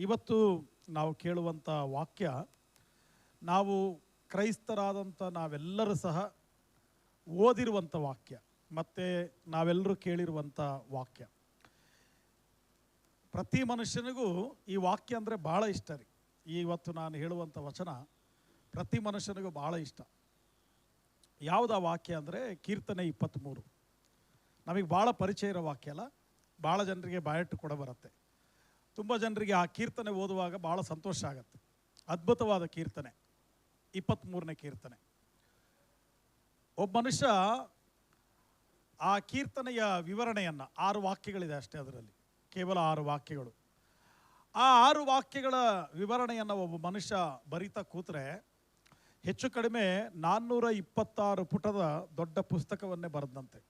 ಇವತ್ತು ನಾವು ಕೇಳುವಂಥ ವಾಕ್ಯ ನಾವು ಕ್ರೈಸ್ತರಾದಂಥ ನಾವೆಲ್ಲರೂ ಸಹ ಓದಿರುವಂಥ ವಾಕ್ಯ ಮತ್ತು ನಾವೆಲ್ಲರೂ ಕೇಳಿರುವಂಥ ವಾಕ್ಯ. ಪ್ರತಿ ಮನುಷ್ಯನಿಗೂ ಈ ವಾಕ್ಯ ಅಂದರೆ ಭಾಳ ಇಷ್ಟ ರೀ. ಇವತ್ತು ನಾನು ಹೇಳುವಂಥ ವಚನ ಪ್ರತಿ ಮನುಷ್ಯನಿಗೂ ಭಾಳ ಇಷ್ಟ. ಯಾವುದಾ ವಾಕ್ಯ ಅಂದರೆ ಕೀರ್ತನೆ 23. ನಮಗೆ ಭಾಳ ಪರಿಚಯ ಇರೋ ವಾಕ್ಯ ಅಲ್ಲ, ಭಾಳ ಜನರಿಗೆ ಬಾಯಟ್ಟು ಕೂಡ ಬರುತ್ತೆ. ತುಂಬ ಜನರಿಗೆ ಆ ಕೀರ್ತನೆ ಓದುವಾಗ ಭಾಳ ಸಂತೋಷ ಆಗುತ್ತೆ. ಅದ್ಭುತವಾದ ಕೀರ್ತನೆ 23ನೇ ಕೀರ್ತನೆ. ಒಬ್ಬ ಮನುಷ್ಯ ಆ ಕೀರ್ತನೆಯ ವಿವರಣೆಯನ್ನು 6 ವಾಕ್ಯಗಳಿದೆ ಅಷ್ಟೇ, ಅದರಲ್ಲಿ ಕೇವಲ 6 ವಾಕ್ಯಗಳು. ಆ 6 ವಾಕ್ಯಗಳ ವಿವರಣೆಯನ್ನು ಒಬ್ಬ ಮನುಷ್ಯ ಬರಿತಾ ಕೂತ್ರೆ ಹೆಚ್ಚು ಕಡಿಮೆ 426 ಪುಟದ ದೊಡ್ಡ ಪುಸ್ತಕವನ್ನೇ ಬರೆದಂತೆ.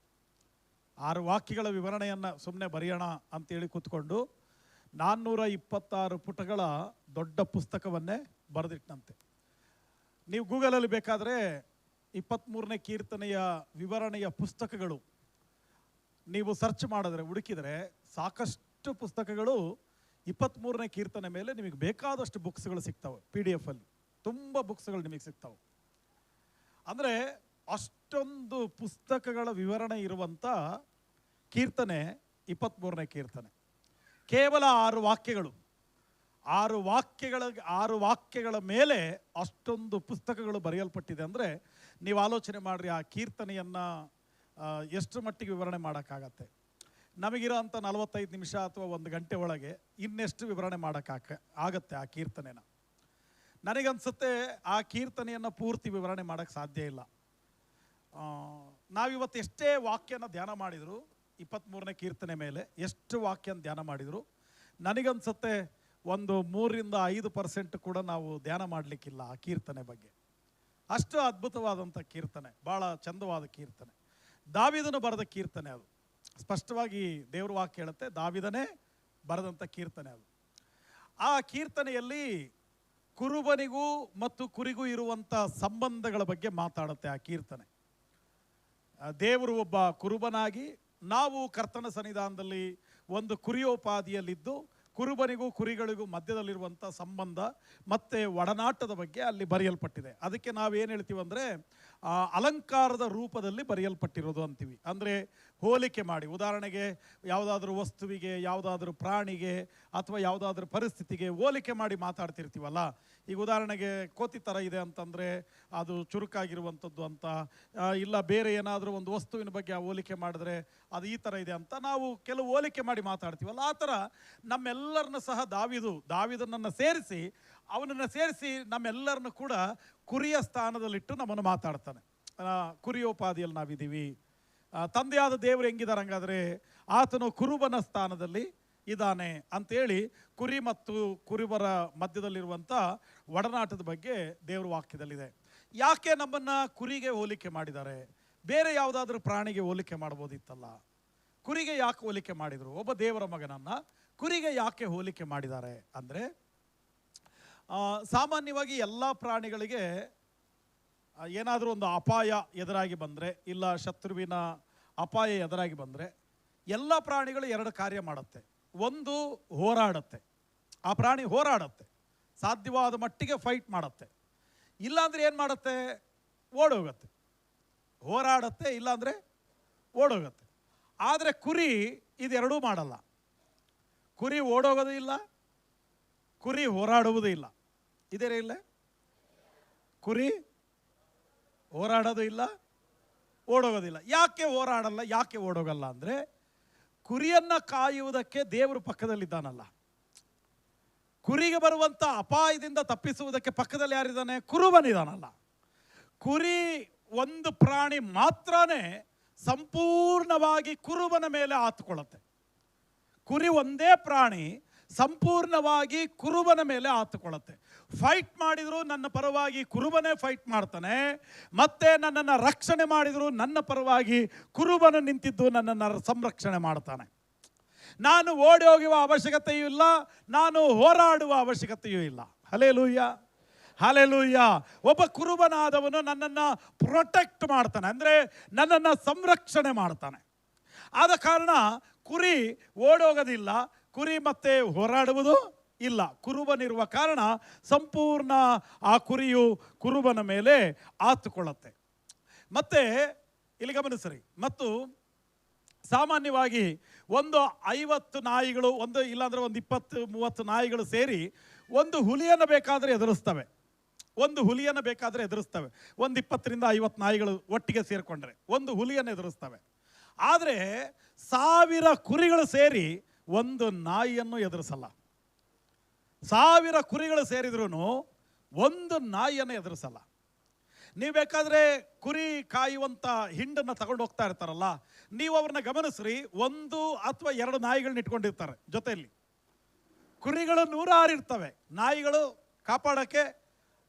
6 ವಾಕ್ಯಗಳ ವಿವರಣೆಯನ್ನು ಸುಮ್ಮನೆ ಬರೆಯೋಣ ಅಂತೇಳಿ ಕೂತ್ಕೊಂಡು 426 ಪುಟಗಳ ದೊಡ್ಡ ಪುಸ್ತಕವನ್ನೇ ಬರೆದಿಟ್ಟಂತೆ. ನೀವು ಗೂಗಲಲ್ಲಿ ಬೇಕಾದರೆ 23ನೇ ಕೀರ್ತನೆಯ ವಿವರಣೆಯ ಪುಸ್ತಕಗಳು ನೀವು ಸರ್ಚ್ ಮಾಡಿದ್ರೆ, ಹುಡುಕಿದರೆ ಸಾಕಷ್ಟು ಪುಸ್ತಕಗಳು 23ನೇ ಕೀರ್ತನೆ ಮೇಲೆ ನಿಮಗೆ ಬೇಕಾದಷ್ಟು ಬುಕ್ಸ್ಗಳು ಸಿಗ್ತವೆ. PDF ಅಲ್ಲಿ ತುಂಬ ಬುಕ್ಸ್ಗಳು ನಿಮಗೆ ಸಿಗ್ತವೆ. ಅಂದರೆ ಅಷ್ಟೊಂದು ಪುಸ್ತಕಗಳ ವಿವರಣೆ ಇರುವಂಥ ಕೀರ್ತನೆ 23ನೇ ಕೀರ್ತನೆ. ಕೇವಲ 6 ವಾಕ್ಯಗಳು, 6 ವಾಕ್ಯಗಳ ಮೇಲೆ ಅಷ್ಟೊಂದು ಪುಸ್ತಕಗಳು ಬರೆಯಲ್ಪಟ್ಟಿದೆ. ಅಂದರೆ ನೀವು ಆಲೋಚನೆ ಮಾಡಿರಿ, ಆ ಕೀರ್ತನೆಯನ್ನು ಎಷ್ಟು ಮಟ್ಟಿಗೆ ವಿವರಣೆ ಮಾಡೋಕ್ಕಾಗತ್ತೆ. ನಮಗಿರೋ ಅಂಥ 45 ನಿಮಿಷ ಅಥವಾ 1 ಗಂಟೆ ಒಳಗೆ ಇನ್ನೆಷ್ಟು ವಿವರಣೆ ಆಗತ್ತೆ ಆ ಕೀರ್ತನೆನ. ನನಗನ್ಸುತ್ತೆ ಆ ಕೀರ್ತನೆಯನ್ನು ಪೂರ್ತಿ ವಿವರಣೆ ಮಾಡೋಕ್ಕೆ ಸಾಧ್ಯ ಇಲ್ಲ. ನಾವಿವತ್ತು ಎಷ್ಟೇ ವಾಕ್ಯನ ಧ್ಯಾನ ಮಾಡಿದರು 23ನೇ ಕೀರ್ತನೆ ಮೇಲೆ, ಎಷ್ಟು ವಾಕ್ಯನ ಧ್ಯಾನ ಮಾಡಿದರು, ನನಗನ್ಸುತ್ತೆ ಒಂದು 3-5% ಕೂಡ ನಾವು ಧ್ಯಾನ ಮಾಡಲಿಕ್ಕಿಲ್ಲ ಆ ಕೀರ್ತನೆ ಬಗ್ಗೆ. ಅಷ್ಟು ಅದ್ಭುತವಾದಂಥ ಕೀರ್ತನೆ, ಭಾಳ ಚಂದವಾದ ಕೀರ್ತನೆ. ದಾವೀದನು ಬರೆದ ಕೀರ್ತನೆ ಅದು. ಸ್ಪಷ್ಟವಾಗಿ ದೇವ್ರ ವಾಕ್ಯ ಹೇಳುತ್ತೆ, ದಾವೀದನೇ ಬರೆದಂಥ ಕೀರ್ತನೆ ಅದು. ಆ ಕೀರ್ತನೆಯಲ್ಲಿ ಕುರುಬನಿಗೂ ಮತ್ತು ಕುರಿಗೂ ಇರುವಂಥ ಸಂಬಂಧಗಳ ಬಗ್ಗೆ ಮಾತಾಡುತ್ತೆ ಆ ಕೀರ್ತನೆ. ದೇವರು ಒಬ್ಬ ಕುರುಬನಾಗಿ, ನಾವು ಕರ್ತನ ಸನ್ನಿಧಾನದಲ್ಲಿ ಒಂದು ಕುರಿಯೋಪಾದಿಯಲ್ಲಿದ್ದು ಕುರುಬನಿಗೂ ಕುರಿಗಳಿಗೂ ಮಧ್ಯದಲ್ಲಿರುವಂಥ ಸಂಬಂಧ ಮತ್ತು ಒಡನಾಟದ ಬಗ್ಗೆ ಅಲ್ಲಿ ಬರೆಯಲ್ಪಟ್ಟಿದೆ. ಅದಕ್ಕೆ ನಾವೇನು ಹೇಳ್ತೀವಿ ಅಂದರೆ ಅಲಂಕಾರದ ರೂಪದಲ್ಲಿ ಬರೆಯಲ್ಪಟ್ಟಿರೋದು ಅಂತೀವಿ. ಅಂದರೆ ಹೋಲಿಕೆ ಮಾಡಿ, ಉದಾಹರಣೆಗೆ ಯಾವುದಾದ್ರೂ ವಸ್ತುವಿಗೆ, ಯಾವುದಾದ್ರೂ ಪ್ರಾಣಿಗೆ ಅಥವಾ ಯಾವುದಾದ್ರೂ ಪರಿಸ್ಥಿತಿಗೆ ಹೋಲಿಕೆ ಮಾಡಿ ಮಾತಾಡ್ತಿರ್ತೀವಲ್ಲ. ಈಗ ಉದಾಹರಣೆಗೆ ಕೋತಿ ಥರ ಇದೆ ಅಂತಂದರೆ ಅದು ಚುರುಕಾಗಿರುವಂಥದ್ದು ಅಂತ, ಇಲ್ಲ ಬೇರೆ ಏನಾದರೂ ಒಂದು ವಸ್ತುವಿನ ಬಗ್ಗೆ ಹೋಲಿಕೆ ಮಾಡಿದ್ರೆ ಅದು ಈ ಥರ ಇದೆ ಅಂತ ನಾವು ಕೆಲವು ಹೋಲಿಕೆ ಮಾಡಿ ಮಾತಾಡ್ತೀವಲ್ಲ. ಆ ಥರ ನಮ್ಮೆಲ್ಲರನ್ನು ಸಹ ದಾವೀದನನ್ನು ಸೇರಿಸಿ ನಮ್ಮೆಲ್ಲರನ್ನು ಕೂಡ ಕುರಿಯ ಸ್ಥಾನದಲ್ಲಿಟ್ಟು ನಮ್ಮನ್ನು ಮಾತಾಡ್ತಾನೆ. ಕುರಿಯೋಪಾದಿಯಲ್ಲಿ ನಾವಿದ್ದೀವಿ. ತಂದೆಯಾದ ದೇವರು ಹೆಂಗಿದ್ದಾರೆ ಹಂಗಾದರೆ, ಆತನು ಕುರುಬನ ಸ್ಥಾನದಲ್ಲಿ ಇದ್ದಾನೆ ಅಂತೇಳಿ ಕುರಿ ಮತ್ತು ಕುರುಬರ ಮಧ್ಯದಲ್ಲಿರುವಂಥ ಒಡನಾಟದ ಬಗ್ಗೆ ದೇವ್ರ ವಾಕ್ಯದಲ್ಲಿದೆ. ಯಾಕೆ ನಮ್ಮನ್ನು ಕುರಿಗೆ ಹೋಲಿಕೆ ಮಾಡಿದ್ದಾರೆ? ಬೇರೆ ಯಾವುದಾದ್ರೂ ಪ್ರಾಣಿಗೆ ಹೋಲಿಕೆ ಮಾಡ್ಬೋದಿತ್ತಲ್ಲ, ಕುರಿಗೆ ಯಾಕೆ ಹೋಲಿಕೆ ಮಾಡಿದರು? ಒಬ್ಬ ದೇವರ ಮಗನನ್ನು ಕುರಿಗೆ ಯಾಕೆ ಹೋಲಿಕೆ ಮಾಡಿದ್ದಾರೆ ಅಂದರೆ, ಸಾಮಾನ್ಯವಾಗಿ ಎಲ್ಲ ಪ್ರಾಣಿಗಳಿಗೆ ಏನಾದರೂ ಒಂದು ಅಪಾಯ ಎದುರಾಗಿ ಬಂದರೆ, ಇಲ್ಲ ಶತ್ರುವಿನ ಅಪಾಯ ಎದುರಾಗಿ ಬಂದರೆ, ಎಲ್ಲ ಪ್ರಾಣಿಗಳು 2 ಕಾರ್ಯ ಮಾಡುತ್ತೆ. ಒಂದು, ಹೋರಾಡುತ್ತೆ. ಆ ಪ್ರಾಣಿ ಹೋರಾಡುತ್ತೆ, ಸಾಧ್ಯವಾದ ಮಟ್ಟಿಗೆ ಫೈಟ್ ಮಾಡುತ್ತೆ. ಇಲ್ಲಾಂದರೆ ಏನು ಮಾಡುತ್ತೆ? ಓಡೋಗುತ್ತೆ. ಹೋರಾಡುತ್ತೆ, ಇಲ್ಲಾಂದರೆ ಓಡೋಗುತ್ತೆ. ಆದರೆ ಕುರಿ ಇದೆರಡೂ ಮಾಡಲ್ಲ. ಕುರಿ ಓಡೋಗೋದು ಇಲ್ಲ, ಕುರಿ ಹೋರಾಡುವುದೂ ಇಲ್ಲ. ಇದೇ ಇಲ್ಲ, ಕುರಿ ಹೋರಾಡೋದು ಇಲ್ಲ, ಓಡೋಗೋದಿಲ್ಲ. ಯಾಕೆ ಹೋರಾಡಲ್ಲ, ಯಾಕೆ ಓಡೋಗಲ್ಲ ಅಂದರೆ, ಕುರಿಯನ್ನು ಕಾಯುವುದಕ್ಕೆ ದೇವರು ಪಕ್ಕದಲ್ಲಿದ್ದಾನಲ್ಲ. ಕುರಿಗೆ ಬರುವಂಥ ಅಪಾಯದಿಂದ ತಪ್ಪಿಸುವುದಕ್ಕೆ ಪಕ್ಕದಲ್ಲಿ ಯಾರಿದ್ದಾನೆ? ಕುರುಬನಿದ್ದಾನಲ್ಲ. ಕುರಿ ಒಂದು ಪ್ರಾಣಿ ಮಾತ್ರನೇ ಸಂಪೂರ್ಣವಾಗಿ ಕುರುಬನ ಮೇಲೆ ಆತುಕೊಳ್ಳುತ್ತೆ. ಕುರಿ ಒಂದೇ ಪ್ರಾಣಿ ಸಂಪೂರ್ಣವಾಗಿ ಕುರುಬನ ಮೇಲೆ ಆತುಕೊಳ್ಳುತ್ತೆ. ಫೈಟ್ ಮಾಡಿದ್ರು ನನ್ನ ಪರವಾಗಿ ಕುರುಬನೇ ಫೈಟ್ ಮಾಡ್ತಾನೆ, ಮತ್ತೆ ನನ್ನನ್ನು ರಕ್ಷಣೆ ಮಾಡಿದ್ರು ನನ್ನ ಪರವಾಗಿ ಕುರುಬನ ನಿಂತಿದ್ದು ನನ್ನನ್ನು ಸಂರಕ್ಷಣೆ ಮಾಡ್ತಾನೆ. ನಾನು ಓಡಿ ಹೋಗುವ ಅವಶ್ಯಕತೆಯೂ ಇಲ್ಲ, ನಾನು ಹೋರಾಡುವ ಅವಶ್ಯಕತೆಯೂ ಇಲ್ಲ. Hallelujah, hallelujah. ಒಬ್ಬ ಕುರುಬನಾದವನು ನನ್ನನ್ನು ಪ್ರೊಟೆಕ್ಟ್ ಮಾಡ್ತಾನೆ, ಅಂದರೆ ನನ್ನನ್ನು ಸಂರಕ್ಷಣೆ ಮಾಡ್ತಾನೆ. ಆದ ಕಾರಣ ಕುರಿ ಓಡೋಗೋದಿಲ್ಲ, ಕುರಿ ಮತ್ತೆ ಹೋರಾಡುವುದು ಇಲ್ಲ. ಕುರುಬನಿರುವ ಕಾರಣ ಸಂಪೂರ್ಣ ಆ ಕುರಿಯು ಕುರುಬನ ಮೇಲೆ ಆತುಕೊಳ್ಳುತ್ತೆ. ಮತ್ತೆ ಇಲ್ಲಿ ಗಮನಿಸ್ರಿ, ಮತ್ತು ಸಾಮಾನ್ಯವಾಗಿ ಒಂದು 50 ನಾಯಿಗಳು, ಇಲ್ಲಾಂದ್ರೆ ಒಂದು 20-30 ನಾಯಿಗಳು ಸೇರಿ ಒಂದು ಹುಲಿಯನ್ನು ಬೇಕಾದರೆ ಎದುರಿಸ್ತವೆ. ಒಂದು 20-50 ನಾಯಿಗಳು ಒಟ್ಟಿಗೆ ಸೇರಿಕೊಂಡ್ರೆ ಒಂದು ಹುಲಿಯನ್ನು ಎದುರಿಸ್ತವೆ. ಆದರೆ 1000 ಕುರಿಗಳು ಸೇರಿ ಒಂದು ನಾಯಿಯನ್ನು ಎದುರಿಸಲ್ಲ. 1000 ಕುರಿಗಳು ಸೇರಿದ್ರೂ ಒಂದು ನಾಯಿಯನ್ನು ಎದುರಿಸಲ್ಲ. ನೀವು ಬೇಕಾದರೆ ಕುರಿ ಕಾಯುವಂಥ ಹಿಂಡನ್ನು ತಗೊಂಡು ಹೋಗ್ತಾ ಇರ್ತಾರಲ್ಲ, ನೀವು ಅವ್ರನ್ನ ಗಮನಿಸ್ರಿ, 1 ಅಥವಾ 2 ನಾಯಿಗಳನ್ನ ಇಟ್ಕೊಂಡಿರ್ತಾರೆ ಜೊತೆಯಲ್ಲಿ. ಕುರಿಗಳು 106 ಇರ್ತವೆ, ನಾಯಿಗಳು ಕಾಪಾಡೋಕ್ಕೆ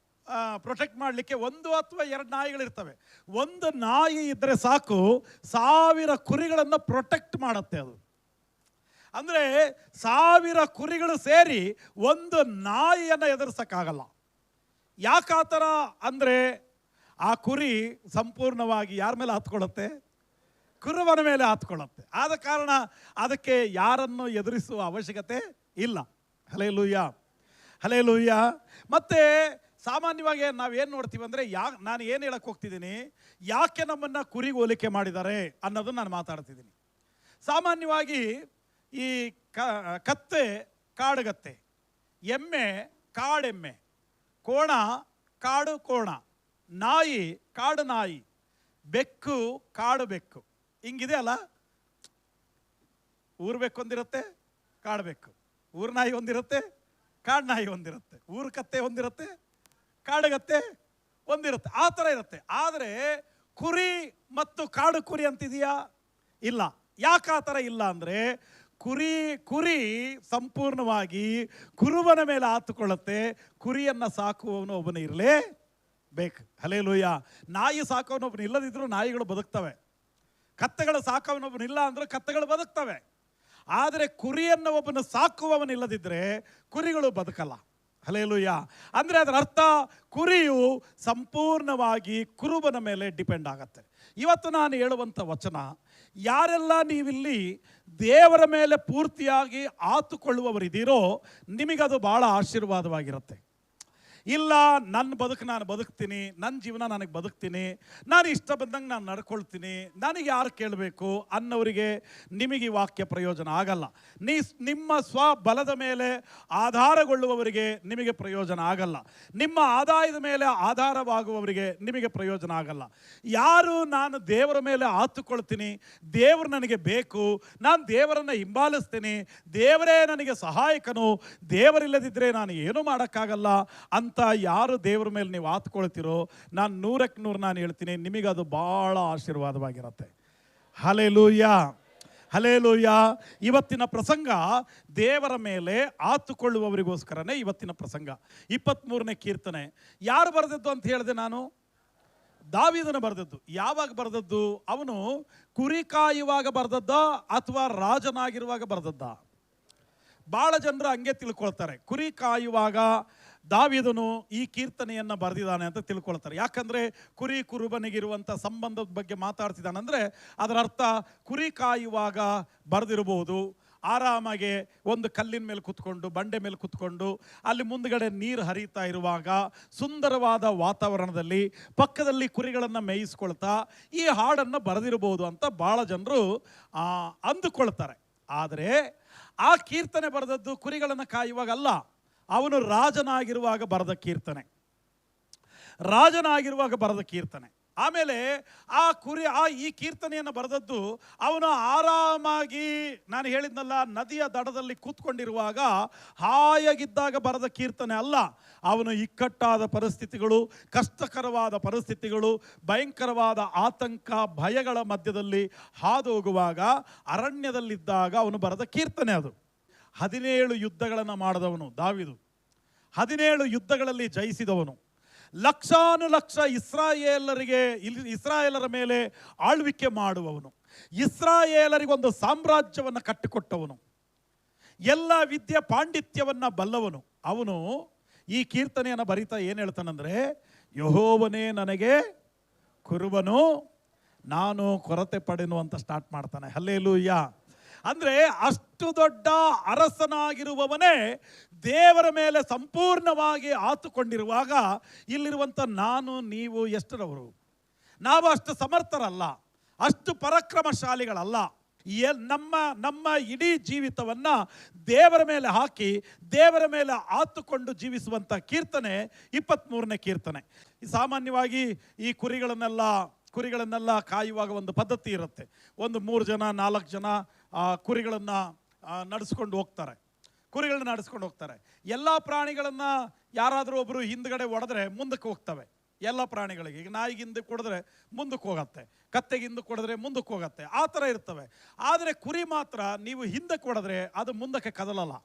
ಪ್ರೊಟೆಕ್ಟ್ ಮಾಡಲಿಕ್ಕೆ 1 ಅಥವಾ 2 ನಾಯಿಗಳಿರ್ತವೆ. ಒಂದು ನಾಯಿ ಇದ್ದರೆ ಸಾಕು 1000 ಕುರಿಗಳನ್ನು ಪ್ರೊಟೆಕ್ಟ್ ಮಾಡುತ್ತೆ ಅದು. ಅಂದರೆ 1000 ಕುರಿಗಳು ಸೇರಿ ಒಂದು ನಾಯಿಯನ್ನು ಎದುರಿಸೋಕ್ಕಾಗಲ್ಲ. ಯಾಕೆ ಆ ಥರ ಅಂದರೆ, ಆ ಕುರಿ ಸಂಪೂರ್ಣವಾಗಿ ಯಾರ ಮೇಲೆ ಹತ್ಕೊಳ್ಳುತ್ತೆ? ಕುರುಬನ ಮೇಲೆ ಹತ್ಕೊಳ್ಳುತ್ತೆ. ಆದ ಕಾರಣ ಅದಕ್ಕೆ ಯಾರನ್ನು ಎದುರಿಸುವ ಅವಶ್ಯಕತೆ ಇಲ್ಲ. Hallelujah, hallelujah. ಮತ್ತು ಸಾಮಾನ್ಯವಾಗಿ ನಾವೇನು ನೋಡ್ತೀವಿ ಅಂದರೆ, ನಾನು ಏನು ಹೇಳಕ್ಕೆ ಹೋಗ್ತಿದ್ದೀನಿ, ಯಾಕೆ ನಮ್ಮನ್ನು ಕುರಿಗೆ ಹೋಲಿಕೆ ಮಾಡಿದ್ದಾರೆ ಅನ್ನೋದನ್ನು ನಾನು ಮಾತಾಡ್ತಿದ್ದೀನಿ. ಸಾಮಾನ್ಯವಾಗಿ ಈ ಕತ್ತೆ ಕಾಡುಗತ್ತೆ, ಎಮ್ಮೆ ಕಾಡೆಮ್ಮೆ, ಕೋಣ ಕಾಡು ಕೋಣ, ನಾಯಿ ಕಾಡು ನಾಯಿ, ಬೆಕ್ಕು ಕಾಡು ಬೆಕ್ಕು, ಹಿಂಗಿದೆ ಅಲ್ಲ. ಊರು ಬೆಕ್ಕು ಒಂದಿರುತ್ತೆ, ಕಾಡು ಬೆಕ್ಕು. ಊರು ನಾಯಿ ಒಂದಿರುತ್ತೆ, ಕಾಡು ನಾಯಿ ಒಂದಿರುತ್ತೆ. ಊರು ಕತ್ತೆ ಒಂದಿರುತ್ತೆ, ಕಾಡುಗತ್ತೆ ಒಂದಿರುತ್ತೆ. ಆ ಥರ ಇರುತ್ತೆ. ಆದರೆ ಕುರಿ ಮತ್ತು ಕಾಡು ಕುರಿ ಅಂತಿದೆಯಾ? ಇಲ್ಲ. ಯಾಕೆ ಆ ಥರ ಇಲ್ಲ ಅಂದರೆ, ಕುರಿ ಸಂಪೂರ್ಣವಾಗಿ ಕುರುಬನ ಮೇಲೆ ಆತುಕೊಳ್ಳುತ್ತೆ. ಕುರಿಯನ್ನು ಸಾಕುವವನು ಒಬ್ಬನು ಇರಲೇಬೇಕು. ಹಲ್ಲೆಲೂಯಾ. ನಾಯಿ ಸಾಕೋನೊಬ್ಬನು ಇಲ್ಲದಿದ್ದರೂ ನಾಯಿಗಳು ಬದುಕ್ತವೆ. ಕತ್ತೆಗಳು ಸಾಕೋನೊಬ್ಬನು ಇಲ್ಲ ಅಂದ್ರೆ ಕತ್ತೆಗಳು ಬದುಕ್ತವೆ. ಆದರೆ ಕುರಿಯನ್ನು ಒಬ್ಬನು ಸಾಕುವವನಿಲ್ಲದಿದ್ದರೆ ಕುರಿಗಳು ಬದುಕಲ್ಲ. ಹಲ್ಲೆಲೂಯಾ. ಅಂದರೆ ಅದರ ಅರ್ಥ, ಕುರಿಯು ಸಂಪೂರ್ಣವಾಗಿ ಕುರುಬನ ಮೇಲೆ ಡಿಪೆಂಡ್ ಆಗತ್ತೆ. ಇವತ್ತು ನಾನು ಹೇಳುವಂಥ ವಚನ, ಯಾರೆಲ್ಲ ನೀವಿಲ್ಲಿ ದೇವರ ಮೇಲೆ ಪೂರ್ತಿಯಾಗಿ ಆತುಕೊಳ್ಳುವವರಿದ್ದೀರೋ ನಿಮಗದು ಭಾಳ ಆಶೀರ್ವಾದವಾಗಿರುತ್ತೆ. ಇಲ್ಲ, ನನ್ನ ಬದುಕು ನಾನು ಬದುಕ್ತೀನಿ, ನನ್ನ ಜೀವನ ನನಗೆ ಬದುಕ್ತೀನಿ, ನಾನು ಇಷ್ಟ ಬಂದಂಗೆ ನಾನು ನಡ್ಕೊಳ್ತೀನಿ, ನನಗೆ ಯಾರು ಕೇಳಬೇಕು ಅನ್ನೋರಿಗೆ ನಿಮಗೆ ಈ ವಾಕ್ಯ ಪ್ರಯೋಜನ ಆಗಲ್ಲ. ನಿಮ್ಮ ಸ್ವಬಲದ ಮೇಲೆ ಆಧಾರಗೊಳ್ಳುವವರಿಗೆ ನಿಮಗೆ ಪ್ರಯೋಜನ ಆಗಲ್ಲ. ನಿಮ್ಮ ಆದಾಯದ ಮೇಲೆ ಆಧಾರವಾಗುವವರಿಗೆ ನಿಮಗೆ ಪ್ರಯೋಜನ ಆಗಲ್ಲ. ಯಾರು ನಾನು ದೇವರ ಮೇಲೆ ಆತುಕೊಳ್ತೀನಿ, ದೇವರು ನನಗೆ ಬೇಕು, ನಾನು ದೇವರನ್ನು ಹಿಂಬಾಲಿಸ್ತೀನಿ, ದೇವರೇ ನನಗೆ ಸಹಾಯಕನು, ದೇವರಿಲ್ಲದಿದ್ದರೆ ನಾನು ಏನೂ ಮಾಡೋಕ್ಕಾಗಲ್ಲ ಅಂತ ಯಾರು ದೇವರ ಮೇಲೆ ನೀವು ಆತ್ಕೊಳ್ತೀರೋ, ನಾನು 100ಕ್ಕೆ 100 ನಾನು ಹೇಳ್ತೀನಿ, ನಿಮಗದು ಭಾಳ ಆಶೀರ್ವಾದವಾಗಿರುತ್ತೆ. Hallelujah, hallelujah. ಇವತ್ತಿನ ಪ್ರಸಂಗ ದೇವರ ಮೇಲೆ ಆತುಕೊಳ್ಳುವವರಿಗೋಸ್ಕರನೇ ಇವತ್ತಿನ ಪ್ರಸಂಗ. 23ನೇ ಕೀರ್ತನೆ ಯಾರು ಬರೆದದ್ದು ಅಂತ ಹೇಳಿದೆ ನಾನು? ದಾವೀದನು ಬರೆದದ್ದು. ಯಾವಾಗ ಬರೆದದ್ದು? ಅವನು ಕುರಿ ಕಾಯುವಾಗ ಬರೆದದ್ದ ಅಥವಾ ರಾಜನಾಗಿರುವಾಗ ಬರೆದದ್ದ? ಭಾಳ ಜನರು ಹಂಗೆ ತಿಳ್ಕೊಳ್ತಾರೆ. ಕುರಿ ಕಾಯುವಾಗ ದಾವೀದನು ಈ ಕೀರ್ತನೆಯನ್ನು ಬರೆದಿದ್ದಾನೆ ಅಂತ ತಿಳ್ಕೊಳ್ತಾರೆ. ಯಾಕಂದರೆ ಕುರಿ ಕುರುಬನಿಗಿರುವಂಥ ಸಂಬಂಧದ ಬಗ್ಗೆ ಮಾತಾಡ್ತಿದ್ದಾನಂದರೆ ಅದರ ಅರ್ಥ ಕುರಿ ಕಾಯುವಾಗ ಬರೆದಿರಬಹುದು. ಆರಾಮಾಗೆ ಒಂದು ಕಲ್ಲಿನ ಮೇಲೆ ಕುತ್ಕೊಂಡು, ಬಂಡೆ ಮೇಲೆ ಕುತ್ಕೊಂಡು, ಅಲ್ಲಿ ಮುಂದ್ಗಡೆ ನೀರು ಹರಿತಾ ಇರುವಾಗ ಸುಂದರವಾದ ವಾತಾವರಣದಲ್ಲಿ ಪಕ್ಕದಲ್ಲಿ ಕುರಿಗಳನ್ನು ಮೇಯಿಸ್ಕೊಳ್ತಾ ಈ ಹಾಡನ್ನು ಬರೆದಿರಬಹುದು ಅಂತ ಭಾಳ ಜನರು ಅಂದುಕೊಳ್ತಾರೆ. ಆದರೆ ಆ ಕೀರ್ತನೆ ಬರೆದದ್ದು ಕುರಿಗಳನ್ನು ಕಾಯುವಾಗ ಅಲ್ಲ, ಅವನು ರಾಜನಾಗಿರುವಾಗ ಬರೆದ ಕೀರ್ತನೆ. ರಾಜನಾಗಿರುವಾಗ ಬರೆದ ಕೀರ್ತನೆ. ಆಮೇಲೆ ಈ ಕೀರ್ತನೆಯನ್ನು ಬರೆದದ್ದು ಅವನು ಆರಾಮಾಗಿ, ನಾನು ಹೇಳಿದ್ನಲ್ಲ, ನದಿಯ ದಡದಲ್ಲಿ ಕೂತ್ಕೊಂಡಿರುವಾಗ ಹಾಯಾಗಿದ್ದಾಗ ಬರೆದ ಕೀರ್ತನೆ ಅಲ್ಲ. ಅವನು ಇಕ್ಕಟ್ಟಾದ ಪರಿಸ್ಥಿತಿಗಳು, ಕಷ್ಟಕರವಾದ ಪರಿಸ್ಥಿತಿಗಳು, ಭಯಂಕರವಾದ ಆತಂಕ ಭಯಗಳ ಮಧ್ಯದಲ್ಲಿ ಹಾದು ಹೋಗುವಾಗ, ಅರಣ್ಯದಲ್ಲಿದ್ದಾಗ ಅವನು ಬರೆದ ಕೀರ್ತನೆ ಅದು. 17 ಯುದ್ಧಗಳನ್ನು ಮಾಡಿದವನು ದಾವೀದು. 17 ಯುದ್ಧಗಳಲ್ಲಿ ಜಯಿಸಿದವನು. ಲಕ್ಷಾನುಲಕ್ಷ ಇಸ್ರಾಯೇಲರ ಮೇಲೆ ಆಳ್ವಿಕೆ ಮಾಡುವವನು. ಇಸ್ರಾಯೇಲರಿಗೊಂದು ಸಾಮ್ರಾಜ್ಯವನ್ನು ಕಟ್ಟಿಕೊಟ್ಟವನು. ಎಲ್ಲ ವಿದ್ಯೆ ಪಾಂಡಿತ್ಯವನ್ನು ಬಲ್ಲವನು. ಅವನು ಈ ಕೀರ್ತನೆಯನ್ನು ಬರೀತಾ ಏನು ಹೇಳ್ತಾನಂದರೆ, ಯೆಹೋವನೇ ನನಗೆ ಕುರುಬನು, ನಾನು ಕೊರತೆ ಪಡೆನು ಅಂತ ಸ್ಟಾರ್ಟ್ ಮಾಡ್ತಾನೆ. ಹಲ್ಲೆಲೂಯಾ. ಅಂದರೆ ಅಷ್ಟು ದೊಡ್ಡ ಅರಸನಾಗಿರುವವನೇ ದೇವರ ಮೇಲೆ ಸಂಪೂರ್ಣವಾಗಿ ಆತುಕೊಂಡಿರುವಾಗ ಇಲ್ಲಿರುವಂಥ ನಾನು ನೀವು ಎಷ್ಟರವರು? ನಾವು ಅಷ್ಟು ಸಮರ್ಥರಲ್ಲ, ಅಷ್ಟು ಪರಾಕ್ರಮಶಾಲಿಗಳಲ್ಲ. ನಮ್ಮ ಇಡೀ ಜೀವಿತವನ್ನು ದೇವರ ಮೇಲೆ ಹಾಕಿ ದೇವರ ಮೇಲೆ ಆತುಕೊಂಡು ಜೀವಿಸುವಂಥ ಕೀರ್ತನೆ 23ನೇ ಕೀರ್ತನೆ. ಸಾಮಾನ್ಯವಾಗಿ ಈ ಕುರಿಗಳನ್ನೆಲ್ಲ ಕಾಯುವಾಗ ಒಂದು ಪದ್ಧತಿ ಇರುತ್ತೆ. ಒಂದು 3 ಜನ 4 ಜನ ಕುರಿಗಳನ್ನು ನಡೆಸ್ಕೊಂಡು ಹೋಗ್ತಾರೆ. ಎಲ್ಲ ಪ್ರಾಣಿಗಳನ್ನು ಯಾರಾದರೂ ಒಬ್ಬರು ಹಿಂದ್ಗಡೆ ಹೊಡೆದ್ರೆ ಮುಂದಕ್ಕೆ ಹೋಗ್ತವೆ. ಎಲ್ಲ ಪ್ರಾಣಿಗಳಿಗೆ, ಈಗ ನಾಯಿಗೆ ಹಿಂದಕ್ಕೆ ಹೊಡೆದ್ರೆ ಮುಂದಕ್ಕೆ ಹೋಗತ್ತೆ, ಕತ್ತೆಗೆ ಹಿಂದಕ್ಕೆ ಹೊಡೆದ್ರೆ ಮುಂದಕ್ಕೆ ಹೋಗತ್ತೆ, ಆ ಥರ ಇರ್ತವೆ. ಆದರೆ ಕುರಿ ಮಾತ್ರ ನೀವು ಹಿಂದಕ್ಕೆ ಹೊಡೆದ್ರೆ ಅದು ಮುಂದಕ್ಕೆ ಕದಲಲ್ಲ.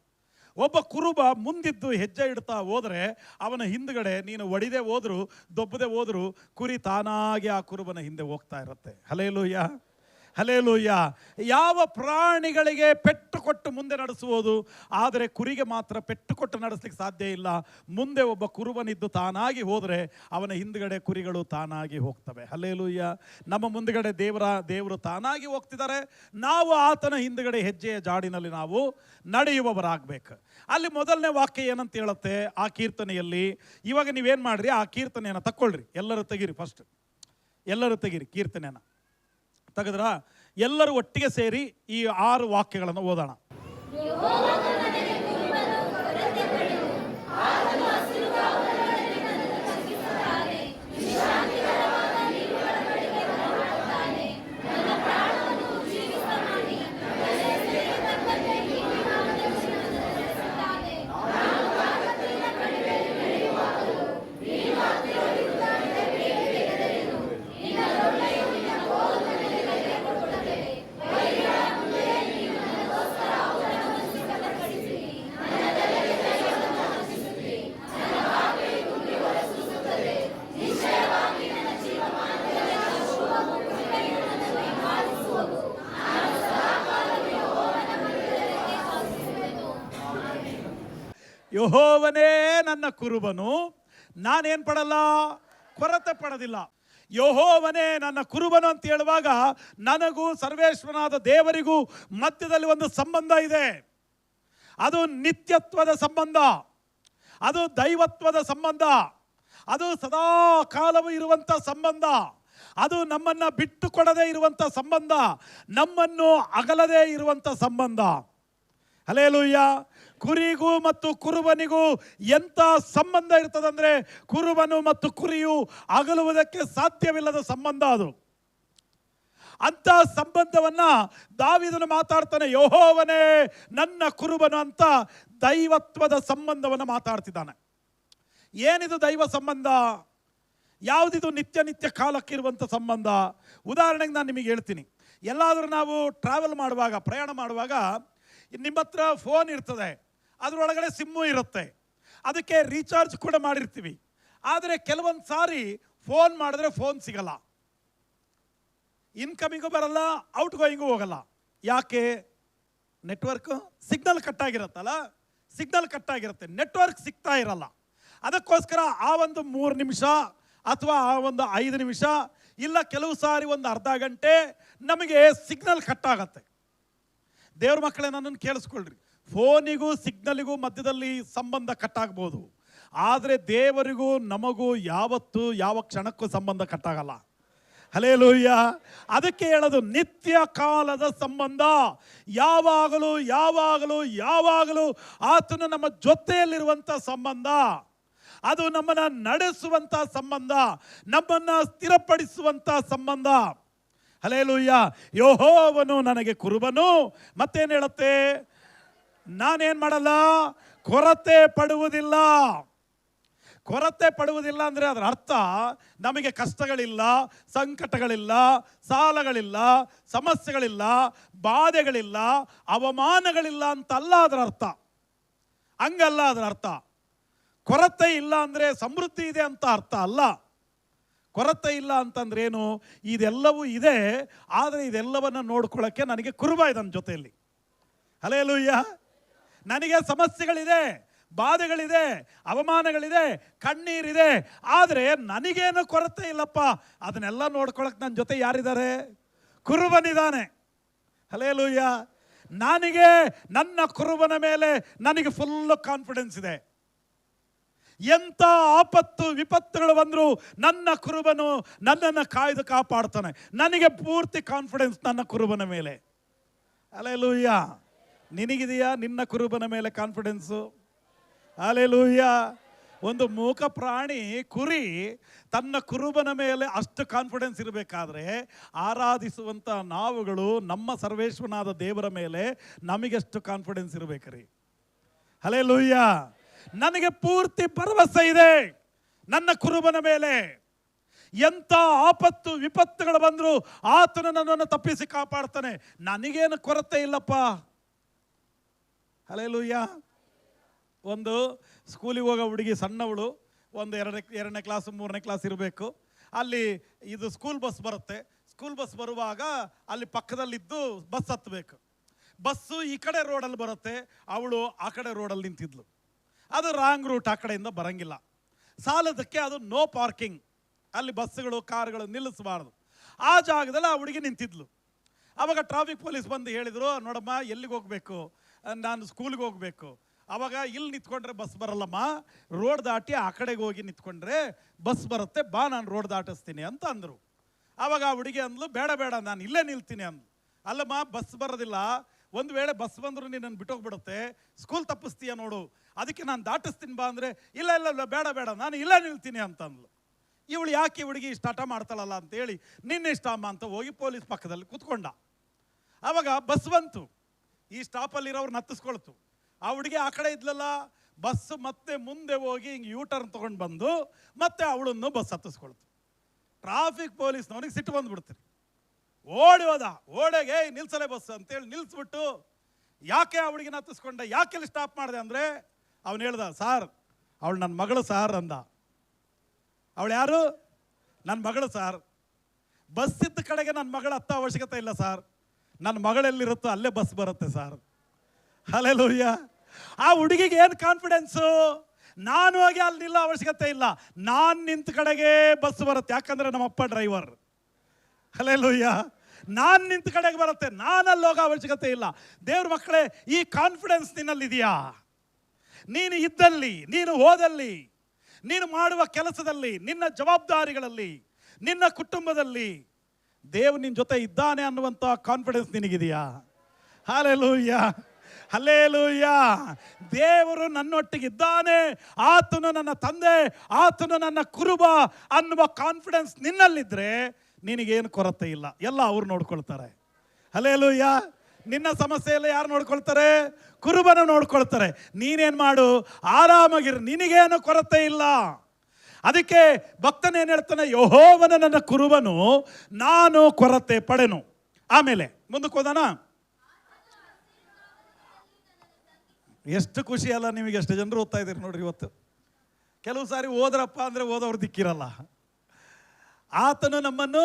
ಒಬ್ಬ ಕುರುಬ ಮುಂದಿದ್ದು ಹೆಜ್ಜೆ ಇಡ್ತಾ ಹೋದರೆ ಅವನ ಹಿಂದ್ಗಡೆ ನೀನು ಒಡಿದೆ ಹೋದ್ರು ದೊಬ್ಬದೆ ಹೋದ್ರು ಕುರಿ ತಾನಾಗಿ ಆ ಕುರುಬನ ಹಿಂದೆ ಹೋಗ್ತಾ ಇರುತ್ತೆ. Hallelujah, hallelujah. ಯಾವ ಪ್ರಾಣಿಗಳಿಗೆ ಪೆಟ್ಟು ಕೊಟ್ಟು ಮುಂದೆ ನಡೆಸುವುದು, ಆದರೆ ಕುರಿಗೆ ಮಾತ್ರ ಪೆಟ್ಟು ಕೊಟ್ಟು ನಡೆಸಲಿಕ್ಕೆ ಸಾಧ್ಯ ಇಲ್ಲ. ಮುಂದೆ ಒಬ್ಬ ಕುರುಬನಿದ್ದು ತಾನಾಗಿ ಹೋದರೆ ಅವನ ಹಿಂದ್ಗಡೆ ಕುರಿಗಳು ತಾನಾಗಿ ಹೋಗ್ತವೆ. ಹಲ್ಲೆಲೂಯಾ. ನಮ್ಮ ಮುಂದ್ಗಡೆ ದೇವರು ತಾನಾಗಿ ಹೋಗ್ತಿದ್ದಾರೆ. ನಾವು ಆತನ ಹಿಂದ್ಗಡೆ ಹೆಜ್ಜೆಯ ಜಾಡಿನಲ್ಲಿ ನಾವು ನಡೆಯುವವರಾಗಬೇಕು. ಅಲ್ಲಿ ಮೊದಲನೇ ವಾಕ್ಯ ಏನಂತ ಹೇಳುತ್ತೆ ಆ ಕೀರ್ತನೆಯಲ್ಲಿ? ಇವಾಗ ನೀವೇನು ಮಾಡ್ರಿ, ಆ ಕೀರ್ತನೆಯನ್ನು ತಕ್ಕೊಳ್ರಿ, ಎಲ್ಲರೂ ತೆಗೀರಿ. ಫಸ್ಟ್ ಎಲ್ಲರೂ ತೆಗೀರಿ, ಕೀರ್ತನೆನ ತೆಗೆದ್ರ ಎಲ್ಲರೂ ಒಟ್ಟಿಗೆ ಸೇರಿ ಈ 6 ವಾಕ್ಯಗಳನ್ನು ಓದೋಣ. ಯೆಹೋವನೇ ನನ್ನ ಕುರುಬನು, ನಾನೇನು ಪಡಲ್ಲ, ಕೊರತೆ ಪಡೋದಿಲ್ಲ. ಯೆಹೋವನೇ ನನ್ನ ಕುರುಬನು ಅಂತ ಹೇಳುವಾಗ ನನಗೂ ಸರ್ವೇಶ್ವರನಾದ ದೇವರಿಗೂ ಮಧ್ಯದಲ್ಲಿ ಒಂದು ಸಂಬಂಧ ಇದೆ. ಅದು ನಿತ್ಯತ್ವದ ಸಂಬಂಧ, ಅದು ದೈವತ್ವದ ಸಂಬಂಧ, ಅದು ಸದಾ ಕಾಲವೂ ಇರುವಂಥ ಸಂಬಂಧ, ಅದು ನಮ್ಮನ್ನು ಬಿಟ್ಟು ಕೊಡದೇ ಇರುವಂಥ ಸಂಬಂಧ, ನಮ್ಮನ್ನು ಅಗಲದೇ ಇರುವಂಥ ಸಂಬಂಧ. ಹಲ್ಲೆಲೂಯಾ. ಕುರಿಗೂ ಮತ್ತು ಕುರುಬನಿಗೂ ಎಂಥ ಸಂಬಂಧ ಇರ್ತದಂದ್ರೆ ಕುರುಬನು ಮತ್ತು ಕುರಿಯು ಅಗಲುವುದಕ್ಕೆ ಸಾಧ್ಯವಿಲ್ಲದ ಸಂಬಂಧ ಅದು. ಅಂಥ ಸಂಬಂಧವನ್ನ ದಾವೀದನು ಮಾತಾಡ್ತಾನೆ. ಯೆಹೋವನೇ ನನ್ನ ಕುರುಬನು ಅಂತ ದೈವತ್ವದ ಸಂಬಂಧವನ್ನು ಮಾತಾಡ್ತಿದ್ದಾನೆ. ಏನಿದು ದೈವ ಸಂಬಂಧ? ಯಾವುದಿದು ನಿತ್ಯ ಕಾಲಕ್ಕಿರುವಂಥ ಸಂಬಂಧ? ಉದಾಹರಣೆಗೆ ನಾನು ನಿಮಗೆ ಹೇಳ್ತೀನಿ. ಎಲ್ಲಾದರೂ ನಾವು ಟ್ರಾವೆಲ್ ಮಾಡುವಾಗ, ಪ್ರಯಾಣ ಮಾಡುವಾಗ ನಿಮ್ಮ ಹತ್ರ ಫೋನ್ ಇರ್ತದೆ, ಅದರೊಳಗಡೆ ಸಿಮ್ಮು ಇರುತ್ತೆ, ಅದಕ್ಕೆ ರೀಚಾರ್ಜ್ ಕೂಡ ಮಾಡಿರ್ತೀವಿ. ಆದರೆ ಕೆಲವೊಂದು ಸಾರಿ ಫೋನ್ ಮಾಡಿದ್ರೆ ಫೋನ್ ಸಿಗಲ್ಲ, ಇನ್ಕಮಿಂಗು ಬರಲ್ಲ, ಔಟ್ ಗೋಯಿಂಗು ಹೋಗಲ್ಲ. ಯಾಕೆ? ನೆಟ್ವರ್ಕ್ ಸಿಗ್ನಲ್ ಕಟ್ಟಾಗಿರುತ್ತಲ್ಲ, ಸಿಗ್ನಲ್ ಕಟ್ಟಾಗಿರುತ್ತೆ, ನೆಟ್ವರ್ಕ್ ಸಿಗ್ತಾ ಇರಲ್ಲ. ಅದಕ್ಕೋಸ್ಕರ ಆ ಒಂದು 3 ನಿಮಿಷ ಅಥವಾ ಆ ಒಂದು 5 ನಿಮಿಷ ಇಲ್ಲ ಕೆಲವು ಸಾರಿ ಒಂದು ಅರ್ಧ ಗಂಟೆ ನಮಗೆ ಸಿಗ್ನಲ್ ಕಟ್ಟಾಗತ್ತೆ. ದೇವ್ರ ಮಕ್ಕಳೇ, ನನ್ನನ್ನು ಕೇಳಿಸ್ಕೊಳ್ರಿ. ಫೋನಿಗೂ ಸಿಗ್ನಲಿಗೂ ಮಧ್ಯದಲ್ಲಿ ಸಂಬಂಧ ಕಟ್ಟಾಗ್ಬೋದು, ಆದರೆ ದೇವರಿಗೂ ನಮಗೂ ಯಾವತ್ತೂ ಯಾವ ಕ್ಷಣಕ್ಕೂ ಸಂಬಂಧ ಕಟ್ಟಾಗಲ್ಲ. ಹಲ್ಲೆಲೂಯಾ. ಅದಕ್ಕೆ ಹೇಳೋದು ನಿತ್ಯ ಕಾಲದ ಸಂಬಂಧ. ಯಾವಾಗಲೂ ಯಾವಾಗಲೂ ಯಾವಾಗಲೂ ಆತನು ನಮ್ಮ ಜೊತೆಯಲ್ಲಿರುವಂಥ ಸಂಬಂಧ, ಅದು ನಮ್ಮನ್ನು ನಡೆಸುವಂಥ ಸಂಬಂಧ, ನಮ್ಮನ್ನು ಸ್ಥಿರಪಡಿಸುವಂಥ ಸಂಬಂಧ. ಹಲ್ಲೆಲೂಯಾ. ಯೆಹೋವನು ನನಗೆ ಕುರುಬನು. ಮತ್ತೇನು ಹೇಳುತ್ತೆ? ನಾನೇನು ಮಾಡಲ್ಲ, ಕೊರತೆ ಪಡುವುದಿಲ್ಲ. ಕೊರತೆ ಪಡುವುದಿಲ್ಲ ಅಂದರೆ ಅದರ ಅರ್ಥ ನಮಗೆ ಕಷ್ಟಗಳಿಲ್ಲ, ಸಂಕಟಗಳಿಲ್ಲ, ಸಾಲಗಳಿಲ್ಲ, ಸಮಸ್ಯೆಗಳಿಲ್ಲ, ಬಾಧೆಗಳಿಲ್ಲ, ಅವಮಾನಗಳಿಲ್ಲ ಅಂತಲ್ಲ ಅದರ ಅರ್ಥ. ಹಂಗಲ್ಲ ಅದರ ಅರ್ಥ. ಕೊರತೆ ಇಲ್ಲ ಅಂದರೆ ಸಮೃದ್ಧಿ ಇದೆ ಅಂತ ಅರ್ಥ ಅಲ್ಲ. ಕೊರತೆ ಇಲ್ಲ ಅಂತಂದ್ರೇನು? ಇದೆಲ್ಲವೂ ಇದೆ, ಆದರೆ ಇದೆಲ್ಲವನ್ನು ನೋಡ್ಕೊಳ್ಳೋಕ್ಕೆ ನನಗೆ ಕುರುಬ ಇದೆ ನನ್ನ ಜೊತೆಯಲ್ಲಿ. ಹಲ್ಲೆಲೂಯಾ. ನನಗೆ ಸಮಸ್ಯೆಗಳಿದೆ, ಬಾಧೆಗಳಿದೆ, ಅವಮಾನಗಳಿದೆ, ಕಣ್ಣೀರಿದೆ, ಆದರೆ ನನಗೇನು ಕೊರತೆ ಇಲ್ಲಪ್ಪ. ಅದನ್ನೆಲ್ಲ ನೋಡ್ಕೊಳಕ್ಕೆ ನನ್ನ ಜೊತೆ ಯಾರಿದ್ದಾರೆ? ಕುರುಬನಿದ್ದಾನೆ. ಹಲ್ಲೆಲೂಯಾ. ನನಗೆ ನನ್ನ ಕುರುಬನ ಮೇಲೆ ನನಗೆ ಫುಲ್ ಕಾನ್ಫಿಡೆನ್ಸ್ ಇದೆ. ಎಂಥ ಆಪತ್ತು ವಿಪತ್ತುಗಳು ಬಂದರೂ ನನ್ನ ಕುರುಬನು ನನ್ನನ್ನು ಕಾಯ್ದು ಕಾಪಾಡ್ತಾನೆ. ನನಗೆ ಪೂರ್ತಿ ಕಾನ್ಫಿಡೆನ್ಸ್ ನನ್ನ ಕುರುಬನ ಮೇಲೆ. ಹಲ್ಲೆಲೂಯಾ. ನಿನಗಿದೆಯಾ ನಿನ್ನ ಕುರುಬನ ಮೇಲೆ ಕಾನ್ಫಿಡೆನ್ಸು? ಹಲ್ಲೆಲೂಯಾ. ಒಂದು ಮೂಕ ಪ್ರಾಣಿ ಕುರಿ ತನ್ನ ಕುರುಬನ ಮೇಲೆ ಅಷ್ಟು ಕಾನ್ಫಿಡೆನ್ಸ್ ಇರಬೇಕಾದ್ರೆ ಆರಾಧಿಸುವಂಥ ನಾವುಗಳು ನಮ್ಮ ಸರ್ವೇಶ್ವರನಾದ ದೇವರ ಮೇಲೆ ನಮಗೆಷ್ಟು ಕಾನ್ಫಿಡೆನ್ಸ್ ಇರಬೇಕ್ರಿ. ಹಲ್ಲೆಲೂಯಾ. ನನಗೆ ಪೂರ್ತಿ ಭರವಸೆ ಇದೆ ನನ್ನ ಕುರುಬನ ಮೇಲೆ. ಎಂಥ ಆಪತ್ತು ವಿಪತ್ತುಗಳು ಬಂದರೂ ಆತನು ನನ್ನನ್ನು ತಪ್ಪಿಸಿ ಕಾಪಾಡ್ತಾನೆ. ನನಗೇನು ಕೊರತೆ ಇಲ್ಲಪ್ಪ. ಹಲ್ಲೆಲೂಯಾ. ಒಂದು ಸ್ಕೂಲಿಗೆ ಹೋಗೋ ಹುಡುಗಿ, ಸಣ್ಣವಳು, ಒಂದು ಎರಡನೇ ಕ್ಲಾಸ್ 3ನೇ ಕ್ಲಾಸ್ ಇರಬೇಕು. ಅಲ್ಲಿ ಇದು ಸ್ಕೂಲ್ ಬಸ್ ಬರುತ್ತೆ. ಸ್ಕೂಲ್ ಬಸ್ ಬರುವಾಗ ಅಲ್ಲಿ ಪಕ್ಕದಲ್ಲಿದ್ದು ಬಸ್ ಹತ್ತಬೇಕು. ಬಸ್ಸು ಈ ಕಡೆ ರೋಡಲ್ಲಿ ಬರುತ್ತೆ, ಅವಳು ಆ ಕಡೆ ರೋಡಲ್ಲಿ ನಿಂತಿದ್ಲು. ಅದು ರಾಂಗ್ ರೂಟ್, ಆ ಕಡೆಯಿಂದ ಬರಂಗಿಲ್ಲ. ಸಾಲದಕ್ಕೆ ಅದು ನೋ ಪಾರ್ಕಿಂಗ್, ಅಲ್ಲಿ ಬಸ್ಸುಗಳು ಕಾರುಗಳು ನಿಲ್ಲಿಸಬಾರ್ದು. ಆ ಜಾಗದಲ್ಲಿ ಆ ಹುಡುಗಿ ನಿಂತಿದ್ಲು. ಆವಾಗ ಟ್ರಾಫಿಕ್ ಪೊಲೀಸ್ ಬಂದು ಹೇಳಿದರು, ನೋಡಮ್ಮ ಎಲ್ಲಿಗೆ ಹೋಗಬೇಕು? ನಾನು ಸ್ಕೂಲಿಗೆ ಹೋಗಬೇಕು. ಆವಾಗ ಇಲ್ಲಿ ನಿಂತ್ಕೊಂಡ್ರೆ ಬಸ್ ಬರಲ್ಲಮ್ಮ, ರೋಡ್ ದಾಟಿ ಆ ಕಡೆಗೆ ಹೋಗಿ ನಿಂತ್ಕೊಂಡ್ರೆ ಬಸ್ ಬರುತ್ತೆ, ಬಾ ನಾನು ರೋಡ್ ದಾಟಿಸ್ತೀನಿ ಅಂತ ಅಂದರು. ಆವಾಗ ಆ ಹುಡುಗಿ ಅಂದ್ಲು, ಬೇಡ ಬೇಡ ನಾನು ಇಲ್ಲೇ ನಿಲ್ತೀನಿ ಅಂದ್ಲು. ಅಲ್ಲಮ್ಮ ಬಸ್ ಬರೋದಿಲ್ಲ, ಒಂದು ವೇಳೆ ಬಸ್ ಬಂದರೂ ನೀನು ಬಿಟ್ಟೋಗ್ಬಿಡುತ್ತೆ, ಸ್ಕೂಲ್ ತಪ್ಪಿಸ್ತೀಯ ನೋಡು, ಅದಕ್ಕೆ ನಾನು ದಾಟಿಸ್ತೀನಿ ಬಾ ಅಂದರೆ, ಇಲ್ಲ ಇಲ್ಲ ಇಲ್ಲ ಬೇಡ ಬೇಡ ನಾನು ಇಲ್ಲೇ ನಿಲ್ತೀನಿ ಅಂತ ಅಂದ್ಲು. ಇವಳು ಯಾಕೆ ಹುಡುಗಿ ಇಷ್ಟ ಹಠ ಮಾಡ್ತಾಳಲ್ಲ ಅಂತೇಳಿ ನಿನ್ನ ಇಷ್ಟ ಅಮ್ಮ ಅಂತ ಹೋಗಿ ಪೊಲೀಸ್ ಪಕ್ಕದಲ್ಲಿ ಕೂತ್ಕೊಂಡ. ಆವಾಗ ಬಸ್ ಬಂತು, ಈ ಸ್ಟಾಪಲ್ಲಿರೋರು ಹತ್ತಿಸ್ಕೊಳ್ತು. ಆ ಹುಡುಗಿ ಆ ಕಡೆ ಇದ್ಲಲ್ಲ, ಬಸ್ ಮತ್ತೆ ಮುಂದೆ ಹೋಗಿ ಹಿಂಗೆ ಯೂಟರ್ನ್ ತೊಗೊಂಡು ಬಂದು ಮತ್ತೆ ಅವಳನ್ನು ಬಸ್ ಹತ್ತಿಸ್ಕೊಳ್ತು. ಟ್ರಾಫಿಕ್ ಪೊಲೀಸ್ನವನಿಗೆ ಸಿಟ್ಟು ಬಂದುಬಿಡ್ತೀರಿ. ಓಡಿ ಹೋದ, ಓಡೆಗೆ ನಿಲ್ಸಲೇ ಬಸ್ ಅಂತೇಳಿ ನಿಲ್ಲಿಸ್ಬಿಟ್ಟು, ಯಾಕೆ ಆ ಹುಡುಗಿನ ಹತ್ತಿಸ್ಕೊಂಡೆ, ಯಾಕೆಲ್ಲಿ ಸ್ಟಾಪ್ ಮಾಡಿದೆ ಅಂದರೆ ಅವನು ಹೇಳ್ದ, ಸಾರ್ ಅವಳು ನನ್ನ ಮಗಳು ಸಾರ್ ಅಂದ. ಅವಳು ಯಾರು? ನನ್ನ ಮಗಳು ಸಾರ್. ಬಸ್ ಇದ್ದ ಕಡೆಗೆ ನನ್ನ ಮಗಳು ಹತ್ತೋ ಅವಶ್ಯಕತೆ ಇಲ್ಲ ಸಾರ್, ನನ್ನ ಮಗಳೆಲ್ಲಿರುತ್ತೋ ಅಲ್ಲೇ ಬಸ್ ಬರುತ್ತೆ ಸಾರ್. ಹಲ್ಲೆಲೂಯಾ. ಆ ಹುಡುಗಿಗೆ ಏನು ಕಾನ್ಫಿಡೆನ್ಸು? ನಾನು ಹೋಗಿ ಅಲ್ಲಿ ನಿಲ್ಲೋ ಅವಶ್ಯಕತೆ ಇಲ್ಲ, ನಾನು ನಿಂತ ಕಡೆಗೆ ಬಸ್ ಬರುತ್ತೆ, ಯಾಕಂದರೆ ನಮ್ಮಪ್ಪ ಡ್ರೈವರ್. ಹಲ್ಲೆಲೂಯಾ. ನಾನು ನಿಂತ ಕಡೆಗೆ ಬರುತ್ತೆ, ನಾನು ಅಲ್ಲಿ ಹೋಗೋ ಅವಶ್ಯಕತೆ ಇಲ್ಲ. ದೇವ್ರ ಮಕ್ಕಳೇ, ಈ ಕಾನ್ಫಿಡೆನ್ಸ್ ನಿನ್ನಲ್ಲಿದೆಯಾ? ನೀನು ಇದ್ದಲ್ಲಿ, ನೀನು ಹೋದಲ್ಲಿ, ನೀನು ಮಾಡುವ ಕೆಲಸದಲ್ಲಿ, ನಿನ್ನ ಜವಾಬ್ದಾರಿಗಳಲ್ಲಿ, ನಿನ್ನ ಕುಟುಂಬದಲ್ಲಿ ದೇವ್ರು ನಿನ್ನ ಜೊತೆ ಇದ್ದಾನೆ ಅನ್ನುವಂಥ ಕಾನ್ಫಿಡೆನ್ಸ್ ನಿನಗಿದೆಯಾ? ಹಲ್ಲೆಲೂಯಾ. ಹಲ್ಲೆಲೂಯಾ. ದೇವರು ನನ್ನೊಟ್ಟಿಗಿದ್ದಾನೆ, ಆತನು ನನ್ನ ತಂದೆ, ಆತನು ನನ್ನ ಕುರುಬ ಅನ್ನುವ ಕಾನ್ಫಿಡೆನ್ಸ್ ನಿನ್ನಲ್ಲಿದ್ದರೆ ನಿನಗೇನು ಕೊರತೆ ಇಲ್ಲ, ಎಲ್ಲ ಅವ್ರು ನೋಡ್ಕೊಳ್ತಾರೆ. ಹಲ್ಲೆಲೂಯಾ. ನಿನ್ನ ಸಮಸ್ಯೆಯೆಲ್ಲ ಯಾರು ನೋಡ್ಕೊಳ್ತಾರೆ? ಕುರುಬನ ನೋಡ್ಕೊಳ್ತಾರೆ. ನೀನೇನು ಮಾಡು, ಆರಾಮಾಗಿರು, ನಿನಗೇನು ಕೊರತೆ ಇಲ್ಲ. ಅದಕ್ಕೆ ಭಕ್ತನೇನು ಹೇಳ್ತಾನೆ, ಯೆಹೋವನು ನನ್ನ ಕುರುಬನು, ನಾನು ಕೊರತೆ ಪಡೆನು. ಆಮೇಲೆ ಮುಂದಕ್ಕೆ ಹೋದಾನ. ಎಷ್ಟು ಖುಷಿ ಅಲ್ಲ ನಿಮಗೆ? ಎಷ್ಟು ಜನರು ಓದ್ತಾ ಇದ್ದೀರಿ ನೋಡ್ರಿ ಇವತ್ತು. ಕೆಲವು ಸಾರಿ ಓದ್ರಪ್ಪ ಅಂದರೆ ಓದೋರು ದಿಕ್ಕಿರಲ್ಲ. ಆತನು ನಮ್ಮನ್ನು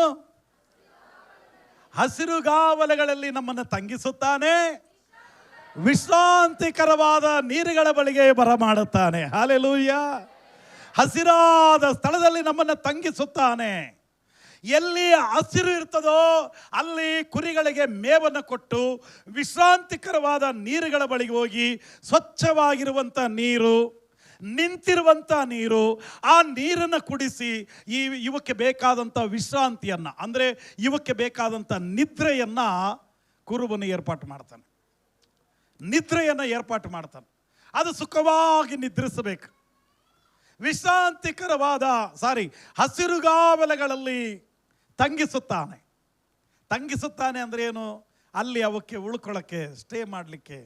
ಹಸಿರುಗಾವಲುಗಳಲ್ಲಿ ನಮ್ಮನ್ನು ತಂಗಿಸುತ್ತಾನೆ, ವಿಶ್ರಾಂತಿಕರವಾದ ನೀರುಗಳ ಬಳಿಗೆ ಬರಮಾಡುತ್ತಾನೆ. ಹಲ್ಲೆಲೂಯಾ. ಹಸಿರಾದ ಸ್ಥಳದಲ್ಲಿ ನಮ್ಮನ್ನು ತಂಗಿಸುತ್ತಾನೆ. ಎಲ್ಲಿ ಹಸಿರು ಇರ್ತದೋ ಅಲ್ಲಿ ಕುರಿಗಳಿಗೆ ಮೇವನ್ನು ಕೊಟ್ಟು ವಿಶ್ರಾಂತಿಕರವಾದ ನೀರುಗಳ ಬಳಿಗೆ ಹೋಗಿ, ಸ್ವಚ್ಛವಾಗಿರುವಂಥ ನೀರು, ನಿಂತಿರುವಂಥ ನೀರು, ಆ ನೀರನ್ನು ಕುಡಿಸಿ ಇವಕ್ಕೆ ಬೇಕಾದಂಥ ವಿಶ್ರಾಂತಿಯನ್ನು, ಅಂದರೆ ಇವಕ್ಕೆ ಬೇಕಾದಂಥ ನಿದ್ರೆಯನ್ನು ಕುರುಬನು ಏರ್ಪಾಟು ಮಾಡ್ತಾನೆ. ನಿದ್ರೆಯನ್ನು ಏರ್ಪಾಟು ಮಾಡ್ತಾನೆ. ಅದು ಸುಖವಾಗಿ ನಿದ್ರಿಸಬೇಕು. ವಿಶ್ರಾಂತಿಕರವಾದ ಹಸಿರುಗಾವಲುಗಳಲ್ಲಿ ತಂಗಿಸುತ್ತಾನೆ. ತಂಗಿಸುತ್ತಾನೆ ಅಂದರೆ ಏನು? ಅಲ್ಲಿ ಅವಕ್ಕೆ ಉಳ್ಕೊಳ್ಳೋಕ್ಕೆ, ಸ್ಟೇ ಮಾಡಲಿಕ್ಕೆ,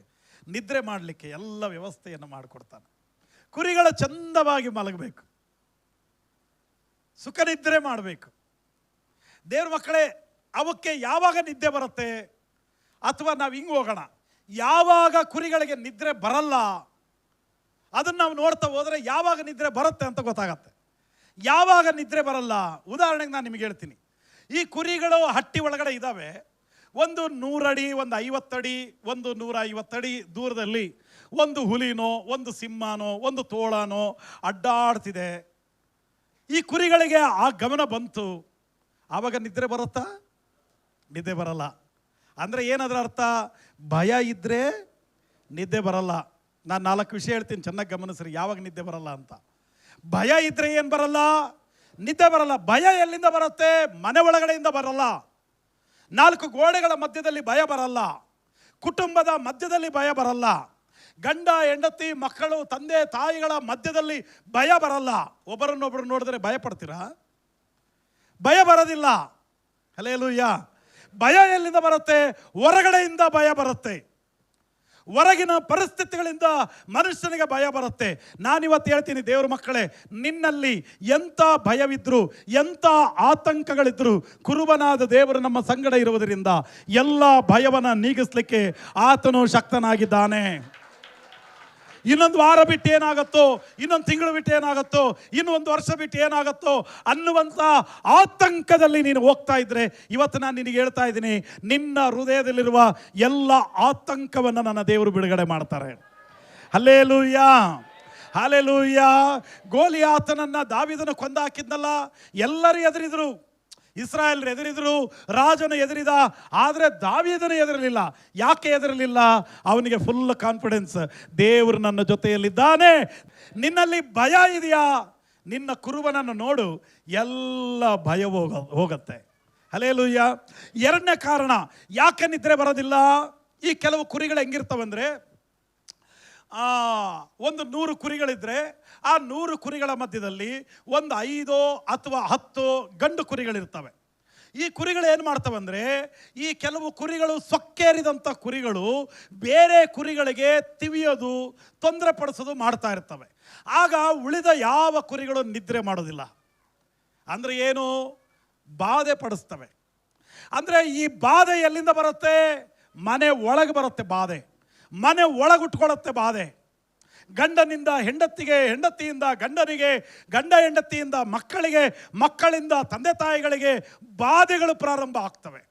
ನಿದ್ರೆ ಮಾಡಲಿಕ್ಕೆ ಎಲ್ಲ ವ್ಯವಸ್ಥೆಯನ್ನು ಮಾಡಿಕೊಡ್ತಾನೆ. ಕುರಿಗಳು ಚಂದವಾಗಿ ಮಲಗಬೇಕು, ಸುಖ ನಿದ್ರೆ ಮಾಡಬೇಕು. ದೇವ್ರ ಮಕ್ಕಳೇ, ಅವಕ್ಕೆ ಯಾವಾಗ ನಿದ್ದೆ ಬರುತ್ತೆ? ಅಥವಾ ನಾವು ಹಿಂಗೆ ಹೋಗೋಣ, ಯಾವಾಗ ಕುರಿಗಳಿಗೆ ನಿದ್ರೆ ಬರಲ್ಲ ಅದನ್ನು ನಾವು ನೋಡ್ತಾ ಹೋದರೆ ಯಾವಾಗ ನಿದ್ರೆ ಬರುತ್ತೆ ಅಂತ ಗೊತ್ತಾಗತ್ತೆ. ಯಾವಾಗ ನಿದ್ರೆ ಬರಲ್ಲ, ಉದಾಹರಣೆಗೆ ನಾನು ನಿಮಗೆ ಹೇಳ್ತೀನಿ. ಈ ಕುರಿಗಳು ಹಟ್ಟಿ ಒಳಗಡೆ ಇದ್ದಾವೆ. ಒಂದು 100 ಅಡಿ, ಒಂದು 50 ಅಡಿ, ಒಂದು 150 ಅಡಿ ದೂರದಲ್ಲಿ ಒಂದು ಹುಲಿನೋ, ಒಂದು ಸಿಂಹನೋ, ಒಂದು ತೋಳನೋ ಅಡ್ಡಾಡ್ತಿದೆ. ಈ ಕುರಿಗಳಿಗೆ ಆ ಗಮನ ಬಂತು. ಆವಾಗ ನಿದ್ರೆ ಬರುತ್ತಾ? ನಿದ್ದೆ ಬರಲ್ಲ. ಅಂದರೆ ಏನದರ ಅರ್ಥ? ಭಯ ಇದ್ದರೆ ನಿದ್ದೆ ಬರಲ್ಲ. ನಾನು 4 ವಿಷಯ ಹೇಳ್ತೀನಿ, ಚೆನ್ನಾಗಿ ಗಮನಿಸ್ರಿ ಯಾವಾಗ ನಿದ್ದೆ ಬರಲ್ಲ ಅಂತ. ಭಯ ಇದ್ದರೆ ಏನು ಬರಲ್ಲ? ನಿದ್ದೆ ಬರಲ್ಲ. ಭಯ ಎಲ್ಲಿಂದ ಬರುತ್ತೆ? ಮನೆ ಒಳಗಡೆಯಿಂದ ಬರಲ್ಲ. 4 ಗೋಡೆಗಳ ಮಧ್ಯದಲ್ಲಿ ಭಯ ಬರಲ್ಲ. ಕುಟುಂಬದ ಮಧ್ಯದಲ್ಲಿ ಭಯ ಬರಲ್ಲ. ಗಂಡ ಹೆಂಡತಿ ಮಕ್ಕಳು ತಂದೆ ತಾಯಿಗಳ ಮಧ್ಯದಲ್ಲಿ ಭಯ ಬರಲ್ಲ. ಒಬ್ಬರನ್ನೊಬ್ಬರು ನೋಡಿದ್ರೆ ಭಯ ಪಡ್ತೀರಾ? ಭಯ ಬರೋದಿಲ್ಲ. ಹಲ್ಲೆಲೂಯಾ. ಭಯ ಎಲ್ಲಿಂದ ಬರುತ್ತೆ? ಹೊರಗಡೆಯಿಂದ ಭಯ ಬರುತ್ತೆ. ಹೊರಗಿನ ಪರಿಸ್ಥಿತಿಗಳಿಂದ ಮನುಷ್ಯನಿಗೆ ಭಯ ಬರುತ್ತೆ. ನಾನಿವತ್ತು ಹೇಳ್ತೀನಿ ದೇವ್ರ ಮಕ್ಕಳೇ, ನಿನ್ನಲ್ಲಿ ಎಂಥ ಭಯವಿದ್ರು, ಎಂಥ ಆತಂಕಗಳಿದ್ರು, ಕುರುಬನಾದ ದೇವರು ನಮ್ಮ ಸಂಗಡ ಇರುವುದರಿಂದ ಎಲ್ಲ ಭಯವನ್ನು ನೀಗಿಸ್ಲಿಕ್ಕೆ ಆತನು ಶಕ್ತನಾಗಿದ್ದಾನೆ. ಇನ್ನೊಂದು ವಾರ ಬಿಟ್ಟು ಏನಾಗುತ್ತೋ, ಇನ್ನೊಂದು ತಿಂಗಳು ಬಿಟ್ಟು ಏನಾಗುತ್ತೋ, ಇನ್ನು 1 ವರ್ಷ ಬಿಟ್ಟು ಏನಾಗುತ್ತೋ ಅನ್ನುವಂಥ ಆತಂಕದಲ್ಲಿ ನೀನು ಹೋಗ್ತಾ ಇದ್ರೆ, ಇವತ್ತು ನಾನು ನಿನಗೆ ಹೇಳ್ತಾ ಇದ್ದೀನಿ, ನಿನ್ನ ಹೃದಯದಲ್ಲಿರುವ ಎಲ್ಲ ಆತಂಕವನ್ನು ನನ್ನ ದೇವರು ಬಿಡುಗಡೆ ಮಾಡ್ತಾರೆ. Hallelujah, hallelujah. ಗೋಲಿಯಾತನನ್ನು ದಾವೀದನು ಕೊಂದಾಕಿದ್ನಲ್ಲ, ಎಲ್ಲರೂ ಎದುರಿದ್ರು. ಇಸ್ರಾಯೇಲರು ಎದುರಿದ್ರು, ರಾಜನು ಎದುರಿದ, ಆದರೆ ದಾವೀದನು ಎದುರಲಿಲ್ಲ. ಯಾಕೆ ಎದುರಲಿಲ್ಲ? ಅವನಿಗೆ ಫುಲ್ ಕಾನ್ಫಿಡೆನ್ಸ್, ದೇವರು ನನ್ನ ಜೊತೆಯಲ್ಲಿದ್ದಾನೆ. ನಿನ್ನಲ್ಲಿ ಭಯ ಇದೆಯಾ? ನಿನ್ನ ಕುರುಬನನ್ನು ನೋಡು, ಎಲ್ಲ ಭಯ ಹೋಗುತ್ತೆ. ಹಲ್ಲೆಲೂಯಾ. 2ನೇ ಕಾರಣ ಯಾಕೆ ನಿದ್ರೆ ಬರೋದಿಲ್ಲ? ಈ ಕೆಲವು ಕುರಿಗಳು ಹೆಂಗಿರ್ತವಂದ್ರೆ, ಒಂದು 100 ಕುರಿಗಳಿದ್ರೆ ಆ 100 ಕುರಿಗಳ ಮಧ್ಯದಲ್ಲಿ ಒಂದು 5 ಅಥವಾ 10 ಗಂಡು ಕುರಿಗಳಿರ್ತವೆ. ಈ ಕುರಿಗಳು ಏನು ಮಾಡ್ತವಂದರೆ, ಈ ಕೆಲವು ಕುರಿಗಳು ಸೊಕ್ಕೇರಿದಂಥ ಕುರಿಗಳು ಬೇರೆ ಕುರಿಗಳಿಗೆ ತಿವಿಯೋದು, ತೊಂದರೆ ಪಡಿಸೋದು ಮಾಡ್ತಾ ಇರ್ತವೆ. ಆಗ ಉಳಿದ ಯಾವ ಕುರಿಗಳು ನಿದ್ರೆ ಮಾಡೋದಿಲ್ಲ. ಅಂದರೆ ಏನು? ಬಾಧೆ ಪಡಿಸ್ತವೆ. ಅಂದರೆ ಈ ಬಾಧೆ ಎಲ್ಲಿಂದ ಬರುತ್ತೆ? ಮನೆ ಒಳಗೆ ಬರುತ್ತೆ ಬಾಧೆ. ಮನೆ ಒಳಗುಟ್ಕೊಳ್ಳುತ್ತೆ ಬಾಧೆ. ಗಂಡನಿಂದ ಹೆಂಡತಿಗೆ, ಹೆಂಡತಿಯಿಂದ ಗಂಡನಿಗೆ, ಗಂಡ ಹೆಂಡತಿಯಿಂದ ಮಕ್ಕಳಿಗೆ, ಮಕ್ಕಳಿಂದ ತಂದೆ ತಾಯಿಗಳಿಗೆ ಬಾಧೆಗಳು ಪ್ರಾರಂಭ ಆಗ್ತವೆ.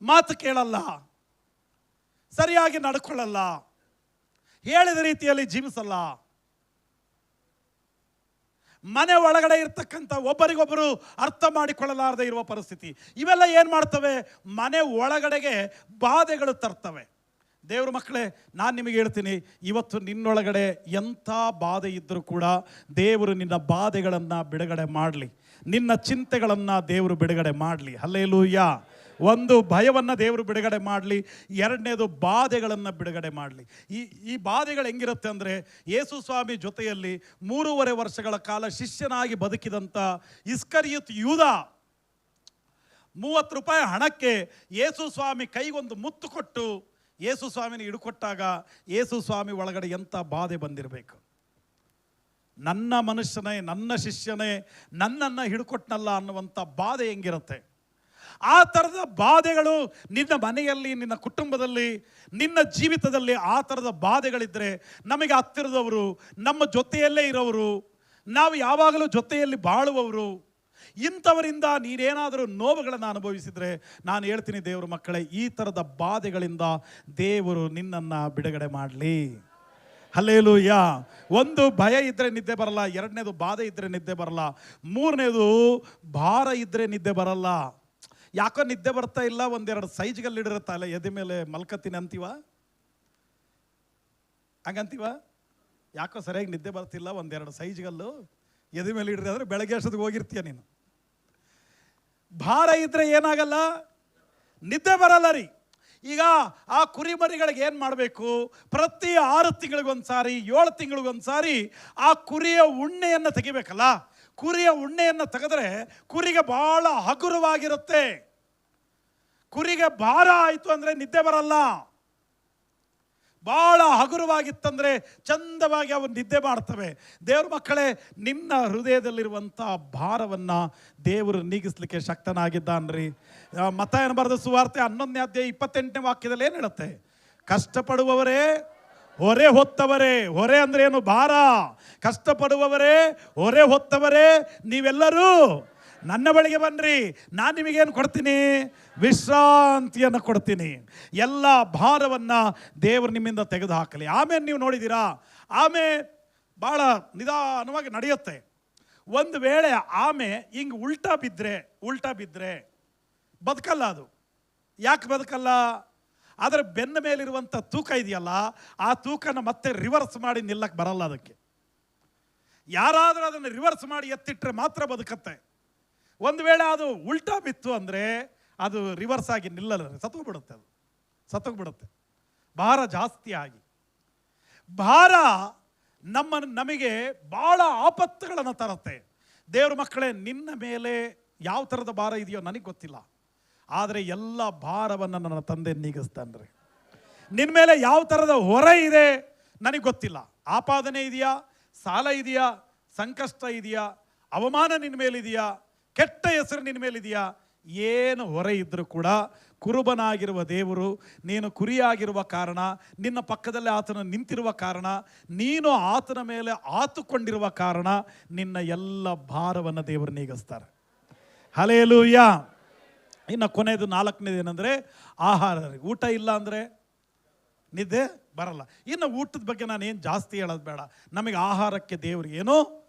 ಮಾತು ಕೇಳಲ್ಲ, ಸರಿಯಾಗಿ ನಡ್ಕೊಳ್ಳಲ್ಲ, ಹೇಳಿದ ರೀತಿಯಲ್ಲಿ ಜೀವಿಸಲ್ಲ. ಮನೆ ಒಳಗಡೆ ಇರ್ತಕ್ಕಂಥ ಒಬ್ಬರಿಗೊಬ್ಬರು ಅರ್ಥ ಮಾಡಿಕೊಳ್ಳಲಾರದೆ ಇರುವ ಪರಿಸ್ಥಿತಿ. ಇವೆಲ್ಲ ಏನು ಮಾಡ್ತವೆ? ಮನೆ ಒಳಗಡೆಗೆ ಬಾಧೆಗಳು ತರ್ತವೆ. ದೇವ್ರ ಮಕ್ಕಳೇ, ನಾನು ನಿಮಗೆ ಹೇಳ್ತೀನಿ, ಇವತ್ತು ನಿನ್ನೊಳಗಡೆ ಎಂಥ ಬಾಧೆ ಇದ್ದರೂ ಕೂಡ ದೇವರು ನಿನ್ನ ಬಾಧೆಗಳನ್ನು ಬಿಡುಗಡೆ ಮಾಡಲಿ. ನಿನ್ನ ಚಿಂತೆಗಳನ್ನು ದೇವರು ಬಿಡುಗಡೆ ಮಾಡಲಿ. ಹಲ್ಲೆಲೂಯಾ. ಒಂದು ಭಯವನ್ನು ದೇವರು ಬಿಡುಗಡೆ ಮಾಡಲಿ, 2ನೇದು ಬಾಧೆಗಳನ್ನು ಬಿಡುಗಡೆ ಮಾಡಲಿ. ಈ ಬಾಧೆಗಳು ಹೆಂಗಿರುತ್ತೆ ಅಂದರೆ, ಯೇಸು ಸ್ವಾಮಿ ಜೊತೆಯಲ್ಲಿ 3.5 ವರ್ಷಗಳ ಕಾಲ ಶಿಷ್ಯನಾಗಿ ಬದುಕಿದಂಥ ಇಸ್ಕರಿಯೋತ್ ಯೂದ, 30 ರೂಪಾಯಿ ಹಣಕ್ಕೆ ಯೇಸು ಸ್ವಾಮಿ ಕೈಗೊಂದು ಮುತ್ತು ಕೊಟ್ಟು ಯೇಸು ಸ್ವಾಮಿನ ಹಿಡ್ಕೊಟ್ಟಾಗ ಯೇಸು ಸ್ವಾಮಿ ಒಳಗಡೆ ಎಂಥ ಬಾಧೆ ಬಂದಿರಬೇಕು. ನನ್ನ ಮನುಷ್ಯನೇ, ನನ್ನ ಶಿಷ್ಯನೇ ನನ್ನನ್ನು ಹಿಡ್ಕೊಟ್ನಲ್ಲ ಅನ್ನುವಂಥ ಬಾಧೆ ಹೆಂಗಿರುತ್ತೆ? ಆ ಥರದ ಬಾಧೆಗಳು ನಿನ್ನ ಮನೆಯಲ್ಲಿ, ನಿನ್ನ ಕುಟುಂಬದಲ್ಲಿ, ನಿನ್ನ ಜೀವಿತದಲ್ಲಿ ಆ ಥರದ ಬಾಧೆಗಳಿದ್ದರೆ, ನಮಗೆ ಹತ್ತಿರದವರು, ನಮ್ಮ ಜೊತೆಯಲ್ಲೇ ಇರೋರು, ನಾವು ಯಾವಾಗಲೂ ಜೊತೆಯಲ್ಲಿ ಬಾಳುವವರು, ಇಂಥವರಿಂದ ನೀನೇನಾದರೂ ನೋವುಗಳನ್ನು ಅನುಭವಿಸಿದರೆ, ನಾನು ಹೇಳ್ತೀನಿ ದೇವ್ರ ಮಕ್ಕಳೇ, ಈ ಥರದ ಬಾಧೆಗಳಿಂದ ದೇವರು ನಿನ್ನನ್ನು ಬಿಡುಗಡೆ ಮಾಡಲಿ. ಹಲ್ಲೆಲೂಯಾ. ಒಂದು ಭಯ ಇದ್ದರೆ ನಿದ್ದೆ ಬರಲ್ಲ, 2ನೇದು ಬಾಧೆ ಇದ್ದರೆ ನಿದ್ದೆ ಬರಲ್ಲ, 3ನೇದು ಭಾರ ಇದ್ದರೆ ನಿದ್ದೆ ಬರಲ್ಲ. ಯಾಕೋ ನಿದ್ದೆ ಬರ್ತಾ ಇಲ್ಲ, 1-2 ಸೈಜ್ಗಲ್ಲಿಡಿರುತ್ತಲ್ಲ ಎದೆ ಮೇಲೆ ಮಲ್ಕತ್ತೀನಿ ಅಂತೀವ, ಹಂಗಂತೀವ? ಯಾಕೋ ಸರಿಯಾಗಿ ನಿದ್ದೆ ಬರ್ತಿಲ್ಲ, 1-2 ಸೈಜ್ಗಲ್ಲು ಎದೆ ಮೇಲೆ ಇಡ್ರಿ ಅಂದರೆ ಬೆಳಗ್ಗೆ ಅಷ್ಟೊತ್ತಿಗೆ ಹೋಗಿರ್ತೀಯ ನೀನು. ಭಾರ ಇದ್ದರೆ ಏನಾಗಲ್ಲ? ನಿದ್ದೆ ಬರಲ್ಲ ರೀ. ಈಗ ಆ ಕುರಿಮರಿಗಳಿಗೆ ಏನು ಮಾಡಬೇಕು? ಪ್ರತಿ 6 ತಿಂಗಳಿಗೊಂದು ಸಾರಿ, 7 ತಿಂಗಳಿಗೊಂದು ಸಾರಿ ಆ ಕುರಿಯ ಉಣ್ಣೆಯನ್ನು ತೆಗಿಬೇಕಲ್ಲ. ಕುರಿಯ ಉಣ್ಣೆಯನ್ನು ತೆಗೆದ್ರೆ ಕುರಿಗೆ ಭಾಳ ಹಗುರವಾಗಿರುತ್ತೆ. ಕುರಿಗೆ ಭಾರ ಆಯಿತು ಅಂದರೆ ನಿದ್ದೆ ಬರಲ್ಲ. ಭಾಳ ಹಗುರವಾಗಿತ್ತಂದರೆ ಚಂದವಾಗಿ ಅವು ನಿದ್ದೆ ಮಾಡ್ತವೆ. ದೇವ್ರ ಮಕ್ಕಳೇ, ನಿನ್ನ ಹೃದಯದಲ್ಲಿರುವಂಥ ಭಾರವನ್ನು ದೇವರು ನೀಗಿಸ್ಲಿಕ್ಕೆ ಶಕ್ತನಾಗಿದ್ದಾನ್ರಿ. ಮತ್ತಾಯನ ಬರೆದ ಸುವಾರ್ತೆ 11ನೇ ಅಧ್ಯಾಯ 28ನೇ ವಾಕ್ಯದಲ್ಲಿ ಏನು ಹೇಳುತ್ತೆ? ಕಷ್ಟಪಡುವವರೇ, ಹೊರೆ ಹೊತ್ತವರೇ. ಹೊರೆ ಅಂದ್ರೆ ಏನು? ಭಾರ. ಕಷ್ಟಪಡುವವರೇ, ಹೊರೆ ಹೊತ್ತವರೇ, ನೀವೆಲ್ಲರೂ ನನ್ನ ಬಳಿಗೆ ಬನ್ನಿರಿ, ನಾನು ನಿಮಗೇನು ಕೊಡ್ತೀನಿ? ವಿಶ್ರಾಂತಿಯನ್ನು ಕೊಡ್ತೀನಿ. ಎಲ್ಲ ಭಾರವನ್ನು ದೇವರು ನಿಮ್ಮಿಂದ ತೆಗೆದು ಹಾಕಲಿ. ಆಮೇಲೆ ನೀವು ನೋಡಿದ್ದೀರಾ, ಆಮೇಲೆ ಭಾಳ ನಿಧಾನವಾಗಿ ನಡೆಯುತ್ತೆ. ಒಂದು ವೇಳೆ ಆಮೆ ಹಿಂಗೆ ಉಲ್ಟಾ ಬಿದ್ದರೆ ಬದುಕಲ್ಲ ಅದು. ಯಾಕೆ ಬದುಕಲ್ಲ? ಆದರೆ ಬೆನ್ನ ಮೇಲಿರುವಂಥ ತೂಕ ಇದೆಯಲ್ಲ, ಆ ತೂಕನ ಮತ್ತೆ ರಿವರ್ಸ್ ಮಾಡಿ ನಿಲ್ಲಕ್ಕೆ ಬರಲ್ಲ. ಅದಕ್ಕೆ ಯಾರಾದರೂ ಅದನ್ನು ರಿವರ್ಸ್ ಮಾಡಿ ಎತ್ತಿಟ್ರೆ ಮಾತ್ರ ಬದುಕತ್ತೆ. ಒಂದು ವೇಳೆ ಅದು ಉಲ್ಟಾ ಬಿತ್ತು ಅಂದರೆ ಅದು ರಿವರ್ಸ್ ಆಗಿ ನಿಲ್ಲಲ್ಲ, ಸತ್ತೋಗ್ಬಿಡುತ್ತೆ. ಅದು ಸತ್ತೋಗ್ಬಿಡುತ್ತೆ ಭಾರ ಜಾಸ್ತಿ ಆಗಿ. ಭಾರ ನಮಗೆ ಭಾಳ ಆಪತ್ತುಗಳನ್ನು ತರುತ್ತೆ. ದೇವ್ರ ಮಕ್ಕಳೇ, ನಿನ್ನ ಮೇಲೆ ಯಾವ ಥರದ ಭಾರ ಇದೆಯೋ ನನಗೆ ಗೊತ್ತಿಲ್ಲ, ಆದರೆ ಎಲ್ಲ ಭಾರವನ್ನು ನನ್ನ ತಂದೆ ನೀಗಿಸ್ತಾನ್ರಿ. ನಿನ್ನ ಮೇಲೆ ಯಾವ ಥರದ ಹೊರೆ ಇದೆ ನನಗೆ ಗೊತ್ತಿಲ್ಲ. ಆಪಾದನೆ ಇದೆಯಾ, ಸಾಲ ಇದೆಯಾ, ಸಂಕಷ್ಟ ಇದೆಯಾ, ಅವಮಾನ ನಿನ್ನ ಮೇಲಿದೆಯಾ, ಕೆಟ್ಟ ಹೆಸರು ನಿನ್ನ ಮೇಲಿದೆಯಾ, ಏನು ಹೊರೆ ಇದ್ದರೂ ಕೂಡ ಕುರುಬನಾಗಿರುವ ದೇವರು, ನೀನು ಕುರಿಯಾಗಿರುವ ಕಾರಣ, ನಿನ್ನ ಪಕ್ಕದಲ್ಲೇ ಆತನ ನಿಂತಿರುವ ಕಾರಣ, ನೀನು ಆತನ ಮೇಲೆ ಆತುಕೊಂಡಿರುವ ಕಾರಣ ನಿನ್ನ ಎಲ್ಲ ಭಾರವನ್ನು ದೇವರು ನೀಗಿಸ್ತಾರೆ. ಹಲ್ಲೆಲೂಯ. ಇನ್ನು ಕೊನೆಯದು 4ನೇದು ಏನಂದರೆ ಆಹಾರ. ಊಟ ಇಲ್ಲ ಅಂದರೆ ನಿದ್ದೆ ಬರಲ್ಲ. ಇನ್ನು ಊಟದ ಬಗ್ಗೆ ನಾನು ಏನು ಜಾಸ್ತಿ ಹೇಳೋದು ಬೇಡ. ನಮಗೆ ಆಹಾರಕ್ಕೆ ದೇವರು ಏನೂ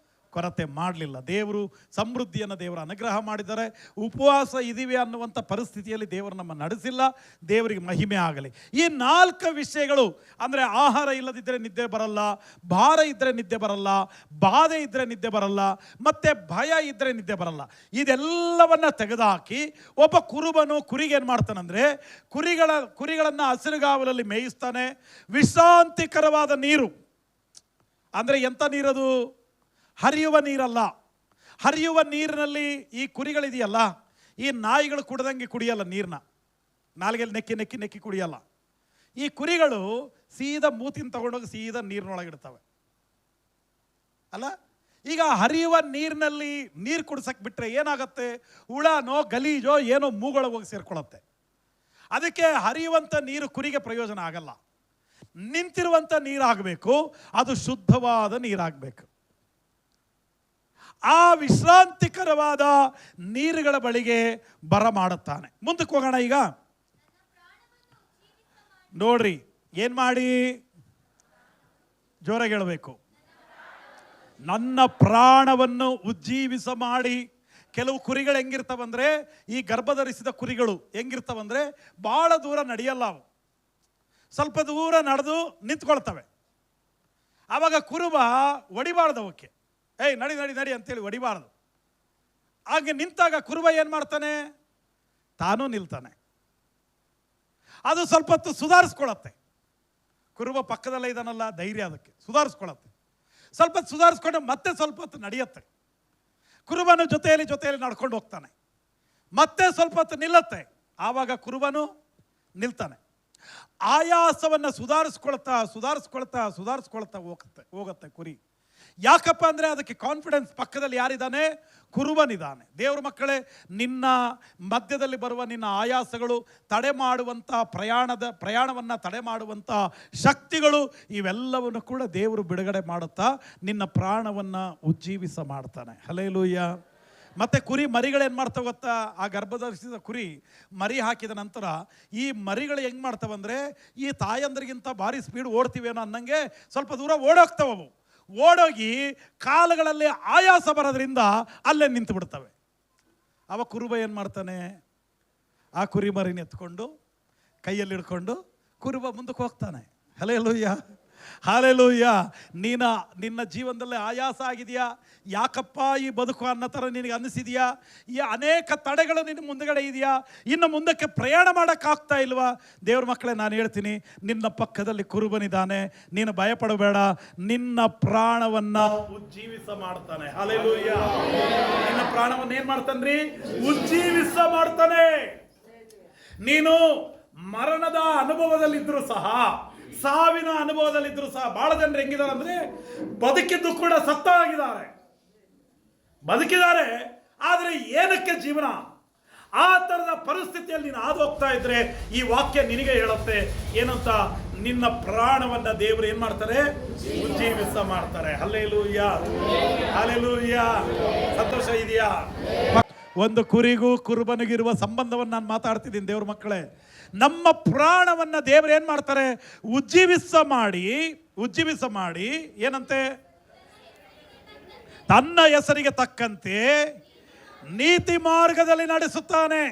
ಕೊರತೆ ಮಾಡಲಿಲ್ಲ. ದೇವರು ಸಮೃದ್ಧಿಯನ್ನು ದೇವರು ಅನುಗ್ರಹ ಮಾಡಿದ್ದಾರೆ. ಉಪವಾಸ ಇದೀವಿ ಅನ್ನುವಂಥ ಪರಿಸ್ಥಿತಿಯಲ್ಲಿ ದೇವರು ನಮ್ಮ ನಡೆಸಿಲ್ಲ. ದೇವರಿಗೆ ಮಹಿಮೆ ಆಗಲಿ. ಈ 4 ವಿಷಯಗಳು ಅಂದರೆ ಆಹಾರ ಇಲ್ಲದಿದ್ದರೆ ನಿದ್ದೆ ಬರಲ್ಲ, ಭಾರ ಇದ್ದರೆ ನಿದ್ದೆ ಬರಲ್ಲ, ಬಾಧೆ ಇದ್ದರೆ ನಿದ್ದೆ ಬರಲ್ಲ, ಮತ್ತು ಭಯ ಇದ್ದರೆ ನಿದ್ದೆ ಬರಲ್ಲ. ಇದೆಲ್ಲವನ್ನು ತೆಗೆದುಹಾಕಿ ಒಬ್ಬ ಕುರುಬನು ಕುರಿಗೆ ಏನು ಮಾಡ್ತಾನಂದರೆ ಕುರಿಗಳನ್ನು ಹಸಿರುಗಾವಲಲ್ಲಿ ಮೇಯಿಸ್ತಾನೆ. ವಿಶ್ರಾಂತಿಕರವಾದ ನೀರು ಅಂದರೆ ಎಂಥ ನೀರದು? ಹರಿಯುವ ನೀರಲ್ಲ. ಹರಿಯುವ ನೀರಿನಲ್ಲಿ ಈ ಕುರಿಗಳಿದೆಯಲ್ಲ, ಈ ನಾಯಿಗಳು ಕುಡ್ದಂಗೆ ಕುಡಿಯಲ್ಲ ನೀರನ್ನ, ನಾಲ್ಗೆಲ್ಲಿ ನೆಕ್ಕಿ ನೆಕ್ಕಿ ನೆಕ್ಕಿ ಕುಡಿಯಲ್ಲ. ಈ ಕುರಿಗಳು ಸೀದಾ ಮೂತಿನ ತಗೊಂಡೋಗಿ ಸೀದಾ ನೀರಿನೊಳಗಿಡ್ತವೆ ಅಲ್ಲ. ಈಗ ಹರಿಯುವ ನೀರಿನಲ್ಲಿ ನೀರು ಕುಡಿಸಕ್ಕೆ ಬಿಟ್ಟರೆ ಏನಾಗುತ್ತೆ? ಹುಳನೋ ಗಲೀಜೋ ಏನೋ ಮೂಗೊಳಗೆ ಹೋಗಿ ಸೇರ್ಕೊಳ್ಳುತ್ತೆ. ಅದಕ್ಕೆ ಹರಿಯುವಂಥ ನೀರು ಕುರಿಗೆ ಪ್ರಯೋಜನ ಆಗಲ್ಲ. ನಿಂತಿರುವಂಥ ನೀರಾಗಬೇಕು, ಅದು ಶುದ್ಧವಾದ ನೀರಾಗಬೇಕು. ಆ ವಿಶ್ರಾಂತಿಕರವಾದ ನೀರುಗಳ ಬಳಿಗೆ ಬರಮಾಡುತ್ತಾನೆ. ಮುಂದಕ್ಕೆ ಹೋಗೋಣ. ಈಗ ನೋಡ್ರಿ, ಏನು ಮಾಡಿ? ಜೋರಾಗಿ ಹೇಳಬೇಕು. ನನ್ನ ಪ್ರಾಣವನ್ನು ಉಜ್ಜೀವಿಸ ಮಾಡಿ. ಕೆಲವು ಕುರಿಗಳು ಹೆಂಗಿರ್ತಾವಂದ್ರೆ, ಈ ಗರ್ಭಧರಿಸಿದ ಕುರಿಗಳು ಹೆಂಗಿರ್ತಾವಂದ್ರೆ ಭಾಳ ದೂರ ನಡೆಯಲ್ಲ. ಅವು ಸ್ವಲ್ಪ ದೂರ ನಡೆದು ನಿಂತ್ಕೊಳ್ತವೆ. ಆವಾಗ ಕುರುಬ ಹೊಡಿಬಾರ್ದು ಅವಕ್ಕೆ, ಏಯ್ ನಡಿ ನಡಿ ನಡಿ ಅಂತೇಳಿ ಹೊಡಿಬಾರ್ದು. ಹಾಗೆ ನಿಂತಾಗ ಕುರುಬ ಏನು ಮಾಡ್ತಾನೆ? ತಾನೂ ನಿಲ್ತಾನೆ. ಅದು ಸ್ವಲ್ಪ ಹೊತ್ತು ಸುಧಾರಿಸ್ಕೊಳತ್ತೆ. ಕುರುಬ ಪಕ್ಕದಲ್ಲೇ ಇದಾನಲ್ಲ, ಧೈರ್ಯ ಅದಕ್ಕೆ ಸುಧಾರಿಸ್ಕೊಳತ್ತೆ. ಸ್ವಲ್ಪ ಹೊತ್ತು ಸುಧಾರಿಸ್ಕೊಂಡು ಮತ್ತೆ ಸ್ವಲ್ಪ ಹೊತ್ತು ನಡೆಯುತ್ತೆ. ಕುರುಬನು ಜೊತೆಯಲ್ಲಿ ನಡ್ಕೊಂಡು ಹೋಗ್ತಾನೆ. ಮತ್ತೆ ಸ್ವಲ್ಪ ಹೊತ್ತು ನಿಲ್ಲತ್ತೆ. ಆವಾಗ ಕುರುಬನು ನಿಲ್ತಾನೆ. ಆಯಾಸವನ್ನು ಸುಧಾರಿಸ್ಕೊಳ್ತಾ ಹೋಗುತ್ತೆ ಕುರಿ. ಯಾಕಪ್ಪ ಅಂದರೆ ಅದಕ್ಕೆ ಕಾನ್ಫಿಡೆನ್ಸ್. ಪಕ್ಕದಲ್ಲಿ ಯಾರಿದ್ದಾನೆ? ಕುರುಬನಿದ್ದಾನೆ. ದೇವ್ರ ಮಕ್ಕಳೇ, ನಿನ್ನ ಮಧ್ಯದಲ್ಲಿ ಬರುವ ನಿನ್ನ ಆಯಾಸಗಳು ತಡೆ ಮಾಡುವಂಥ ಪ್ರಯಾಣವನ್ನು ತಡೆ ಮಾಡುವಂಥ ಶಕ್ತಿಗಳು ಇವೆಲ್ಲವನ್ನು ಕೂಡ ದೇವರು ಬಿಡುಗಡೆ ಮಾಡುತ್ತಾ ನಿನ್ನ ಪ್ರಾಣವನ್ನು ಉಜ್ಜೀವಿಸ ಮಾಡ್ತಾನೆ. ಹಲ್ಲೆಲೂಯ. ಮತ್ತು ಕುರಿ ಮರಿಗಳೇನು ಮಾಡ್ತಾವೆ ಗೊತ್ತಾ? ಆ ಗರ್ಭಧರಿಸಿದ ಕುರಿ ಮರಿ ಹಾಕಿದ ನಂತರ ಈ ಮರಿಗಳು ಹೆಂಗೆ ಮಾಡ್ತಾವಂದರೆ, ಈ ತಾಯಂದ್ರಿಗಿಂತ ಭಾರಿ ಸ್ಪೀಡ್ ಓಡ್ತೀವೇನೋ ಅನ್ನಂಗೆ ಸ್ವಲ್ಪ ದೂರ ಓಡೋಗ್ತಾವವು. ಓಡೋಗಿ ಕಾಲುಗಳಲ್ಲಿ ಆಯಾಸ ಬರೋದ್ರಿಂದ ಅಲ್ಲೇ ನಿಂತು ಬಿಡ್ತವೆ. ಅವ ಕುರುಬ ಏನು ಮಾಡ್ತಾನೆ? ಆ ಕುರಿ ಮರಿನ ಎತ್ಕೊಂಡು ಕೈಯಲ್ಲಿ ಹಿಡ್ಕೊಂಡು ಕುರುಬ ಮುಂದಕ್ಕೆ ಹೋಗ್ತಾನೆ. Hallelujah, hallelujah. ನಿನ್ನ ಜೀವನದಲ್ಲಿ ಆಯಾಸ ಆಗಿದೆಯಾ? ಯಾಕಪ್ಪ ಈ ಬದುಕು ಅನ್ನೋ ಥರ ನಿನಗೆ ಅನ್ನಿಸಿದೆಯಾ? ಈ ಅನೇಕ ತಡೆಗಳು ನಿನ್ನ ಮುಂದಗಡೆ ಇದೆಯಾ? ಇನ್ನು ಮುಂದಕ್ಕೆ ಪ್ರಯಾಣ ಮಾಡೋಕ್ಕಾಗ್ತಾ ಇಲ್ವಾ? ದೇವ್ರ ಮಕ್ಕಳೇ, ನಾನು ಹೇಳ್ತೀನಿ, ನಿನ್ನ ಪಕ್ಕದಲ್ಲಿ ಕುರುಬನಿದ್ದಾನೆ. ನೀನು ಭಯಪಡಬೇಡ. ನಿನ್ನ ಪ್ರಾಣವನ್ನು ಉಜ್ಜೀವಿಸ ಮಾಡ್ತಾನೆ. ಹಲ್ಲೆಲೂಯ. ನಿನ್ನ ಪ್ರಾಣವನ್ನು ಏನು ಮಾಡ್ತಾನ್ರಿ? ಉಜ್ಜೀವಿಸ ಮಾಡ್ತಾನೆ. ನೀನು ಮರಣದ ಅನುಭವದಲ್ಲಿದ್ದರೂ ಸಹ, ಸಾವಿನ ಅನುಭವದಲ್ಲಿದ್ದರೂ ಸಹ, ಬಹಳ ಜನರು ಹೆಂಗಿದ್ದಾರೆ ಅಂದರೆ ಬದುಕಿದ್ದು ಕೂಡ ಬದುಕಿದ್ದಾರೆ, ಆದರೆ ಏನಕ್ಕೆ ಜೀವನ? ಆ ಥರದ ಪರಿಸ್ಥಿತಿಯಲ್ಲಿ ನೀನು ಹಾದು ಹೋಗ್ತಾ ಇದ್ರೆ ಈ ವಾಕ್ಯ ನಿನಗೆ ಹೇಳುತ್ತೆ ಏನಂತ? ನಿನ್ನ ಪ್ರಾಣವನ್ನು ದೇವರು ಏನು ಮಾಡ್ತಾರೆ? ಉಜ್ಜೀವಿಸ ಮಾಡ್ತಾರೆ. Hallelujah, hallelujah. ಸಂತೋಷ ಇದೆಯಾ? ಒಂದು ಕುರಿಗೂ ಕುರುಬನಿಗಿರುವ ಸಂಬಂಧವನ್ನು ನಾನು ಮಾತಾಡ್ತಿದ್ದೀನಿ. ದೇವ್ರ ಮಕ್ಕಳೇ, ನಮ್ಮ ಪ್ರಾಣವನ್ನು ದೇವರು ಏನು ಮಾಡ್ತಾರೆ? ಉಜ್ಜೀವಿಸ ಮಾಡಿ ಏನಂತೆ? ತನ್ನ ಹೆಸರಿಗೆ ತಕ್ಕಂತೆ ನೀತಿ ಮಾರ್ಗದಲ್ಲಿ ನಡೆಸುತ್ತಾನೆ.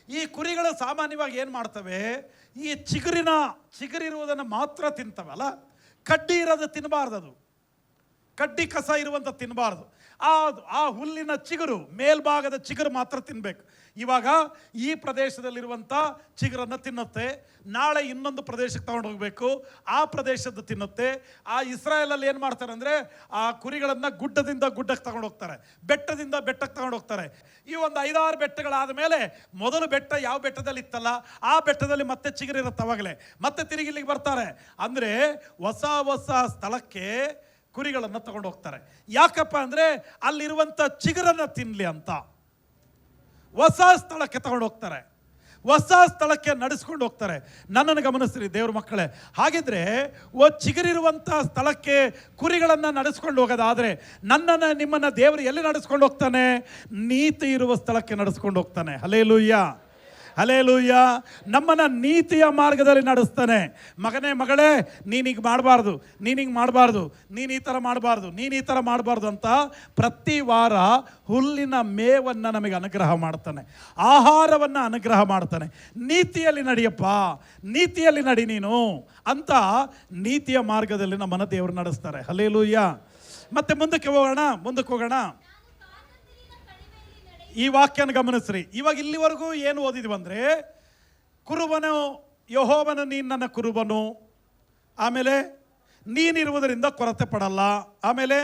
ಈ ಕುರಿಗಳು ಸಾಮಾನ್ಯವಾಗಿ ಏನು ಮಾಡ್ತವೆ, ಈ ಚಿಗುರಿರುವುದನ್ನು ಮಾತ್ರ ತಿಂತವಲ್ಲ, ಕಡ್ಡಿ ಇರೋದು ತಿನ್ನಬಾರ್ದು, ಅದು ಕಡ್ಡಿ ಕಸ ಇರುವಂಥ ತಿನ್ನಬಾರ್ದು. ಆ ಹುಲ್ಲಿನ ಚಿಗುರು, ಮೇಲ್ಭಾಗದ ಚಿಗುರು ಮಾತ್ರ ತಿನ್ನಬೇಕು. ಇವಾಗ ಈ ಪ್ರದೇಶದಲ್ಲಿರುವಂಥ ಚಿಗುರನ್ನು ತಿನ್ನುತ್ತೆ, ನಾಳೆ ಇನ್ನೊಂದು ಪ್ರದೇಶಕ್ಕೆ ತಗೊಂಡು ಹೋಗಬೇಕು, ಆ ಪ್ರದೇಶದ ತಿನ್ನುತ್ತೆ. ಆ ಇಸ್ರಾಯೇಲಲ್ಲಿ ಏನು ಮಾಡ್ತಾರೆ ಅಂದರೆ, ಆ ಕುರಿಗಳನ್ನು ಗುಡ್ಡದಿಂದ ಗುಡ್ಡಕ್ಕೆ ತಗೊಂಡು ಹೋಗ್ತಾರೆ, ಬೆಟ್ಟದಿಂದ ಬೆಟ್ಟಕ್ಕೆ ತಗೊಂಡು ಹೋಗ್ತಾರೆ. ಈ ಒಂದು 5-6 ಬೆಟ್ಟಗಳಾದ ಮೇಲೆ ಮೊದಲು ಬೆಟ್ಟ ಯಾವ ಬೆಟ್ಟದಲ್ಲಿ ಇತ್ತಲ್ಲ ಆ ಬೆಟ್ಟದಲ್ಲಿ ಮತ್ತೆ ಚಿಗುರಿರುತ್ತೆ, ಅವಾಗಲೇ ಮತ್ತೆ ತಿರುಗಿ ಇಲ್ಲಿಗೆ ಬರ್ತಾರೆ. ಅಂದರೆ ಹೊಸ ಹೊಸ ಸ್ಥಳಕ್ಕೆ ಕುರಿಗಳನ್ನು ತಗೊಂಡು ಹೋಗ್ತಾರೆ. ಯಾಕಪ್ಪ ಅಂದರೆ ಅಲ್ಲಿರುವಂಥ ಚಿಗುರನ್ನು ತಿನ್ನಲಿ ಅಂತ ಹೊಸ ಸ್ಥಳಕ್ಕೆ ತಗೊಂಡು ಹೋಗ್ತಾರೆ, ಹೊಸ ಸ್ಥಳಕ್ಕೆ ನಡೆಸ್ಕೊಂಡು ಹೋಗ್ತಾರೆ. ನನ್ನನ್ನು ಗಮನಿಸ್ರಿ ದೇವ್ರ ಮಕ್ಕಳೇ. ಹಾಗಿದ್ರೆ ಚಿಗುರಿರುವಂಥ ಸ್ಥಳಕ್ಕೆ ಕುರಿಗಳನ್ನು ನಡೆಸ್ಕೊಂಡು ಹೋಗೋದಾದರೆ ನನ್ನನ್ನು ನಿಮ್ಮನ್ನು ದೇವರು ಎಲ್ಲಿ ನಡೆಸ್ಕೊಂಡು ಹೋಗ್ತಾನೆ? ನೀತಿ ಇರುವ ಸ್ಥಳಕ್ಕೆ ನಡೆಸ್ಕೊಂಡು ಹೋಗ್ತಾನೆ. Hallelujah, hallelujah. ನಮ್ಮನ್ನು ನೀತಿಯ ಮಾರ್ಗದಲ್ಲಿ ನಡೆಸ್ತಾನೆ. ಮಗನೇ, ಮಗಳೇ, ನೀನೀಗ ಮಾಡಬಾರ್ದು, ನೀನಿಗೆ ಮಾಡಬಾರ್ದು, ನೀನು ಈ ಥರ ಮಾಡಬಾರ್ದು, ನೀನು ಈ ಥರ ಮಾಡಬಾರ್ದು ಅಂತ ಪ್ರತಿ ವಾರ ಹುಲ್ಲಿನ ಮೇವನ್ನು ನಮಗೆ ಅನುಗ್ರಹ ಮಾಡ್ತಾನೆ, ಆಹಾರವನ್ನು ಅನುಗ್ರಹ ಮಾಡ್ತಾನೆ. ನೀತಿಯಲ್ಲಿ ನಡಿಯಪ್ಪ, ನೀತಿಯಲ್ಲಿ ನಡಿ ನೀನು ಅಂತ ನೀತಿಯ ಮಾರ್ಗದಲ್ಲಿ ನಮ್ಮನ್ನು ದೇವರು ನಡೆಸ್ತಾರೆ. ಹಲ್ಲೆಲೂಯಾ. ಮತ್ತೆ ಮುಂದಕ್ಕೆ ಹೋಗೋಣ. ಈ ವಾಕ್ಯನ ಗಮನಿಸ್ರಿ. ಇವಾಗ ಇಲ್ಲಿವರೆಗೂ ಏನು ಓದಿದ್ವಿ ಅಂದರೆ, ಕುರುಬನು ಯೆಹೋವನು, ನೀನು ನನ್ನ ಕುರುಬನು, ಆಮೇಲೆ ನೀನಿರುವುದರಿಂದ ಕೊರತೆ ಪಡಲ್ಲ, ಆಮೇಲೆ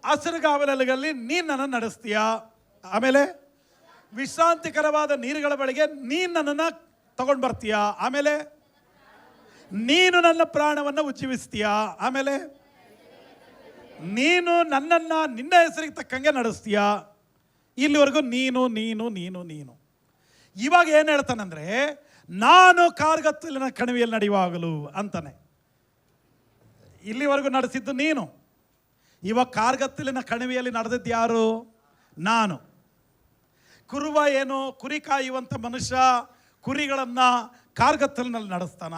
ಹಸಿರುಗಾವಲಲ್ಲಿ ನೀನು ನನ್ನ ನಡೆಸ್ತೀಯ, ಆಮೇಲೆ ವಿಶ್ರಾಂತಿಕರವಾದ ನೀರುಗಳ ಬಳಿಗೆ ನೀನು ನನ್ನನ್ನು ತಗೊಂಡು ಬರ್ತೀಯ, ಆಮೇಲೆ ನೀನು ನನ್ನ ಪ್ರಾಣವನ್ನು ಉಜ್ಜೀವಿಸ್ತೀಯ, ಆಮೇಲೆ ನೀನು ನನ್ನನ್ನು ನಿನ್ನ ಹೆಸರಿಗೆ ತಕ್ಕಂಗೆ ನಡೆಸ್ತೀಯ. ಇಲ್ಲಿವರೆಗೂ ನೀನು ನೀನು ನೀನು ನೀನು. ಇವಾಗ ಏನು ಹೇಳ್ತಾನಂದ್ರೆ, ನಾನು ಕಾರ್ಗತ್ತಲಿನ ಕಣಿವೆಯಲ್ಲಿ ನಡೆಯುವಾಗಲೂ ಅಂತಾನೆ. ಇಲ್ಲಿವರೆಗೂ ನಡೆಸಿದ್ದು ನೀನು, ಇವಾಗ ಕಾರ್ಗತ್ತಲಿನ ಕಣಿವೆಯಲ್ಲಿ ನಡೆದಿದ್ದು ಯಾರು? ನಾನು. ಕುರುಬ ಏನು, ಕುರಿ ಕಾಯುವಂಥ ಮನುಷ್ಯ ಕುರಿಗಳನ್ನು ಕಾರ್ಗತ್ತಲಿನಲ್ಲಿ ನಡೆಸ್ತಾನ?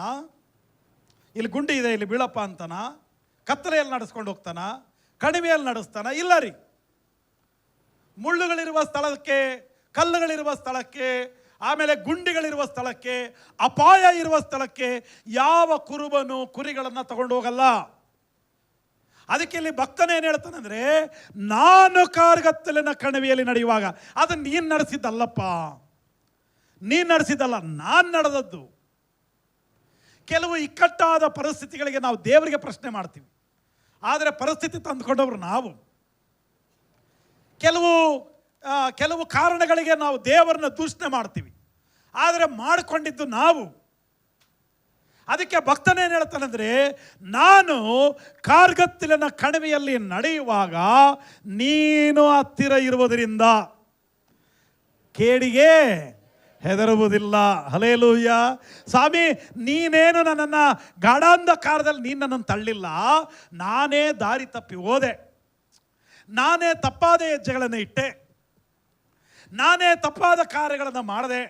ಇಲ್ಲಿ ಗುಂಡಿ ಇದೆ, ಇಲ್ಲಿ ಬೀಳಪ್ಪ ಅಂತಾನ? ಕತ್ತಲೆಯಲ್ಲಿ ನಡೆಸ್ಕೊಂಡು ಹೋಗ್ತಾನ? ಕಣಿವೆಯಲ್ಲಿ ನಡೆಸ್ತಾನ? ಇಲ್ಲ ರೀ. ಮುಳ್ಳುಗಳಿರುವ ಸ್ಥಳಕ್ಕೆ, ಕಲ್ಲುಗಳಿರುವ ಸ್ಥಳಕ್ಕೆ, ಆಮೇಲೆ ಗುಂಡಿಗಳಿರುವ ಸ್ಥಳಕ್ಕೆ, ಅಪಾಯ ಇರುವ ಸ್ಥಳಕ್ಕೆ ಯಾವ ಕುರುಬನು ಕುರಿಗಳನ್ನು ತಗೊಂಡು ಹೋಗಲ್ಲ. ಅದಕ್ಕೆ ಇಲ್ಲಿ ಭಕ್ತನೇನು ಹೇಳ್ತಾನಂದ್ರೆ, ನಾನು ಕಾರ್ಗತ್ತಲಿನ ಕಣಿವೆಯಲ್ಲಿ ನಡೆಯುವಾಗ, ಅದನ್ನು ನೀನು ನಡೆಸಿದ್ದಲ್ಲಪ್ಪ, ನೀನು ನಡೆಸಿದ್ದಲ್ಲ, ನಾನು ನಡೆದದ್ದು. ಕೆಲವು ಇಕ್ಕಟ್ಟಾದ ಪರಿಸ್ಥಿತಿಗಳಿಗೆ ನಾವು ದೇವರಿಗೆ ಪ್ರಶ್ನೆ ಮಾಡ್ತೀವಿ, ಆದರೆ ಪರಿಸ್ಥಿತಿ ತಂದುಕೊಂಡವರು ನಾವು. ಕೆಲವು ಕಾರಣಗಳಿಗೆ ನಾವು ದೇವರನ್ನ ದೂಷಣೆ ಮಾಡ್ತೀವಿ, ಆದರೆ ಮಾಡಿಕೊಂಡಿದ್ದು ನಾವು. ಅದಕ್ಕೆ ಭಕ್ತನೇನು ಹೇಳ್ತಾನಂದ್ರೆ, ನಾನು ಕಾರ್ಗತ್ತಲಿನ ಕಣಿವೆಯಲ್ಲಿ ನಡೆಯುವಾಗ ನೀನು ಹತ್ತಿರ ಇರುವುದರಿಂದ ಕೇಡಿಗೆ ಹೆದರುವುದಿಲ್ಲ. ಹಲ್ಲೆಲೂಯಾ. ಸ್ವಾಮಿ, ನೀನೇನು ನನ್ನನ್ನು ಗಾಢಾಂಧಕಾರದಲ್ಲಿ ನೀನು ನನ್ನನ್ನು ತಳ್ಳಿಲ್ಲ, ನಾನೇ ದಾರಿ ತಪ್ಪಿ ಹೋದೆ, ನಾನೇ ತಪ್ಪಾದ ಹೆಜ್ಜೆಗಳನ್ನು ಇಟ್ಟೆ, ನಾನೇ ತಪ್ಪಾದ ಕಾರ್ಯಗಳನ್ನು ಮಾಡಿದೆ.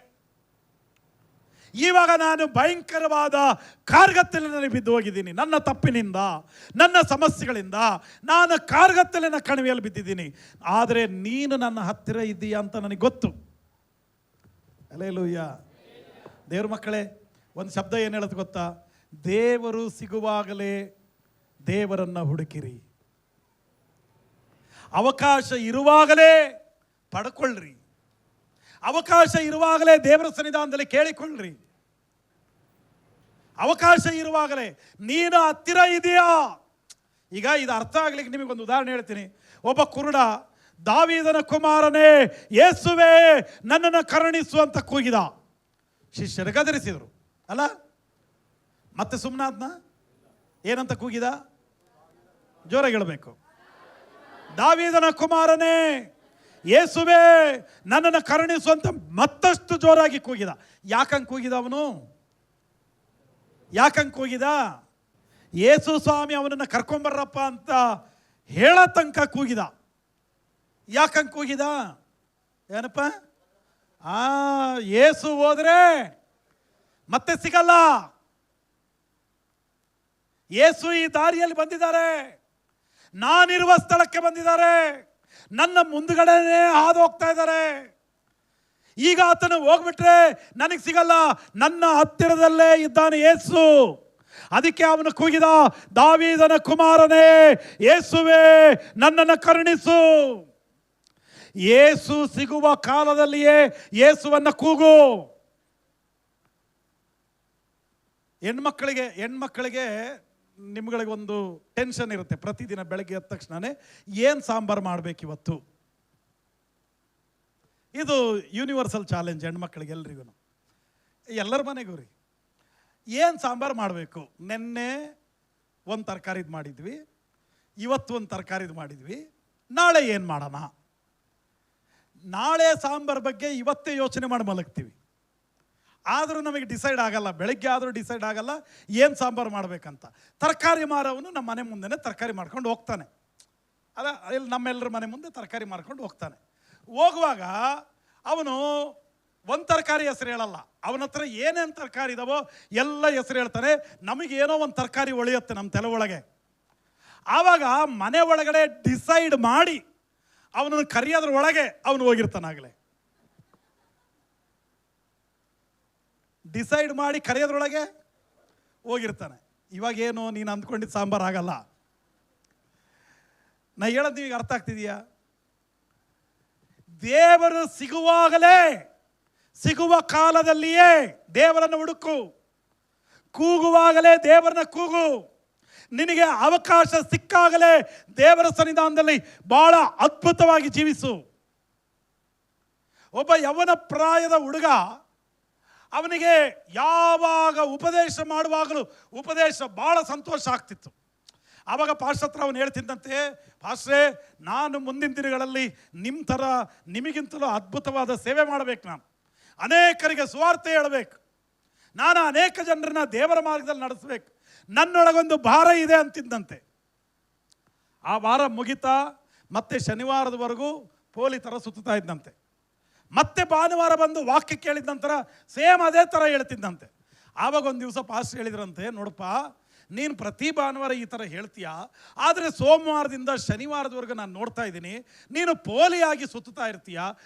ಇವಾಗ ನಾನು ಭಯಂಕರವಾದ ಕಾರ್ಗತ್ತಲಿನಲ್ಲಿ ಬಿದ್ದು ಹೋಗಿದ್ದೀನಿ. ನನ್ನ ತಪ್ಪಿನಿಂದ, ನನ್ನ ಸಮಸ್ಯೆಗಳಿಂದ ನಾನು ಕಾರ್ಗತ್ತಲಿನ ಕಣಿವೆಯಲ್ಲಿ ಬಿದ್ದಿದ್ದೀನಿ. ಆದರೆ ನೀನು ನನ್ನ ಹತ್ತಿರ ಇದ್ದೀಯಾ ಅಂತ ನನಗೆ ಗೊತ್ತು. ಹಲ್ಲೆಲೂಯಾ. ದೇವ್ರ ಮಕ್ಕಳೇ, ಒಂದು ಶಬ್ದ ಏನು ಹೇಳುತ್ತೆ ಗೊತ್ತಾ? ದೇವರು ಸಿಗುವಾಗಲೇ ದೇವರನ್ನು ಹುಡುಕಿರಿ. ಅವಕಾಶ ಇರುವಾಗಲೇ ಪಡ್ಕೊಳ್ಳ್ರಿ, ಅವಕಾಶ ಇರುವಾಗಲೇ ದೇವರ ಸನ್ನಿಧಾನದಲ್ಲಿ ಕೇಳಿಕೊಳ್ಳ್ರಿ. ಅವಕಾಶ ಇರುವಾಗಲೇ. ನೀನು ಹತ್ತಿರ ಇದೆಯಾ? ಈಗ ಇದು ಅರ್ಥ ಆಗ್ಲಿಕ್ಕೆ ನಿಮಗೊಂದು ಉದಾಹರಣೆ ಹೇಳ್ತೀನಿ. ಒಬ್ಬ ಕುರುಡ, ದಾವೀದನ ಕುಮಾರನೇ ಯೇಸುವೇ ನನ್ನನ್ನು ಕರುಣಿಸು ಅಂತ ಕೂಗಿದ. ಶಿಷ್ಯರು ಗದರಿಸಿದರು ಅಲ್ಲ, ಮತ್ತೆ ಸುಮ್ಮನಾದ್ನ? ಏನಂತ ಕೂಗಿದ? ಜೋರಾಗಿ ಹೇಳಬೇಕು. ದಾವೀದನ ಕುಮಾರನೇ ಯೇಸುವೇ ನನ್ನನ್ನು ಕರುಣಿಸು ಅಂತ ಮತ್ತಷ್ಟು ಜೋರಾಗಿ ಕೂಗಿದ. ಯಾಕಂಗೆ ಕೂಗಿದ ಅವನು? ಯಾಕಂಗೆ ಕೂಗಿದ? ಯೇಸು ಸ್ವಾಮಿ ಅವನನ್ನು ಕರ್ಕೊಂಬರ್ರಪ್ಪ ಅಂತ ಹೇಳೋ ತನಕ ಕೂಗಿದ. ಯಾಕಂಗೆ ಕೂಗಿದ? ಏನಪ್ಪ? ಯೇಸು ಹೋದ್ರೆ ಮತ್ತೆ ಸಿಗಲ್ಲ, ಯೇಸು ಈ ದಾರಿಯಲ್ಲಿ ಬಂದಿದ್ದಾರೆ, ನಾನಿರುವ ಸ್ಥಳಕ್ಕೆ ಬಂದಿದ್ದಾರೆ, ನನ್ನ ಮುಂದುಗಡೆನೇ ಹಾದು ಹೋಗ್ತಾ ಇದ್ದಾರೆ. ಈಗ ಆತನು ಹೋಗ್ಬಿಟ್ರೆ ನನಗೆ ಸಿಗಲ್ಲ, ನನ್ನ ಹತ್ತಿರದಲ್ಲೇ ಇದ್ದಾನೆ ಯೇಸು. ಅದಕ್ಕೆ ಅವನು ಕೂಗಿದ, ದಾವೀದನ ಕುಮಾರನೇ ಯೇಸುವೇ ನನ್ನನ್ನು ಕರುಣಿಸು. ಯೇಸು ಸಿಗುವ ಕಾಲದಲ್ಲಿಯೇ ಯೇಸುವನ್ನ ಕೂಗು. ಹೆಣ್ಮಕ್ಕಳಿಗೆ ನಿಮ್ಗಳಿಗೊಂದು ಟೆನ್ಷನ್ ಇರುತ್ತೆ. ಪ್ರತಿದಿನ ಬೆಳಗ್ಗೆ ಎದ್ದ ತಕ್ಷಣನೇ ಏನು ಸಾಂಬಾರು ಮಾಡಬೇಕಿವತ್ತು. ಇದು ಯೂನಿವರ್ಸಲ್ ಚಾಲೆಂಜ್ ಹೆಣ್ಮಕ್ಳಿಗೆ ಎಲ್ರಿಗೂ, ಎಲ್ಲರ ಮನೆಗೂ ರೀ. ಏನು ಸಾಂಬಾರು ಮಾಡಬೇಕು? ನೆನ್ನೆ ಒಂದು ತರಕಾರಿದು ಮಾಡಿದ್ವಿ, ಇವತ್ತು ಒಂದು ತರಕಾರಿದು ಮಾಡಿದ್ವಿ, ನಾಳೆ ಏನು ಮಾಡೋಣ? ನಾಳೆ ಸಾಂಬಾರು ಬಗ್ಗೆ ಇವತ್ತೇ ಯೋಚನೆ ಮಾಡಿ ಮಲಗ್ತೀವಿ. ಆದರೂ ನಮಗೆ ಡಿಸೈಡ್ ಆಗಲ್ಲ, ಬೆಳಗ್ಗೆ ಆದರೂ ಡಿಸೈಡ್ ಆಗಲ್ಲ ಏನು ಸಾಂಬಾರು ಮಾಡಬೇಕಂತ. ತರಕಾರಿ ಮಾರವನು ನಮ್ಮ ಮನೆ ಮುಂದೆನೇ ತರಕಾರಿ ಮಾಡ್ಕೊಂಡು ಹೋಗ್ತಾನೆ. ಅಲ್ಲ, ಇಲ್ಲಿ ನಮ್ಮೆಲ್ಲರ ಮನೆ ಮುಂದೆ ತರಕಾರಿ ಮಾರ್ಕೊಂಡು ಹೋಗ್ತಾನೆ. ಹೋಗುವಾಗ ಅವನು ಒಂದು ತರಕಾರಿ ಹೆಸರು ಹೇಳಲ್ಲ, ಅವನ ಹತ್ರ ಏನೇನು ತರಕಾರಿ ಇದಾವೋ ಎಲ್ಲ ಹೆಸರು ಹೇಳ್ತಾನೆ. ನಮಗೇನೋ ಒಂದು ತರಕಾರಿ ಒಳೆಯುತ್ತೆ ನಮ್ಮ ತಲೆ ಒಳಗೆ. ಆವಾಗ ಮನೆ ಒಳಗಡೆ ಡಿಸೈಡ್ ಮಾಡಿ ಅವನನ್ನು ಕರೆಯೋದ್ರ ಒಳಗೆ ಅವನು ಹೋಗಿರ್ತಾನಾಗಲೇ. ಡಿಸೈಡ್ ಮಾಡಿ ಕರೆಯೋದ್ರೊಳಗೆ ಹೋಗಿರ್ತಾನೆ. ಇವಾಗೇನು ನೀನು ಅಂದ್ಕೊಂಡಿದ್ದು ಸಾಂಬಾರು ಆಗಲ್ಲ. ನಾ ಹೇಳೋದು ನಿಮಗೆ ಅರ್ಥ ಆಗ್ತಿದೆಯಾ? ದೇವರು ಸಿಗುವಾಗಲೇ, ಸಿಗುವ ಕಾಲದಲ್ಲಿಯೇ ದೇವರನ್ನು ಹುಡುಕು. ಕೂಗುವಾಗಲೇ ದೇವರನ್ನ ಕೂಗು. ನಿನಗೆ ಅವಕಾಶ ಸಿಕ್ಕಾಗಲೇ ದೇವರ ಸನ್ನಿಧಾನದಲ್ಲಿ ಬಹಳ ಅದ್ಭುತವಾಗಿ ಜೀವಿಸು. ಒಬ್ಬ ಯವನ ಪ್ರಾಯದ ಹುಡುಗ, ಅವನಿಗೆ ಯಾವಾಗ ಉಪದೇಶ ಮಾಡುವಾಗಲೂ ಉಪದೇಶ ಭಾಳ ಸಂತೋಷ ಆಗ್ತಿತ್ತು. ಆವಾಗ ಪಾಸ್ಟರ್ ಹತ್ರ ಅವನು ಹೇಳ್ತಿದ್ದಂತೆ, ಪಾಸ್ಟ್ರೇ, ನಾನು ಮುಂದಿನ ದಿನಗಳಲ್ಲಿ ನಿಮ್ಮ ಥರ ನಿಮಗಿಂತಲೂ ಅದ್ಭುತವಾದ ಸೇವೆ ಮಾಡಬೇಕು. ನಾನು ಅನೇಕರಿಗೆ ಸುವಾರ್ತೆ ಹೇಳಬೇಕು, ನಾನು ಅನೇಕ ಜನರನ್ನ ದೇವರ ಮಾರ್ಗದಲ್ಲಿ ನಡೆಸಬೇಕು, ನನ್ನೊಳಗೊಂದು ಭಾರ ಇದೆ ಅಂತಿದ್ದಂತೆ. ಆ ವಾರ ಮುಗಿತಾ ಮತ್ತೆ ಶನಿವಾರದವರೆಗೂ ಪೋಲಿ ಥರ ಸುತ್ತಾ ಇದ್ದಂತೆ. ಮತ್ತೆ ಭಾನುವಾರ ಬಂದು ವಾಕ್ಯ ಕೇಳಿದ ನಂತರ ಸೇಮ್ ಅದೇ ಥರ ಹೇಳ್ತಿದ್ದಂತೆ. ಆವಾಗ ಒಂದು ದಿವಸ ಪಾಸ್ಟರ್ ಹೇಳಿದ್ರಂತೆ, ನೋಡಪ್ಪ, ನೀನು ಪ್ರತಿ ಭಾನುವಾರ ಈ ಥರ ಹೇಳ್ತೀಯ, ಆದರೆ ಸೋಮವಾರದಿಂದ ಶನಿವಾರದವರೆಗೂ ನಾನು ನೋಡ್ತಾ ಇದ್ದೀನಿ ನೀನು ಪೋಲಿಯಾಗಿ ಸುತ್ತಾ ಇರ್ತೀಯ,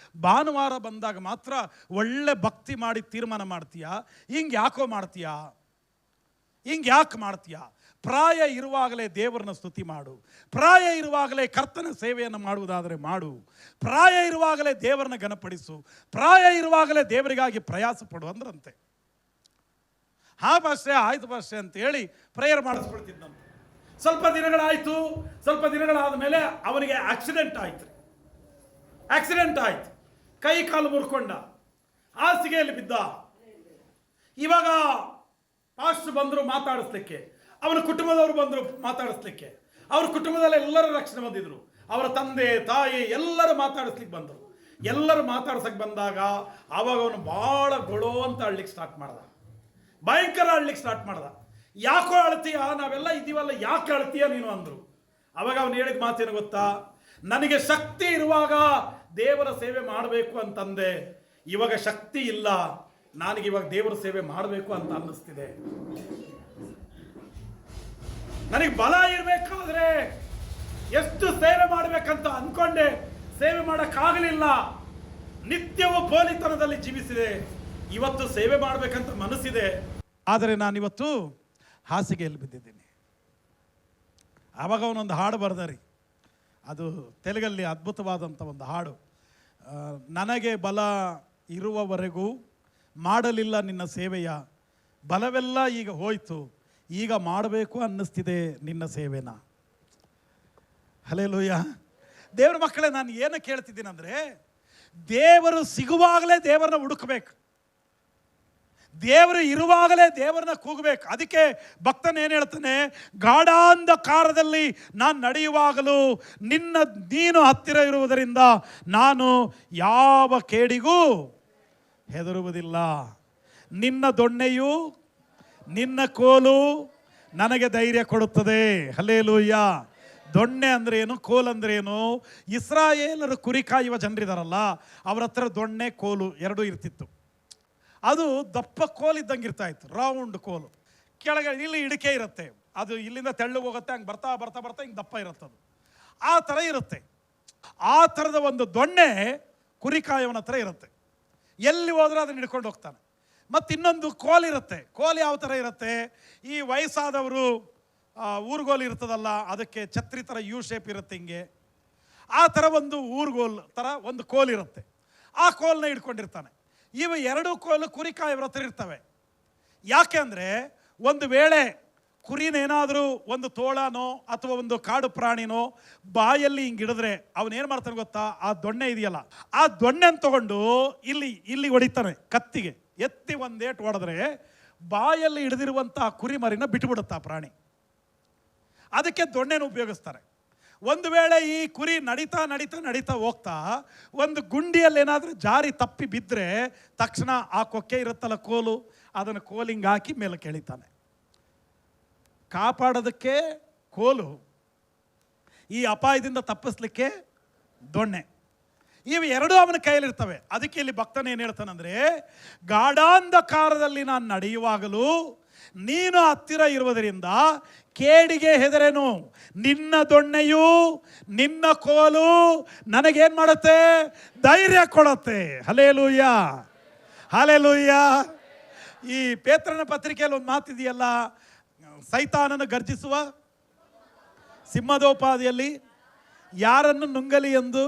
ಭಾನುವಾರ ಬಂದಾಗ ಮಾತ್ರ ಒಳ್ಳೆ ಭಕ್ತಿ ಮಾಡಿ ತೀರ್ಮಾನ ಮಾಡ್ತೀಯ, ಹಿಂಗೆ ಯಾಕೋ ಮಾಡ್ತೀಯ, ಹಿಂಗೆ ಯಾಕೆ ಮಾಡ್ತೀಯ? ಪ್ರಾಯ ಇರುವಾಗಲೇ ದೇವರನ್ನ ಸ್ತುತಿ ಮಾಡು, ಪ್ರಾಯ ಇರುವಾಗಲೇ ಕರ್ತನ ಸೇವೆಯನ್ನು ಮಾಡುವುದಾದರೆ ಮಾಡು, ಪ್ರಾಯ ಇರುವಾಗಲೇ ದೇವರನ್ನ ಘನಪಡಿಸು, ಪ್ರಾಯ ಇರುವಾಗಲೇ ದೇವರಿಗಾಗಿ ಪ್ರಯಾಸ ಪಡು ಅಂದ್ರಂತೆ. ಹಾ ಭಾಷೆ, ಆಯ್ತು ಭಾಷೆ ಅಂತ ಹೇಳಿ ಪ್ರೇಯರ್ ಮಾಡಿಸ್ಕೊಳ್ತಿದ್ದಂತೆ. ಸ್ವಲ್ಪ ದಿನಗಳಾಯಿತು. ಸ್ವಲ್ಪ ದಿನಗಳಾದ ಮೇಲೆ ಅವನಿಗೆ ಆಕ್ಸಿಡೆಂಟ್ ಆಯ್ತು. ಕೈ ಕಾಲು ಮುರ್ಕೊಂಡ, ಹಾಸಿಗೆಯಲ್ಲಿ ಬಿದ್ದ. ಇವಾಗ ಪಾಸ್ಟರ್ ಬಂದರು ಮಾತಾಡಿಸ್ಲಿಕ್ಕೆ, ಅವನ ಕುಟುಂಬದವರು ಬಂದರು ಮಾತಾಡಿಸ್ಲಿಕ್ಕೆ. ಅವ್ರ ಕುಟುಂಬದಲ್ಲಿ ಎಲ್ಲರೂ ರಕ್ಷಣೆ ಬಂದಿದ್ರು. ಅವರ ತಂದೆ ತಾಯಿ ಎಲ್ಲರೂ ಮಾತಾಡಿಸ್ಲಿಕ್ಕೆ ಬಂದರು. ಎಲ್ಲರೂ ಮಾತಾಡ್ಸಕ್ಕೆ ಬಂದಾಗ ಆವಾಗ ಅವನು ಭಾಳ ಗೊಳೋ ಅಂತ ಅಳ್ಲಿಕ್ಕೆ ಸ್ಟಾರ್ಟ್ ಮಾಡ್ದ, ಭಯಂಕರ ಅಳ್ಲಿಕ್ಕೆ ಸ್ಟಾರ್ಟ್ ಮಾಡ್ದ. ಯಾಕೋ ಅಳ್ತೀಯ, ನಾವೆಲ್ಲ ಇದೀವಲ್ಲ, ಯಾಕೆ ಅಳ್ತೀಯ ನೀನು ಅಂದರು. ಅವಾಗ ಅವನು ಹೇಳಿದ ಮಾತೇನು ಗೊತ್ತಾ? ನನಗೆ ಶಕ್ತಿ ಇರುವಾಗ ದೇವರ ಸೇವೆ ಮಾಡಬೇಕು ಅಂತಂದೆ, ಇವಾಗ ಶಕ್ತಿ ಇಲ್ಲ, ನನಗಿವಾಗ ದೇವರ ಸೇವೆ ಮಾಡಬೇಕು ಅಂತ ಅನ್ನಿಸ್ತಿದೆ. ನನಗೆ ಬಲ ಇರಬೇಕಾದ್ರೆ ಎಷ್ಟು ಸೇವೆ ಮಾಡಬೇಕಂತ ಅಂದ್ಕೊಂಡೆ, ಸೇವೆ ಮಾಡೋಕ್ಕಾಗಲಿಲ್ಲ. ನಿತ್ಯವೂ ಪೋಲಿತನದಲ್ಲಿ ಜೀವಿಸಿದೆ. ಇವತ್ತು ಸೇವೆ ಮಾಡಬೇಕಂತ ಮನಸ್ಸಿದೆ, ಆದರೆ ನಾನಿವತ್ತು ಹಾಸಿಗೆಯಲ್ಲಿ ಬಿದ್ದಿದ್ದೀನಿ. ಆವಾಗ ಅವನೊಂದು ಹಾಡು ಬರ್ದಾರಿ, ಅದು ತೆಲುಗಲ್ಲಿ ಅದ್ಭುತವಾದಂಥ ಒಂದು ಹಾಡು. ನನಗೆ ಬಲ ಇರುವವರೆಗೂ ಮಾಡಲಿಲ್ಲ ನಿನ್ನ ಸೇವೆಯ, ಬಲವೆಲ್ಲ ಈಗ ಹೋಯ್ತು, ಈಗ ಮಾಡಬೇಕು ಅನ್ನಿಸ್ತಿದೆ ನಿನ್ನ ಸೇವೆನ. ಹಲ್ಲೆಲೂಯಾ. ದೇವರ ಮಕ್ಕಳೇ, ನಾನು ಏನು ಕೇಳ್ತಿದ್ದೀನಿ ಅಂದರೆ, ದೇವರು ಸಿಗುವಾಗಲೇ ದೇವರನ್ನ ಹುಡುಕಬೇಕು, ದೇವರು ಇರುವಾಗಲೇ ದೇವರನ್ನ ಕೂಗಬೇಕು. ಅದಕ್ಕೆ ಭಕ್ತನ ಏನು ಹೇಳ್ತಾನೆ? ಗಾಢಾಂಧಕಾರದಲ್ಲಿ ನಾನು ನಡೆಯುವಾಗಲೂ ನೀನು ಹತ್ತಿರ ಇರುವುದರಿಂದ ನಾನು ಯಾವ ಕೇಡಿಗೂ ಹೆದರುವುದಿಲ್ಲ. ನಿನ್ನ ದೊಣ್ಣೆಯು ನಿನ್ನ ಕೋಲು ನನಗೆ ಧೈರ್ಯ ಕೊಡುತ್ತದೆ. ಹಲ್ಲೆಲೂಯಾ. ದೊಣ್ಣೆ ಅಂದ್ರೆ ಏನು, ಕೋಲು ಅಂದ್ರೆ ಏನು? ಇಸ್ರಾಯೇಲರು ಕುರಿ ಕಾಯುವ ಜನರಿದಾರಲ್ಲ, ಅವ್ರ ಹತ್ರ ದೊಣ್ಣೆ ಕೋಲು ಎರಡೂ ಇರ್ತಿತ್ತು. ಅದು ದಪ್ಪ ಕೋಲು ಇದ್ದಂಗೆ ಇರ್ತಾ ಇತ್ತು, ರೌಂಡ್ ಕೋಲು. ಕೆಳಗೆ ಇಲ್ಲಿ ಇಡಿಕೆ ಇರುತ್ತೆ, ಅದು ಇಲ್ಲಿಂದ ತೆಳ್ಳಗೆ ಹೋಗುತ್ತೆ, ಹಂಗೆ ಬರ್ತಾ ಬರ್ತಾ ಬರ್ತಾ ಹಿಂಗೆ ದಪ್ಪ ಇರುತ್ತೆ. ಅದು ಆ ಥರ ಇರುತ್ತೆ. ಆ ಥರದ ಒಂದು ದೊಣ್ಣೆ ಕುರಿ ಕಾಯವನ ಹತ್ರ ಇರುತ್ತೆ. ಎಲ್ಲಿ ಹೋದ್ರೂ ಅದನ್ನು ಹಿಡ್ಕೊಂಡು ಹೋಗ್ತಾನೆ. ಮತ್ತು ಇನ್ನೊಂದು ಕೋಲಿರುತ್ತೆ. ಕೋಲು ಯಾವ ಥರ ಇರುತ್ತೆ, ಈ ವಯಸ್ಸಾದವರು ಊರುಗೋಲು ಇರ್ತದಲ್ಲ, ಅದಕ್ಕೆ ಛತ್ರಿ ಥರ ಯು ಶೇಪ್ ಇರುತ್ತೆ, ಹಿಂಗೆ ಆ ಥರ ಒಂದು ಊರುಗೋಲು ಥರ ಒಂದು ಕೋಲಿರುತ್ತೆ. ಆ ಕೋಲನ್ನ ಹಿಡ್ಕೊಂಡಿರ್ತಾನೆ. ಇವು ಎರಡು ಕೋಲು ಕುರಿಕಾಯವ್ರ ಹತ್ರ ಇರ್ತವೆ. ಯಾಕೆ ಅಂದರೆ ಒಂದು ವೇಳೆ ಕುರಿನೇನಾದರೂ ಒಂದು ತೋಳನೋ ಅಥವಾ ಒಂದು ಕಾಡು ಪ್ರಾಣಿನೋ ಬಾಯಲ್ಲಿ ಹಿಂಗೆ ಹಿಡಿದ್ರೆ ಅವನೇನು ಮಾಡ್ತಾನೆ ಗೊತ್ತಾ, ಆ ದೊಣ್ಣೆ ಇದೆಯಲ್ಲ, ಆ ದೊಣ್ಣೆನ ತಗೊಂಡು ಇಲ್ಲಿ ಹೊಡಿತಾನೆ ಕತ್ತಿಗೆ. ಎತ್ತಿ ಒಂದೇಟು ಹೊಡೆದ್ರೆ ಬಾಯಲ್ಲಿ ಹಿಡಿದಿರುವಂಥ ಕುರಿ ಮರಿನ ಬಿಟ್ಟುಬಿಡುತ್ತೆ ಆ ಪ್ರಾಣಿ. ಅದಕ್ಕೆ ದೊಣ್ಣೆನ ಉಪಯೋಗಿಸ್ತಾರೆ. ಒಂದು ವೇಳೆ ಈ ಕುರಿ ನಡೀತಾ ನಡೀತಾ ನಡೀತಾ ಹೋಗ್ತಾ ಒಂದು ಗುಂಡಿಯಲ್ಲಿ ಏನಾದರೂ ಜಾರಿ ತಪ್ಪಿ ಬಿದ್ದರೆ ತಕ್ಷಣ ಆ ಕೊಕ್ಕೆ ಇರುತ್ತಲ್ಲ ಕೋಲು, ಅದನ್ನು ಕೋಲಿಂಗ್ ಹಾಕಿ ಮೇಲೆ ಕೆಳಿತಾನೆ. ಕಾಪಾಡೋದಕ್ಕೆ ಕೋಲು, ಈ ಅಪಾಯದಿಂದ ತಪ್ಪಿಸ್ಲಿಕ್ಕೆ ದೊಣ್ಣೆ. ಇವು ಎರಡೂ ಅವನ ಕೈಯಲ್ಲಿರ್ತವೆ. ಅದಕ್ಕೆ ಇಲ್ಲಿ ಭಕ್ತನ ಏನು ಹೇಳ್ತಾನಂದರೆ, ಗಾಢಾಂಧಕಾರದಲ್ಲಿ ನಾನು ನಡೆಯುವಾಗಲೂ ನೀನು ಹತ್ತಿರ ಇರುವುದರಿಂದ ಕೇಡಿಗೆ ಹೆದರೇನು. ನಿನ್ನ ದೊಣ್ಣೆಯು ನಿನ್ನ ಕೋಲು ನನಗೇನು ಮಾಡುತ್ತೆ, ಧೈರ್ಯ ಕೊಡುತ್ತೆ. Hallelujah, hallelujah. ಈ ಪೇತ್ರನ ಪತ್ರಿಕೆಯಲ್ಲಿ ಒಂದು ಮಾತಿದೆಯಲ್ಲ, ಸೈತಾನನ ಗರ್ಜಿಸುವ ಸಿಂಹದೋಪಾದಿಯಲ್ಲಿ ಯಾರನ್ನು ನುಂಗಲಿ ಎಂದು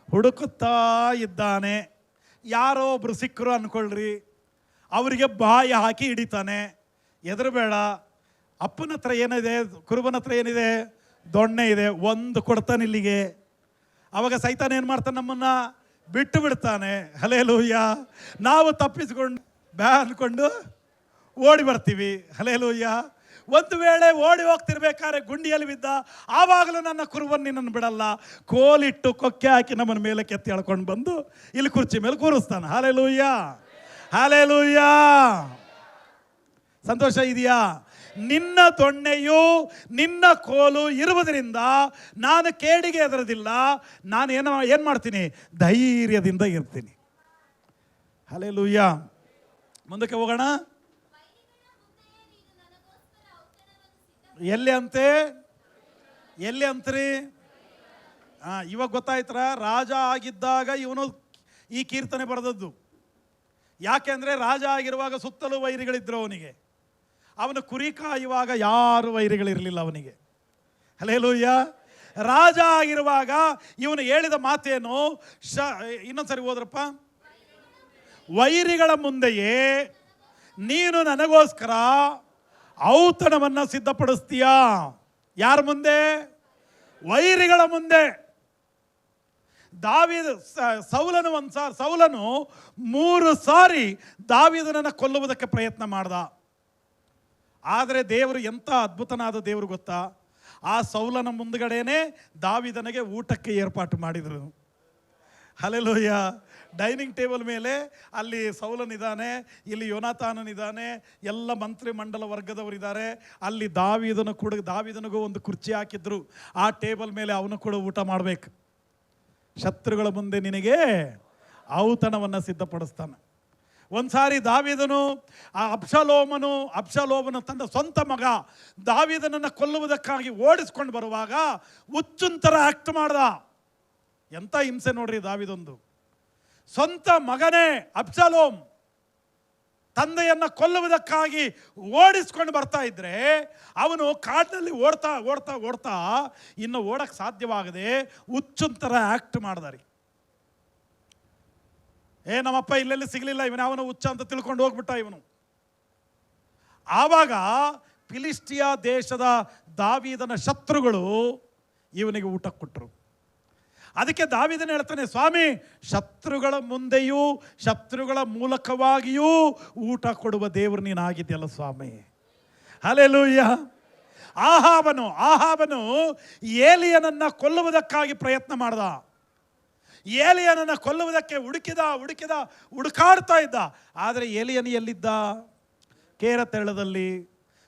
ಹುಡುಕುತ್ತಾ ಇದ್ದಾನೆ. ಯಾರೋ ಒಬ್ರು ಸಿಕ್ಕರು ಅಂದ್ಕೊಳ್ರಿ, ಅವರಿಗೆ ಬಾಯಿ ಹಾಕಿ ಹಿಡಿತಾನೆ. ಹೆದರಬೇಡ, ಅಪ್ಪನ ಹತ್ರ ಏನಿದೆ, ಕುರುಬನ ಹತ್ರ ಏನಿದೆ, ದೊಣ್ಣೆ ಇದೆ, ಒಂದು ಕೊಡ್ತಾನೆ ಇಲ್ಲಿಗೆ. ಅವಾಗ ಸೈತಾನ ಏನು ಮಾಡ್ತಾನೆ, ನಮ್ಮನ್ನು ಬಿಟ್ಟು ಬಿಡ್ತಾನೆ. ಹಲ್ಲೆಲೂಯ. ನಾವು ತಪ್ಪಿಸ್ಕೊಂಡು ಅಂದ್ಕೊಂಡು ಓಡಿ ಬರ್ತೀವಿ. ಹಲ್ಲೆಲೂಯ. ಒಂದು ವೇಳೆ ಓಡಿ ಹೋಗ್ತಿರ್ಬೇಕಾದ್ರೆ ಗುಂಡಿಯಲ್ಲಿ ಬಿದ್ದ, ಆವಾಗಲೂ ನನ್ನ ಕುರುಬನ್ ನಿನ್ನನ್ನು ಬಿಡಲ್ಲ, ಕೋಲಿಟ್ಟು ಕೊಕ್ಕೆ ಹಾಕಿ ನಮ್ಮನ್ನ ಮೇಲೆ ಕೆತ್ತಿ ಎಳ್ಕೊಂಡು ಬಂದು ಇಲ್ಲಿ ಕುರ್ಚಿ ಮೇಲೆ ಕೂರಿಸ್ತಾನೆ. Hallelujah, hallelujah. ಸಂತೋಷ ಇದೆಯಾ? ನಿನ್ನ ದೊಣ್ಣೆಯು ನಿನ್ನ ಕೋಲು ಇರುವುದರಿಂದ ನಾನು ಕೇಡಿಗೆ ಹೆದರೋದಿಲ್ಲ. ನಾನು ಏನು ಮಾಡ್ತೀನಿ, ಧೈರ್ಯದಿಂದ ಇರ್ತೀನಿ. ಹಲ್ಲೆಲೂಯ. ಮುಂದಕ್ಕೆ ಹೋಗೋಣ. ಎಲ್ಲಿ ಅಂತ್ರಿ? ಇವಾಗ ಗೊತ್ತಾಯ್ತರ, ರಾಜ ಆಗಿದ್ದಾಗ ಇವನು ಈ ಕೀರ್ತನೆ ಬರೆದದ್ದು. ಯಾಕೆಂದರೆ ರಾಜ ಆಗಿರುವಾಗ ಸುತ್ತಲೂ ವೈರಿಗಳಿದ್ರು ಅವನಿಗೆ. ಅವನು ಕುರಿ ಕಾಯುವಾಗ ಯಾರು ವೈರಿಗಳಿರಲಿಲ್ಲ ಅವನಿಗೆ. ಹಲ್ಲೆಲೂಯ. ರಾಜ ಆಗಿರುವಾಗ ಇವನು ಹೇಳಿದ ಮಾತೇನು, ಇನ್ನೊಂದ್ಸರಿ ಹೋದ್ರಪ್ಪ, ವೈರಿಗಳ ಮುಂದೆಯೇ ನೀನು ನನಗೋಸ್ಕರ ಔತಣವನ್ನು ಸಿದ್ಧಪಡಿಸ್ತೀಯಾ. ಯಾರ ಮುಂದೆ? ವೈರಿಗಳ ಮುಂದೆ. ಸೌಲನು 3 ಸಾರಿ ದಾವೀದನನ್ನು ಕೊಲ್ಲುವುದಕ್ಕೆ ಪ್ರಯತ್ನ ಮಾಡ್ದ. ಆದರೆ ದೇವರು ಎಂಥ ಅದ್ಭುತನಾದ ದೇವರು ಗೊತ್ತಾ, ಆ ಸೌಲನ ಮುಂದುಗಡೆನೆ ದಾವೀದನಿಗೆ ಊಟಕ್ಕೆ ಏರ್ಪಾಟು ಮಾಡಿದರು. ಹಲ್ಲೆಲೂಯ. ಡೈನಿಂಗ್ ಟೇಬಲ್ ಮೇಲೆ ಅಲ್ಲಿ ಸೌಲನಿದ್ದಾನೆ, ಇಲ್ಲಿ ಯೋನಾತಾನನಿದ್ದಾನೆ, ಎಲ್ಲ ಮಂತ್ರಿ ಮಂಡಲ ವರ್ಗದವರಿದ್ದಾರೆ. ಅಲ್ಲಿ ದಾವೀದನಿಗೂ ಒಂದು ಕುರ್ಚಿ ಹಾಕಿದ್ರು. ಆ ಟೇಬಲ್ ಮೇಲೆ ಅವನು ಕೂಡ ಊಟ ಮಾಡಬೇಕು. ಶತ್ರುಗಳ ಮುಂದೆ ನಿನಗೆ ಔತಣವನ್ನು ಸಿದ್ಧಪಡಿಸ್ತಾನೆ. ಒಂದು ಸಾರಿ ದಾವೀದನು ಅಬ್ಷಾಲೋಮನು ತನ್ನ ಸ್ವಂತ ಮಗ ದಾವೀದನನ್ನು ಕೊಲ್ಲುವುದಕ್ಕಾಗಿ ಓಡಿಸ್ಕೊಂಡು ಬರುವಾಗ ಹುಚ್ಚುಂತರ ಆಕ್ಟ್ ಮಾಡ್ದ. ಎಂಥ ಹಿಂಸೆ ನೋಡ್ರಿ ದಾವೀದೊಂದು. ಸ್ವಂತ ಮಗನೇ ಅಬ್ಷಾಲೋಮ್ ತಂದೆಯನ್ನು ಕೊಲ್ಲುವುದಕ್ಕಾಗಿ ಓಡಿಸ್ಕೊಂಡು ಬರ್ತಾ ಇದ್ರೆ ಅವನು ಕಾಡಿನಲ್ಲಿ ಓಡ್ತಾ ಓಡ್ತಾ ಓಡ್ತಾ ಇನ್ನು ಓಡಕ್ಕೆ ಸಾಧ್ಯವಾಗದೆ ಹುಚ್ಚುಂತರ ಆಕ್ಟ್ ಮಾಡ್ದಾರಿ. ನಮ್ಮಪ್ಪ ಇಲ್ಲೆಲ್ಲಿ ಸಿಗಲಿಲ್ಲ, ಅವನು ಹುಚ್ಚ ಅಂತ ತಿಳ್ಕೊಂಡು ಹೋಗ್ಬಿಟ್ಟ ಇವನು. ಆವಾಗ ಫಿಲಿಸ್ಟಿಯಾ ದೇಶದ ದಾವೀದನ ಶತ್ರುಗಳು ಇವನಿಗೆ ಊಟ ಕೊಟ್ಟರು. ಅದಕ್ಕೆ ದಾವೀದನ ಹೇಳ್ತಾನೆ, ಸ್ವಾಮಿ, ಶತ್ರುಗಳ ಮುಂದೆಯೂ ಶತ್ರುಗಳ ಮೂಲಕವಾಗಿಯೂ ಊಟ ಕೊಡುವ ದೇವರು ನೀನಾಗಿದ್ಯಲ್ಲ ಸ್ವಾಮಿ. ಹಲ್ಲೆಲೂಯ. ಆಹಾಬನು ಏಲಿಯನನ್ನು ಕೊಲ್ಲುವುದಕ್ಕಾಗಿ ಪ್ರಯತ್ನ ಮಾಡ್ದ. ಏಲಿಯನನ್ನು ಕೊಲ್ಲುವುದಕ್ಕೆ ಹುಡುಕಾಡ್ತಾ ಇದ್ದ. ಆದರೆ ಏಲಿಯನ್ ಎಲ್ಲಿದ್ದ? ಕೇರತೆಳ್ಳದಲ್ಲಿ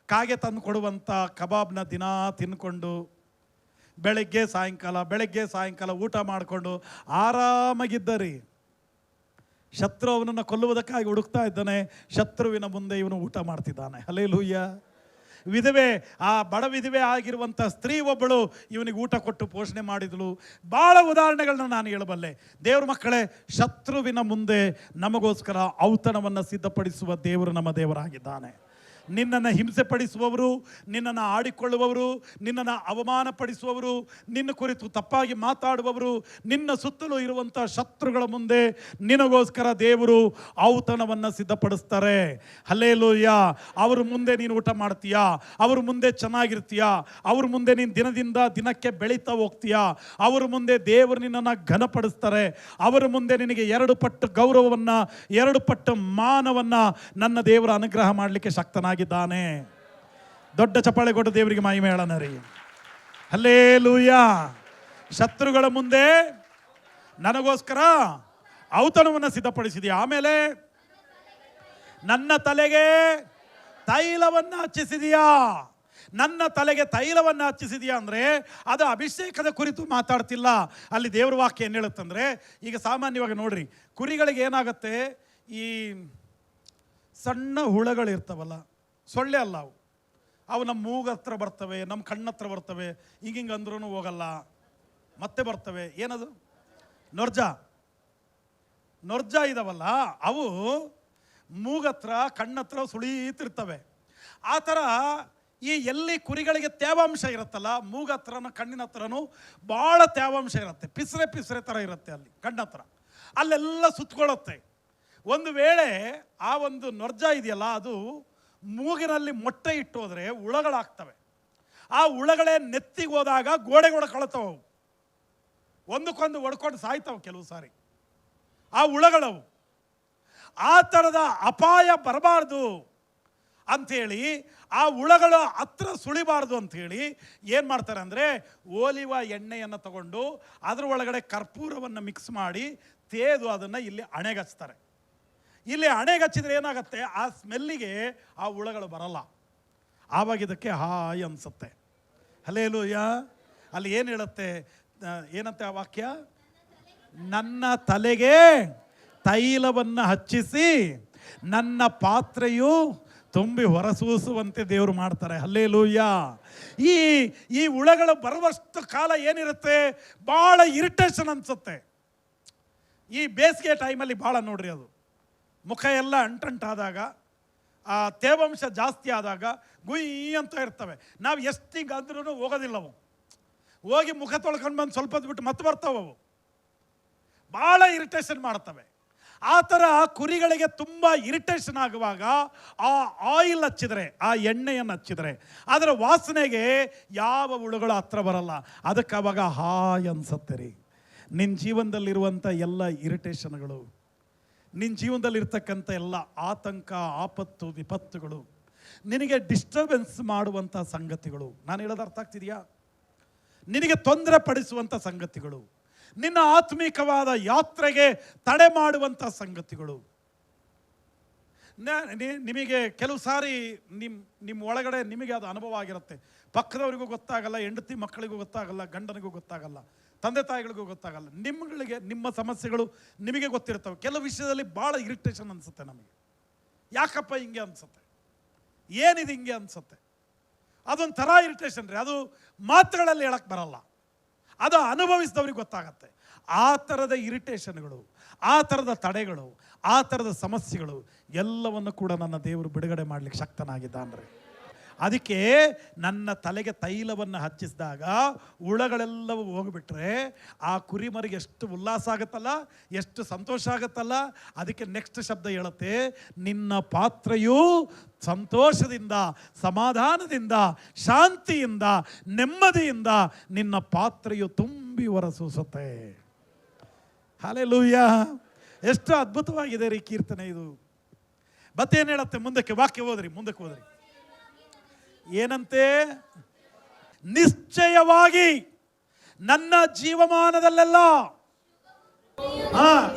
ಕಾಗೆ ತಂದು ಕೊಡುವಂಥ ಕಬಾಬ್ನ ದಿನ ತಿನ್ಕೊಂಡು ಬೆಳಗ್ಗೆ ಸಾಯಂಕಾಲ ಊಟ ಮಾಡಿಕೊಂಡು ಆರಾಮಾಗಿದ್ದರಿ. ಶತ್ರು ಅವನನ್ನು ಕೊಲ್ಲುವುದಕ್ಕಾಗಿ ಹುಡುಕ್ತಾ ಇದ್ದಾನೆ, ಶತ್ರುವಿನ ಮುಂದೆ ಇವನು ಊಟ ಮಾಡ್ತಿದ್ದಾನೆ. ಹಲ್ಲೆಲೂಯ. ವಿಧವೆ, ಆ ಬಡ ವಿಧವೆ ಆಗಿರುವಂಥ ಸ್ತ್ರೀ ಒಬ್ಬಳು ಇವನಿಗೆ ಊಟ ಕೊಟ್ಟು ಪೋಷಣೆ ಮಾಡಿದಳು. ಭಾಳ ಉದಾಹರಣೆಗಳನ್ನ ನಾನು ಹೇಳಬಲ್ಲೆ. ದೇವ್ರ ಮಕ್ಕಳೇ, ಶತ್ರುವಿನ ಮುಂದೆ ನಮಗೋಸ್ಕರ ಔತಣವನ್ನು ಸಿದ್ಧಪಡಿಸುವ ದೇವರು ನಮ್ಮ ದೇವರಾಗಿದ್ದಾನೆ. ನಿನ್ನನ್ನು ಹಿಂಸೆ ಪಡಿಸುವವರು, ನಿನ್ನನ್ನು ಆಡಿಕೊಳ್ಳುವವರು, ನಿನ್ನನ್ನು ಅವಮಾನಪಡಿಸುವವರು, ನಿನ್ನ ಕುರಿತು ತಪ್ಪಾಗಿ ಮಾತಾಡುವವರು, ನಿನ್ನ ಸುತ್ತಲೂ ಇರುವಂಥ ಶತ್ರುಗಳ ಮುಂದೆ ನಿನಗೋಸ್ಕರ ದೇವರು ಔತಣವನ್ನು ಸಿದ್ಧಪಡಿಸ್ತಾರೆ. ಹಲ್ಲೇಲೂಯ. ಅವ್ರ ಮುಂದೆ ನೀನು ಊಟ ಮಾಡ್ತೀಯಾ, ಅವ್ರ ಮುಂದೆ ಚೆನ್ನಾಗಿರ್ತೀಯಾ, ಅವ್ರ ಮುಂದೆ ನೀನು ದಿನದಿಂದ ದಿನಕ್ಕೆ ಬೆಳೀತಾ ಹೋಗ್ತೀಯಾ, ಅವ್ರ ಮುಂದೆ ದೇವರು ನಿನ್ನನ್ನು ಘನಪಡಿಸ್ತಾರೆ. ಅವರ ಮುಂದೆ ನಿನಗೆ 2 ಪಟ್ಟು ಗೌರವವನ್ನು, 2 ಪಟ್ಟು ಮಾನವನ್ನು ನನ್ನ ದೇವರ ಅನುಗ್ರಹ ಮಾಡಲಿಕ್ಕೆ ಶಕ್ತನಾಗಿದ್ದಾನೆ. ದೊಡ್ಡ ಚಪ್ಪಾಳೆ ಕೊಟ್ಟು ದೇವರಿಗೆ ಮಹಿಮೆ ಹೇಳೋಣ ರೀ. ಹಲ್ಲೇಲೂಯ. ಶತ್ರುಗಳ ಮುಂದೆ ನನಗೋಸ್ಕರ ಔತಣವನ್ನು ಸಿದ್ಧಪಡಿಸಿದೆಯಾ. ಆಮೇಲೆ ನನ್ನ ತಲೆಗೆ ತೈಲವನ್ನು ಹಚ್ಚಿಸಿದೆಯಾ. ನನ್ನ ತಲೆಗೆ ತೈಲವನ್ನು ಹಚ್ಚಿಸಿದೆಯಾ ಅಂದರೆ ಅದು ಅಭಿಷೇಕದ ಕುರಿತು ಮಾತಾಡ್ತಿಲ್ಲ. ಅಲ್ಲಿ ದೇವ್ರ ವಾಕ್ಯ ಏನು ಹೇಳುತ್ತಂದರೆ, ಈಗ ಸಾಮಾನ್ಯವಾಗಿ ನೋಡ್ರಿ, ಕುರಿಗಳಿಗೆ ಏನಾಗುತ್ತೆ, ಈ ಸಣ್ಣ ಹುಳಗಳಿರ್ತಾವಲ್ಲ, ಸೊಳ್ಳೆ ಅಲ್ಲ ಅವು ನಮ್ಮ ಮೂಗು ಹತ್ರ ಬರ್ತವೆ, ನಮ್ಮ ಕಣ್ಣತ್ರ ಬರ್ತವೆ, ಹಿಂಗೆ ಅಂದ್ರೂ ಹೋಗಲ್ಲ, ಮತ್ತೆ ಬರ್ತವೆ. ಏನದು? ನೊರ್ಜ ಇದಾವಲ್ಲ, ಅವು ಮೂಗತ್ರ ಕಣ್ಣತ್ರ ಸುಳೀತಿರ್ತವೆ. ಆ ಥರ ಈ ಎಲ್ಲಿ ಕುರಿಗಳಿಗೆ ತೇವಾಂಶ ಇರುತ್ತಲ್ಲ, ಮೂಗತ್ರನೂ ಕಣ್ಣಿನ ಹತ್ರನೂ ಭಾಳ ತೇವಾಂಶ ಇರುತ್ತೆ, ಪಿಸ್ರೆ ಥರ ಇರುತ್ತೆ ಅಲ್ಲಿ ಕಣ್ಣತ್ರ, ಅಲ್ಲೆಲ್ಲ ಸುತ್ತಕೊಳ್ಳುತ್ತೆ. ಒಂದು ವೇಳೆ ಆ ಒಂದು ನೊರ್ಜ ಇದೆಯಲ್ಲ, ಅದು ಮೂಗಿನಲ್ಲಿ ಮೊಟ್ಟೆ ಇಟ್ಟು ಹೋದರೆ ಹುಳಗಳಾಗ್ತವೆ. ಆ ಹುಳಗಳೇ ನೆತ್ತಿಗೆ ಹೋದಾಗ ಗೋಡೆಗೆ ಹೊಡ್ಕೊಳ್ತಾವೆ, ಅವು ಒಂದಕ್ಕೊಂದು ಹೊಡ್ಕೊಂಡು ಸಾಯ್ತಾವೆ ಕೆಲವು ಸಾರಿ ಆ ಹುಳಗಳವು. ಆ ಥರದ ಅಪಾಯ ಬರಬಾರ್ದು ಅಂಥೇಳಿ, ಆ ಹುಳಗಳು ಹತ್ರ ಸುಳಿಬಾರ್ದು ಅಂಥೇಳಿ ಏನು ಮಾಡ್ತಾರೆ ಅಂದರೆ, ಓಲಿವ ಎಣ್ಣೆಯನ್ನು ತಗೊಂಡು ಅದರ ಒಳಗಡೆ ಕರ್ಪೂರವನ್ನು ಮಿಕ್ಸ್ ಮಾಡಿ ತೇದು ಅದನ್ನು ಇಲ್ಲಿ ಹಣೆಗಚ್ತಾರೆ. ಇಲ್ಲಿ ಹಣೆಗಚ್ಚಿದ್ರೆ ಏನಾಗುತ್ತೆ, ಆ ಸ್ಮೆಲ್ಲಿಗೆ ಆ ಹುಳಗಳು ಬರಲ್ಲ. ಆವಾಗ ಇದಕ್ಕೆ ಹಾಯ್ ಅನಿಸುತ್ತೆ. ಹಲ್ಲೇಲೂಯ. ಅಲ್ಲಿ ಏನು ಹೇಳುತ್ತೆ, ಏನಂತೆ ಆ ವಾಕ್ಯ? ನನ್ನ ತಲೆಗೆ ತೈಲವನ್ನು ಹಚ್ಚಿಸಿ ನನ್ನ ಪಾತ್ರೆಯು ತುಂಬಿ ಹೊರಸೂಸುವಂತೆ ದೇವರು ಮಾಡ್ತಾರೆ. ಹಲ್ಲೇಲೂಯ. ಈ ಹುಳಗಳು ಬರುವಷ್ಟು ಕಾಲ ಏನಿರುತ್ತೆ, ಭಾಳ ಇರಿಟೇಷನ್ ಅನಿಸುತ್ತೆ. ಈ ಬೇಸಿಗೆ ಟೈಮಲ್ಲಿ ಭಾಳ ನೋಡ್ರಿ, ಅದು ಮುಖ ಎಲ್ಲ ಅಂಟಂಟಾದಾಗ, ಆ ತೇವಾಂಶ ಜಾಸ್ತಿ ಆದಾಗ ಗುಯ್ ಅಂತ ಇರ್ತವೆ. ನಾವು ಎಷ್ಟು ಹಿಂಗೆ ಅಂದ್ರೂ ಹೋಗೋದಿಲ್ಲವು, ಹೋಗಿ ಮುಖ ತೊಳ್ಕೊಂಡು ಬಂದು ಸ್ವಲ್ಪ ಹೊತ್ತು ಬಿಟ್ಟು ಮತ್ತೆ ಬರ್ತಾವೆ. ಅವು ಭಾಳ ಇರಿಟೇಷನ್ ಮಾಡ್ತವೆ. ಆ ಥರ ಕುರಿಗಳಿಗೆ ತುಂಬ ಇರಿಟೇಷನ್ ಆಗುವಾಗ ಆ ಆಯಿಲ್ ಹಚ್ಚಿದರೆ, ಆ ಎಣ್ಣೆಯನ್ನು ಹಚ್ಚಿದರೆ ಅದರ ವಾಸನೆಗೆ ಯಾವ ಹುಳುಗಳು ಹತ್ರ ಬರಲ್ಲ. ಅದಕ್ಕೆ ಅವಾಗ ಹಾಯ್ ಅನ್ಸುತ್ತೆ ರೀ. ನಿನ್ನ ಜೀವನದಲ್ಲಿರುವಂಥ ಎಲ್ಲ ಇರಿಟೇಷನ್ಗಳು, ನಿನ್ನ ಜೀವನದಲ್ಲಿರ್ತಕ್ಕಂಥ ಎಲ್ಲ ಆತಂಕ, ಆಪತ್ತು, ವಿಪತ್ತುಗಳು, ನಿನಗೆ ಡಿಸ್ಟರ್ಬೆನ್ಸ್ ಮಾಡುವಂಥ ಸಂಗತಿಗಳು, ನಾನು ಹೇಳೋದು ಅರ್ಥ ಆಗ್ತಿದೆಯಾ? ನಿನಗೆ ತೊಂದರೆ ಪಡಿಸುವಂಥ ಸಂಗತಿಗಳು, ನಿನ್ನ ಆತ್ಮಿಕವಾದ ಯಾತ್ರೆಗೆ ತಡೆ ಮಾಡುವಂಥ ಸಂಗತಿಗಳು. ನಿಮಗೆ ಕೆಲವು ಸಾರಿ ನಿಮ್ಮ ಒಳಗಡೆ ನಿಮಗೆ ಅದು ಅನುಭವ ಆಗಿರುತ್ತೆ. ಪಕ್ಕದವರಿಗೂ ಗೊತ್ತಾಗಲ್ಲ, ಹೆಂಡತಿ ಮಕ್ಕಳಿಗೂ ಗೊತ್ತಾಗಲ್ಲ, ಗಂಡನಿಗೂ ಗೊತ್ತಾಗಲ್ಲ, ತಂದೆ ತಾಯಿಗಳಿಗೂ ಗೊತ್ತಾಗಲ್ಲ. ನಿಮ್ಮ ಸಮಸ್ಯೆಗಳು ನಿಮಗೆ ಗೊತ್ತಿರ್ತವೆ. ಕೆಲವು ವಿಷಯದಲ್ಲಿ ಭಾಳ ಇರಿಟೇಷನ್ ಅನಿಸುತ್ತೆ ನಮಗೆ. ಯಾಕಪ್ಪ ಹಿಂಗೆ ಅನಿಸುತ್ತೆ, ಏನಿದೆ ಹಿಂಗೆ ಅನಿಸುತ್ತೆ? ಅದೊಂಥರ ಇರಿಟೇಷನ್ ರೀ. ಅದು ಮಾತುಗಳಲ್ಲಿ ಹೇಳಕ್ಕೆ ಬರಲ್ಲ, ಅದು ಅನುಭವಿಸಿದವ್ರಿಗೆ ಗೊತ್ತಾಗತ್ತೆ. ಆ ಥರದ ಇರಿಟೇಷನ್ಗಳು, ಆ ಥರದ ತಡೆಗಳು, ಆ ಥರದ ಸಮಸ್ಯೆಗಳು ಎಲ್ಲವನ್ನು ಕೂಡ ನನ್ನ ದೇವರು ಬಿಡುಗಡೆ ಮಾಡಲಿಕ್ಕೆ ಶಕ್ತನಾಗಿದ್ದಾನ್ರಿ. ಅದಕ್ಕೆ ನನ್ನ ತಲೆಗೆ ತೈಲವನ್ನು ಹಚ್ಚಿಸಿದಾಗ ಹುಳಗಳೆಲ್ಲವೂ ಹೋಗಿಬಿಟ್ರೆ ಆ ಕುರಿಮರಿಗೆ ಎಷ್ಟು ಉಲ್ಲಾಸ ಆಗುತ್ತಲ್ಲ, ಎಷ್ಟು ಸಂತೋಷ ಆಗುತ್ತಲ್ಲ. ಅದಕ್ಕೆ ನೆಕ್ಸ್ಟ್ ಶಬ್ದ ಹೇಳುತ್ತೆ, ನಿನ್ನ ಪಾತ್ರೆಯು ಸಂತೋಷದಿಂದ, ಸಮಾಧಾನದಿಂದ, ಶಾಂತಿಯಿಂದ, ನೆಮ್ಮದಿಯಿಂದ ನಿನ್ನ ಪಾತ್ರೆಯು ತುಂಬಿ ಹೊರಸೂಸುತ್ತೆ. ಹಲ್ಲೇಲೂಯಾ. ಎಷ್ಟು ಅದ್ಭುತವಾಗಿದೆ ರೀ ಕೀರ್ತನೆ ಇದು. ಮತ್ತೇನು ಹೇಳುತ್ತೆ ಮುಂದಕ್ಕೆ? ವಾಕ್ಯ ಓದ್ರಿ, ಮುಂದಕ್ಕೆ ಓದ್ರಿ. ಏನಂತೆ? ನಿಶ್ಚಯವಾಗಿ ನನ್ನ ಜೀವಮಾನದಲ್ಲೆಲ್ಲ.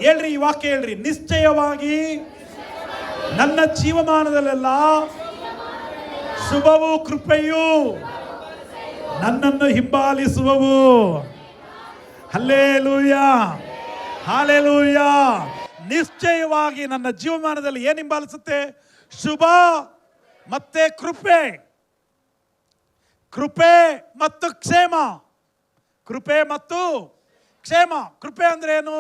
ಹೇಳ್ರಿ, ಈ ವಾಕ್ಯ ಹೇಳ್ರಿ. ನಿಶ್ಚಯವಾಗಿ ನನ್ನ ಜೀವಮಾನದಲ್ಲೆಲ್ಲ ಶುಭವೂ ಕೃಪೆಯೂ ನನ್ನನ್ನು ಹಿಂಬಾಲಿಸುವವು. Hallelujah, hallelujah. ನಿಶ್ಚಯವಾಗಿ ನನ್ನ ಜೀವಮಾನದಲ್ಲಿ ಏನು ಹಿಂಬಾಲಿಸುತ್ತೆ? ಶುಭ ಮತ್ತೆ ಕೃಪೆ. ಕೃಪೆ ಮತ್ತು ಕ್ಷೇಮ. ಕೃಪೆ ಮತ್ತು ಕ್ಷೇಮ. ಕೃಪೆ ಅಂದ್ರೆ ಏನು?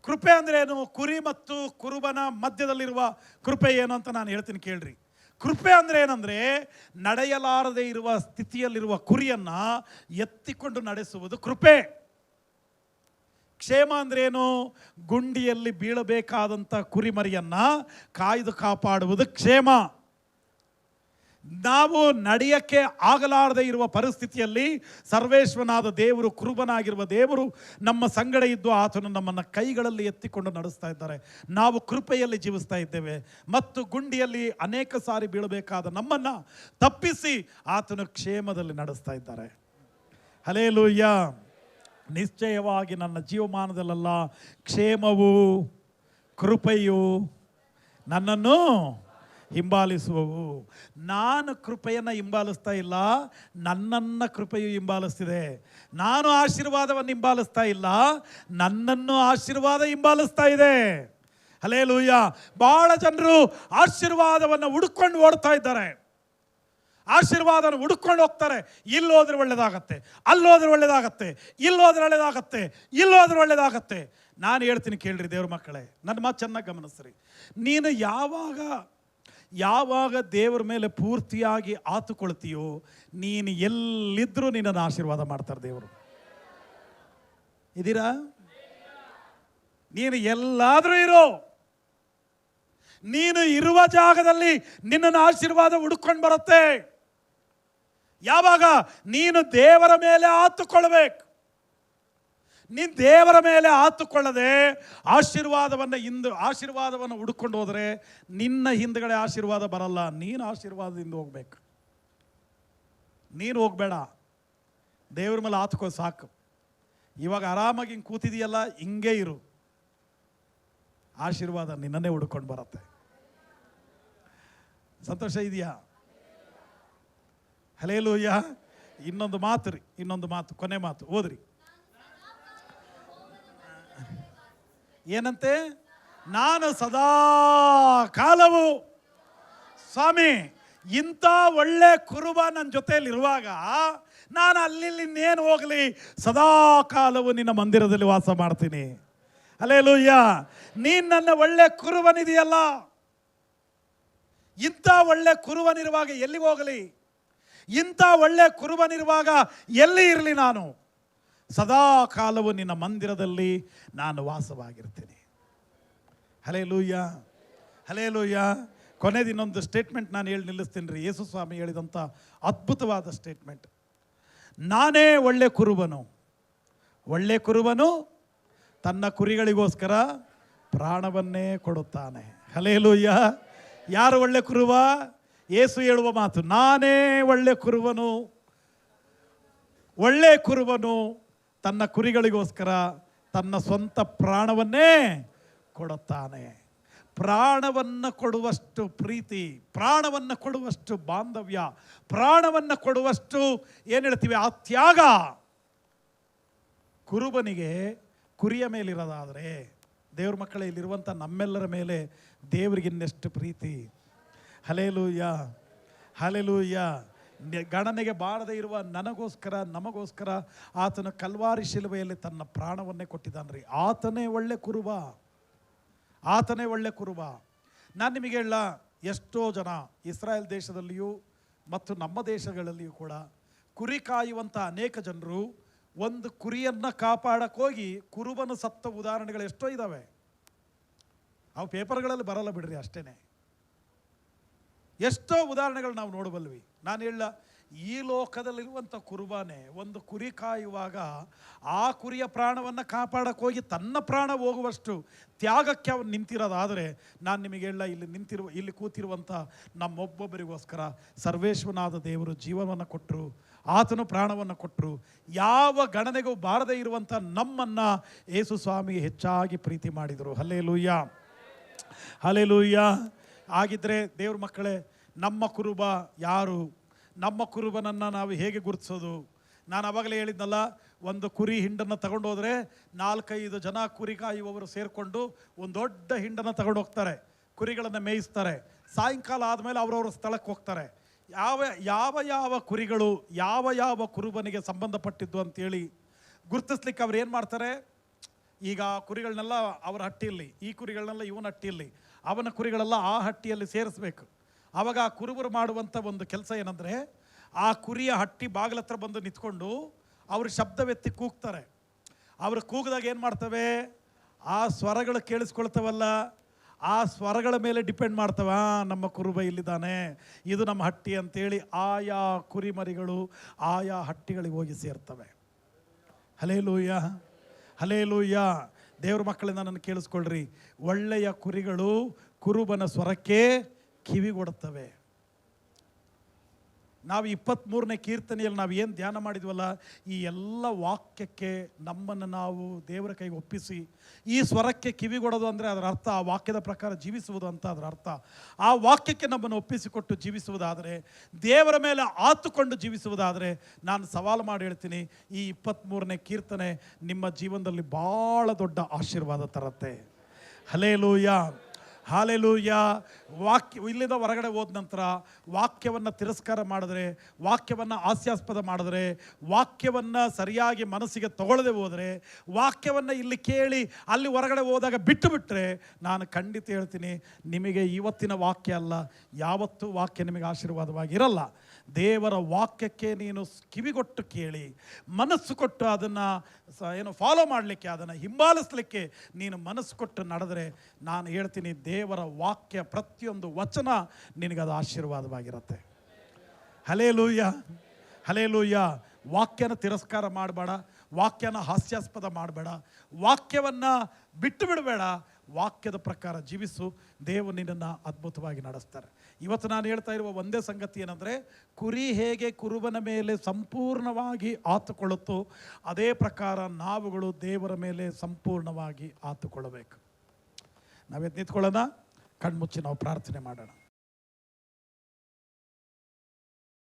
ಕೃಪೆ ಅಂದ್ರೆ ಏನು? ಕುರಿ ಮತ್ತು ಕುರುಬನ ಮಧ್ಯದಲ್ಲಿರುವ ಕೃಪೆ ಏನು ಅಂತ ನಾನು ಹೇಳ್ತೀನಿ ಕೇಳ್ರಿ. ಕೃಪೆ ಅಂದ್ರೆ ಏನಂದ್ರೆ, ನಡೆಯಲಾರದೆ ಇರುವ ಸ್ಥಿತಿಯಲ್ಲಿರುವ ಕುರಿಯನ್ನ ಎತ್ತಿಕೊಂಡು ನಡೆಸುವುದು ಕೃಪೆ. ಕ್ಷೇಮ ಅಂದ್ರೆ ಏನು? ಗುಂಡಿಯಲ್ಲಿ ಬೀಳಬೇಕಾದಂಥ ಕುರಿಮರಿಯನ್ನ ಕಾಯ್ದು ಕಾಪಾಡುವುದು ಕ್ಷೇಮ. ನಾವು ನಡೆಯಕ್ಕೆ ಆಗಲಾರದೆ ಇರುವ ಪರಿಸ್ಥಿತಿಯಲ್ಲಿ ಸರ್ವೇಶ್ವರನಾದ ದೇವರು, ಕುರುಬನಾಗಿರುವ ದೇವರು ನಮ್ಮ ಸಂಗಡ ಇದ್ದು ಆತನು ನಮ್ಮನ್ನು ಕೈಗಳಲ್ಲಿ ಎತ್ತಿಕೊಂಡು ನಡೆಸ್ತಾ ಇದ್ದಾರೆ. ನಾವು ಕೃಪೆಯಲ್ಲಿ ಜೀವಿಸ್ತಾ ಇದ್ದೇವೆ ಮತ್ತು ಗುಂಡಿಯಲ್ಲಿ ಅನೇಕ ಸಾರಿ ಬೀಳಬೇಕಾದ ನಮ್ಮನ್ನು ತಪ್ಪಿಸಿ ಆತನು ಕ್ಷೇಮದಲ್ಲಿ ನಡೆಸ್ತಾ ಇದ್ದಾರೆ. ಹಲ್ಲೆಲೂಯ. ನಿಶ್ಚಯವಾಗಿ ನನ್ನ ಜೀವಮಾನದಲ್ಲೆಲ್ಲ ಕ್ಷೇಮವು ಕೃಪೆಯು ನನ್ನನ್ನು ಹಿಂಬಾಲಿಸುವವು. ನಾನು ಕೃಪೆಯನ್ನು ಹಿಂಬಾಲಿಸ್ತಾ ಇಲ್ಲ, ನನ್ನನ್ನು ಕೃಪೆಯು ಹಿಂಬಾಲಿಸ್ತಿದೆ. ನಾನು ಆಶೀರ್ವಾದವನ್ನು ಹಿಂಬಾಲಿಸ್ತಾ ಇಲ್ಲ, ನನ್ನನ್ನು ಆಶೀರ್ವಾದ ಹಿಂಬಾಲಿಸ್ತಾ ಇದೆ. ಹಲ್ಲೆಲೂಯ. ಬಹಳ ಜನರು ಆಶೀರ್ವಾದವನ್ನು ಹುಡುಕೊಂಡು ಓಡ್ತಾ ಇದ್ದಾರೆ. ಆಶೀರ್ವಾದನ ಹುಡುಕೊಂಡು ಹೋಗ್ತಾರೆ. ಇಲ್ಲೋದ್ರೆ ಒಳ್ಳೇದಾಗತ್ತೆ, ಅಲ್ಲೋದ್ರೆ ಒಳ್ಳೇದಾಗತ್ತೆ, ಇಲ್ಲೋದ್ರೆ ಒಳ್ಳೇದಾಗತ್ತೆ, ಇಲ್ಲೋದ್ರೆ ಒಳ್ಳೇದಾಗತ್ತೆ. ನಾನು ಹೇಳ್ತೀನಿ ಕೇಳ್ರಿ ದೇವ್ರ ಮಕ್ಕಳೇ, ನನ್ನ ಮಾತು ಚೆನ್ನಾಗಿ ಗಮನಿಸ್ರಿ. ನೀನು ಯಾವಾಗ ದೇವರ ಮೇಲೆ ಪೂರ್ತಿಯಾಗಿ ಆತುಕೊಳ್ತೀಯೋ, ನೀನು ಎಲ್ಲಿದ್ದರೂ ನಿನ್ನನ್ನು ಆಶೀರ್ವಾದ ಮಾಡ್ತಾರೆ ದೇವರು. ಇದೀರಾ? ನೀನು ಎಲ್ಲಾದರೂ ಇರೋ, ನೀನು ಇರುವ ಜಾಗದಲ್ಲಿ ನಿನ್ನನ್ನು ಆಶೀರ್ವಾದ ಹುಡುಕೊಂಡು ಬರುತ್ತೆ. ಯಾವಾಗ ನೀನು ದೇವರ ಮೇಲೆ ಆತುಕೊಳ್ಬೇಕು. ನೀನು ದೇವರ ಮೇಲೆ ಆತುಕೊಳ್ಳದೆ ಆಶೀರ್ವಾದವನ್ನು ಹುಡುಕೊಂಡು ಹೋದರೆ ನಿನ್ನ ಹಿಂದ್ಗಡೆ ಆಶೀರ್ವಾದ ಬರಲ್ಲ. ನೀನು ಆಶೀರ್ವಾದದಿಂದ ಹೋಗ್ಬೇಕು. ನೀನು ಹೋಗ್ಬೇಡ, ದೇವ್ರ ಮೇಲೆ ಆತುಕೋ ಸಾಕು. ಇವಾಗ ಆರಾಮಾಗಿ ಹಿಂಗೆ ಕೂತಿದೆಯಲ್ಲ, ಹಿಂಗೆ ಇರು. ಆಶೀರ್ವಾದ ನಿನ್ನನ್ನೇ ಹುಡುಕೊಂಡು ಬರುತ್ತೆ. ಸಂತೋಷ ಇದೆಯಾ? ಹಲ್ಲೆಲೂಯ. ಇನ್ನೊಂದು ಮಾತು, ಕೊನೆ ಮಾತು ಓದ್ರಿ. ಏನಂತೆ? ನಾನು ಸದಾ ಕಾಲವು. ಸ್ವಾಮಿ, ಇಂಥ ಒಳ್ಳೆ ಕುರುಬ ನನ್ನ ಜೊತೆಯಲ್ಲಿರುವಾಗ ನಾನು ಅಲ್ಲಿ ಇನ್ನೇನು ಹೋಗಲಿ? ಸದಾ ಕಾಲವು ನಿನ್ನ ಮಂದಿರದಲ್ಲಿ ವಾಸ ಮಾಡ್ತೀನಿ. ಹಲ್ಲೆಲೂಯ. ನೀನು ನನ್ನ ಒಳ್ಳೆ ಕುರುಬನಿದೆಯಲ್ಲ, ಇಂಥ ಒಳ್ಳೆ ಕುರುಬನಿರುವಾಗ ಎಲ್ಲಿಗೆ ಹೋಗಲಿ? ಇಂಥ ಒಳ್ಳೆ ಕುರುಬನಿರುವಾಗ ಎಲ್ಲಿ ಇರಲಿ? ನಾನು ಸದಾ ಕಾಲವು ನಿನ್ನ ಮಂದಿರದಲ್ಲಿ ನಾನು ವಾಸವಾಗಿರ್ತೀನಿ. Hallelujah, hallelujah. ಕೊನೆದು ಇನ್ನೊಂದು ಸ್ಟೇಟ್ಮೆಂಟ್ ನಾನು ಹೇಳಿ ನಿಲ್ಲಿಸ್ತೀನಿ ರೀ. ಯೇಸು ಸ್ವಾಮಿ ಹೇಳಿದಂಥ ಅದ್ಭುತವಾದ ಸ್ಟೇಟ್ಮೆಂಟ್. ನಾನೇ ಒಳ್ಳೆ ಕುರುಬನು. ಒಳ್ಳೆ ಕುರುಬನು ತನ್ನ ಕುರಿಗಳಿಗೋಸ್ಕರ ಪ್ರಾಣವನ್ನೇ ಕೊಡುತ್ತಾನೆ. ಹಲ್ಲೆಲೂಯ. ಯಾರು ಒಳ್ಳೆ ಕುರುಬ? ಯೇಸು ಹೇಳುವ ಮಾತು, ನಾನೇ ಒಳ್ಳೆ ಕುರುಬನು. ಒಳ್ಳೆ ಕುರುಬನು ತನ್ನ ಕುರಿಗಳಿಗೋಸ್ಕರ ತನ್ನ ಸ್ವಂತ ಪ್ರಾಣವನ್ನೇ ಕೊಡುತ್ತಾನೆ. ಪ್ರಾಣವನ್ನು ಕೊಡುವಷ್ಟು ಪ್ರೀತಿ, ಪ್ರಾಣವನ್ನು ಕೊಡುವಷ್ಟು ಬಾಂಧವ್ಯ, ಪ್ರಾಣವನ್ನು ಕೊಡುವಷ್ಟು ಏನು ಹೇಳ್ತೀವಿ, ಆ ತ್ಯಾಗ ಕುರುಬನಿಗೆ ಕುರಿಯ ಮೇಲಿರೋದಾದರೆ ದೇವ್ರ ಮಕ್ಕಳೇ, ಇಲ್ಲಿರುವಂಥ ನಮ್ಮೆಲ್ಲರ ಮೇಲೆ ದೇವರಿಗಿನ್ನೆಷ್ಟು ಪ್ರೀತಿ. Hallelujah, hallelujah. ಗಣನೆಗೆ ಬಾರದೇ ಇರುವ ನನಗೋಸ್ಕರ, ನಮಗೋಸ್ಕರ ಆತನ ಕಲ್ವಾರಿ ಶಿಲುಬೆಯಲ್ಲಿ ತನ್ನ ಪ್ರಾಣವನ್ನೇ ಕೊಟ್ಟಿದ್ದಾನ್ರಿ. ಆತನೇ ಒಳ್ಳೆ ಕುರುಬ, ಆತನೇ ಒಳ್ಳೆ ಕುರುಬ. ನಾನು ನಿಮಗೆ ಹೇಳ, ಎಷ್ಟೋ ಜನ ಇಸ್ರಾಯೇಲ್ ದೇಶದಲ್ಲಿಯೂ ಮತ್ತು ನಮ್ಮ ದೇಶಗಳಲ್ಲಿಯೂ ಕೂಡ ಕುರಿ ಕಾಯುವಂಥ ಅನೇಕ ಜನರು ಒಂದು ಕುರಿಯನ್ನು ಕಾಪಾಡೋಕ್ಕೋಗಿ ಕುರುಬನು ಸತ್ತ ಉದಾಹರಣೆಗಳು ಎಷ್ಟೋ ಇದ್ದಾವೆ. ಅವು ಪೇಪರ್ಗಳಲ್ಲಿ ಬರಲ್ಲ ಬಿಡ್ರಿ, ಅಷ್ಟೇ. ಎಷ್ಟೋ ಉದಾಹರಣೆಗಳು ನಾವು ನೋಡಬಲ್ವಿ. ನಾನು ಹೇಳ, ಈ ಲೋಕದಲ್ಲಿರುವಂಥ ಕುರುಬಾನೆ ಒಂದು ಕುರಿ ಕಾಯುವಾಗ ಆ ಕುರಿಯ ಪ್ರಾಣವನ್ನು ಕಾಪಾಡಕ್ಕೆ ಹೋಗಿ ತನ್ನ ಪ್ರಾಣ ಹೋಗುವಷ್ಟು ತ್ಯಾಗಕ್ಕೆ ಅವನು ನಿಂತಿರೋದಾದರೆ, ನಾನು ನಿಮಗೆ ಹೇಳ, ಇಲ್ಲಿ ಕೂತಿರುವಂಥ ನಮ್ಮೊಬ್ಬೊಬ್ಬರಿಗೋಸ್ಕರ ಸರ್ವೇಶ್ವರನಾದ ದೇವರು ಜೀವವನ್ನು ಕೊಟ್ಟರು, ಆತನು ಪ್ರಾಣವನ್ನು ಕೊಟ್ಟರು. ಯಾವ ಗಣನೆಗೂ ಬಾರದೇ ಇರುವಂಥ ನಮ್ಮನ್ನು ಯೇಸು ಸ್ವಾಮಿ ಹೆಚ್ಚಾಗಿ ಪ್ರೀತಿ ಮಾಡಿದರು. Hallelujah, hallelujah. ಆಗಿದ್ದರೆ ದೇವ್ರ ಮಕ್ಕಳೇ, ನಮ್ಮ ಕುರುಬ ಯಾರು? ನಮ್ಮ ಕುರುಬನನ್ನು ನಾವು ಹೇಗೆ ಗುರುತಿಸೋದು? ನಾನು ಆವಾಗಲೇ ಹೇಳಿದ್ನಲ್ಲ, ಒಂದು ಕುರಿ ಹಿಂಡನ್ನು ತಗೊಂಡೋದ್ರೆ 4-5 ಜನ ಕುರಿ ಕಾಯುವವರು ಸೇರಿಕೊಂಡು ಒಂದು ದೊಡ್ಡ ಹಿಂಡನ್ನು ತಗೊಂಡು ಹೋಗ್ತಾರೆ, ಕುರಿಗಳನ್ನು ಮೇಯಿಸ್ತಾರೆ. ಸಾಯಂಕಾಲ ಆದಮೇಲೆ ಅವರವ್ರ ಸ್ಥಳಕ್ಕೆ ಹೋಗ್ತಾರೆ. ಯಾವ ಯಾವ ಯಾವ ಕುರಿಗಳು ಯಾವ ಯಾವ ಕುರುಬನಿಗೆ ಸಂಬಂಧಪಟ್ಟಿದ್ದು ಅಂತೇಳಿ ಗುರುತಿಸ್ಲಿಕ್ಕೆ ಅವ್ರು ಏನು ಮಾಡ್ತಾರೆ, ಈಗ ಕುರಿಗಳನ್ನೆಲ್ಲ ಅವರ ಹಟ್ಟಿಯಲ್ಲಿ, ಈ ಕುರಿಗಳನ್ನೆಲ್ಲ ಇವನ ಹಟ್ಟಿಯಲ್ಲಿ, ಅವನ ಕುರಿಗಳೆಲ್ಲ ಆ ಹಟ್ಟಿಯಲ್ಲಿ ಸೇರಿಸ್ಬೇಕು. ಆವಾಗ ಆ ಕುರುಬರು ಮಾಡುವಂಥ ಒಂದು ಕೆಲಸ ಏನಂದರೆ, ಆ ಕುರಿಯ ಹಟ್ಟಿ ಬಾಗಿಲ ಹತ್ರ ಬಂದು ನಿಂತ್ಕೊಂಡು ಅವರು ಶಬ್ದವೆತ್ತಿ ಕೂಗ್ತಾರೆ. ಅವರು ಕೂಗಿದಾಗ ಏನು ಮಾಡ್ತವೆ, ಆ ಸ್ವರಗಳು ಕೇಳಿಸ್ಕೊಳ್ತವಲ್ಲ, ಆ ಸ್ವರಗಳ ಮೇಲೆ ಡಿಪೆಂಡ್ ಮಾಡ್ತವ, ನಮ್ಮ ಕುರುಬ ಇಲ್ಲಿದ್ದಾನೆ, ಇದು ನಮ್ಮ ಹಟ್ಟಿ ಅಂತೇಳಿ ಆಯಾ ಕುರಿಮರಿಗಳು ಆಯಾ ಹಟ್ಟಿಗಳಿಗೆ ಹೋಗಿ ಸೇರ್ತವೆ. Hallelujah, hallelujah. ದೇವ್ರ ಮಕ್ಕಳಿಂದ ನನ್ನ ಕೇಳಿಸ್ಕೊಳ್ರಿ, ಒಳ್ಳೆಯ ಕುರಿಗಳು ಕುರುಬನ ಸ್ವರಕ್ಕೆ ಕಿವಿಗೊಡುತ್ತವೆ. ನಾವು 23ನೇ ಕೀರ್ತನೆಯಲ್ಲಿ ನಾವು ಏನು ಧ್ಯಾನ ಮಾಡಿದ್ವಲ್ಲ, ಈ ಎಲ್ಲ ವಾಕ್ಯಕ್ಕೆ ನಮ್ಮನ್ನು ನಾವು ದೇವರ ಕೈಗೆ ಒಪ್ಪಿಸಿ ಈ ಸ್ವರಕ್ಕೆ ಕಿವಿಗೊಡೋದು ಅಂದರೆ ಅದರ ಅರ್ಥ ಆ ವಾಕ್ಯದ ಪ್ರಕಾರ ಜೀವಿಸುವುದು ಅಂತ ಅದರ ಅರ್ಥ. ಆ ವಾಕ್ಯಕ್ಕೆ ನಮ್ಮನ್ನು ಒಪ್ಪಿಸಿಕೊಟ್ಟು ಜೀವಿಸುವುದಾದರೆ, ದೇವರ ಮೇಲೆ ಆತುಕೊಂಡು ಜೀವಿಸುವುದಾದರೆ, ನಾನು ಸವಾಲು ಮಾಡಿ ಹೇಳ್ತೀನಿ, ಈ 23ನೇ ಕೀರ್ತನೆ ನಿಮ್ಮ ಜೀವನದಲ್ಲಿ ಭಾಳ ದೊಡ್ಡ ಆಶೀರ್ವಾದ ತರುತ್ತೆ. Hallelujah, hallelujah. ಇಲ್ಲಿಂದ ಹೊರಗಡೆ ಹೋದ ನಂತರ ವಾಕ್ಯವನ್ನು ತಿರಸ್ಕಾರ ಮಾಡಿದ್ರೆ, ವಾಕ್ಯವನ್ನು ಹಾಸ್ಯಾಸ್ಪದ ಮಾಡಿದ್ರೆ, ವಾಕ್ಯವನ್ನು ಸರಿಯಾಗಿ ಮನಸ್ಸಿಗೆ ತಗೊಳ್ಳದೆ ಹೋದರೆ, ವಾಕ್ಯವನ್ನು ಇಲ್ಲಿ ಕೇಳಿ ಅಲ್ಲಿ ಹೊರಗಡೆ ಹೋದಾಗ ಬಿಟ್ಟು ಬಿಟ್ಟರೆ, ನಾನು ಖಂಡಿತ ಹೇಳ್ತೀನಿ, ನಿಮಗೆ ಇವತ್ತಿನ ವಾಕ್ಯ ಅಲ್ಲ, ಯಾವತ್ತೂ ವಾಕ್ಯ ನಿಮಗೆ ಆಶೀರ್ವಾದವಾಗಿರಲ್ಲ. ದೇವರ ವಾಕ್ಯಕ್ಕೆ ನೀನು ಕಿವಿಗೊಟ್ಟು ಕೇಳಿ, ಮನಸ್ಸು ಕೊಟ್ಟು ಅದನ್ನು ಫಾಲೋ ಮಾಡಲಿಕ್ಕೆ, ಅದನ್ನು ಹಿಂಬಾಲಿಸಲಿಕ್ಕೆ ನೀನು ಮನಸ್ಸು ಕೊಟ್ಟು ನಡೆದರೆ, ನಾನು ಹೇಳ್ತೀನಿ, ದೇವರ ವಾಕ್ಯ ಪ್ರತಿಯೊಂದು ವಚನ ನಿನಗದು ಆಶೀರ್ವಾದವಾಗಿರುತ್ತೆ. Hallelujah, hallelujah. ವಾಕ್ಯನ ತಿರಸ್ಕಾರ ಮಾಡಬೇಡ, ವಾಕ್ಯನ ಹಾಸ್ಯಾಸ್ಪದ ಮಾಡಬೇಡ, ವಾಕ್ಯವನ್ನು ಬಿಟ್ಟು ಬಿಡಬೇಡ, ವಾಕ್ಯದ ಪ್ರಕಾರ ಜೀವಿಸು. ದೇವರು ನಿನ್ನನ್ನು ಅದ್ಭುತವಾಗಿ ನಡೆಸ್ತಾರೆ. ಇವತ್ತು ನಾನು ಹೇಳ್ತಾ ಇರುವ ಒಂದೇ ಸಂಗತಿ ಏನಂದರೆ, ಕುರಿ ಹೇಗೆ ಕುರುಬನ ಮೇಲೆ ಸಂಪೂರ್ಣವಾಗಿ ಆತುಕೊಳ್ಳುತ್ತೋ ಅದೇ ಪ್ರಕಾರ ನಾವುಗಳು ದೇವರ ಮೇಲೆ ಸಂಪೂರ್ಣವಾಗಿ ಆತುಕೊಳ್ಳಬೇಕು. ನಾವೆದ್ದು ನಿಂತ್ಕೊಳ್ಳೋಣ, ಕಣ್ಮುಚ್ಚಿ ನಾವು ಪ್ರಾರ್ಥನೆ ಮಾಡೋಣ.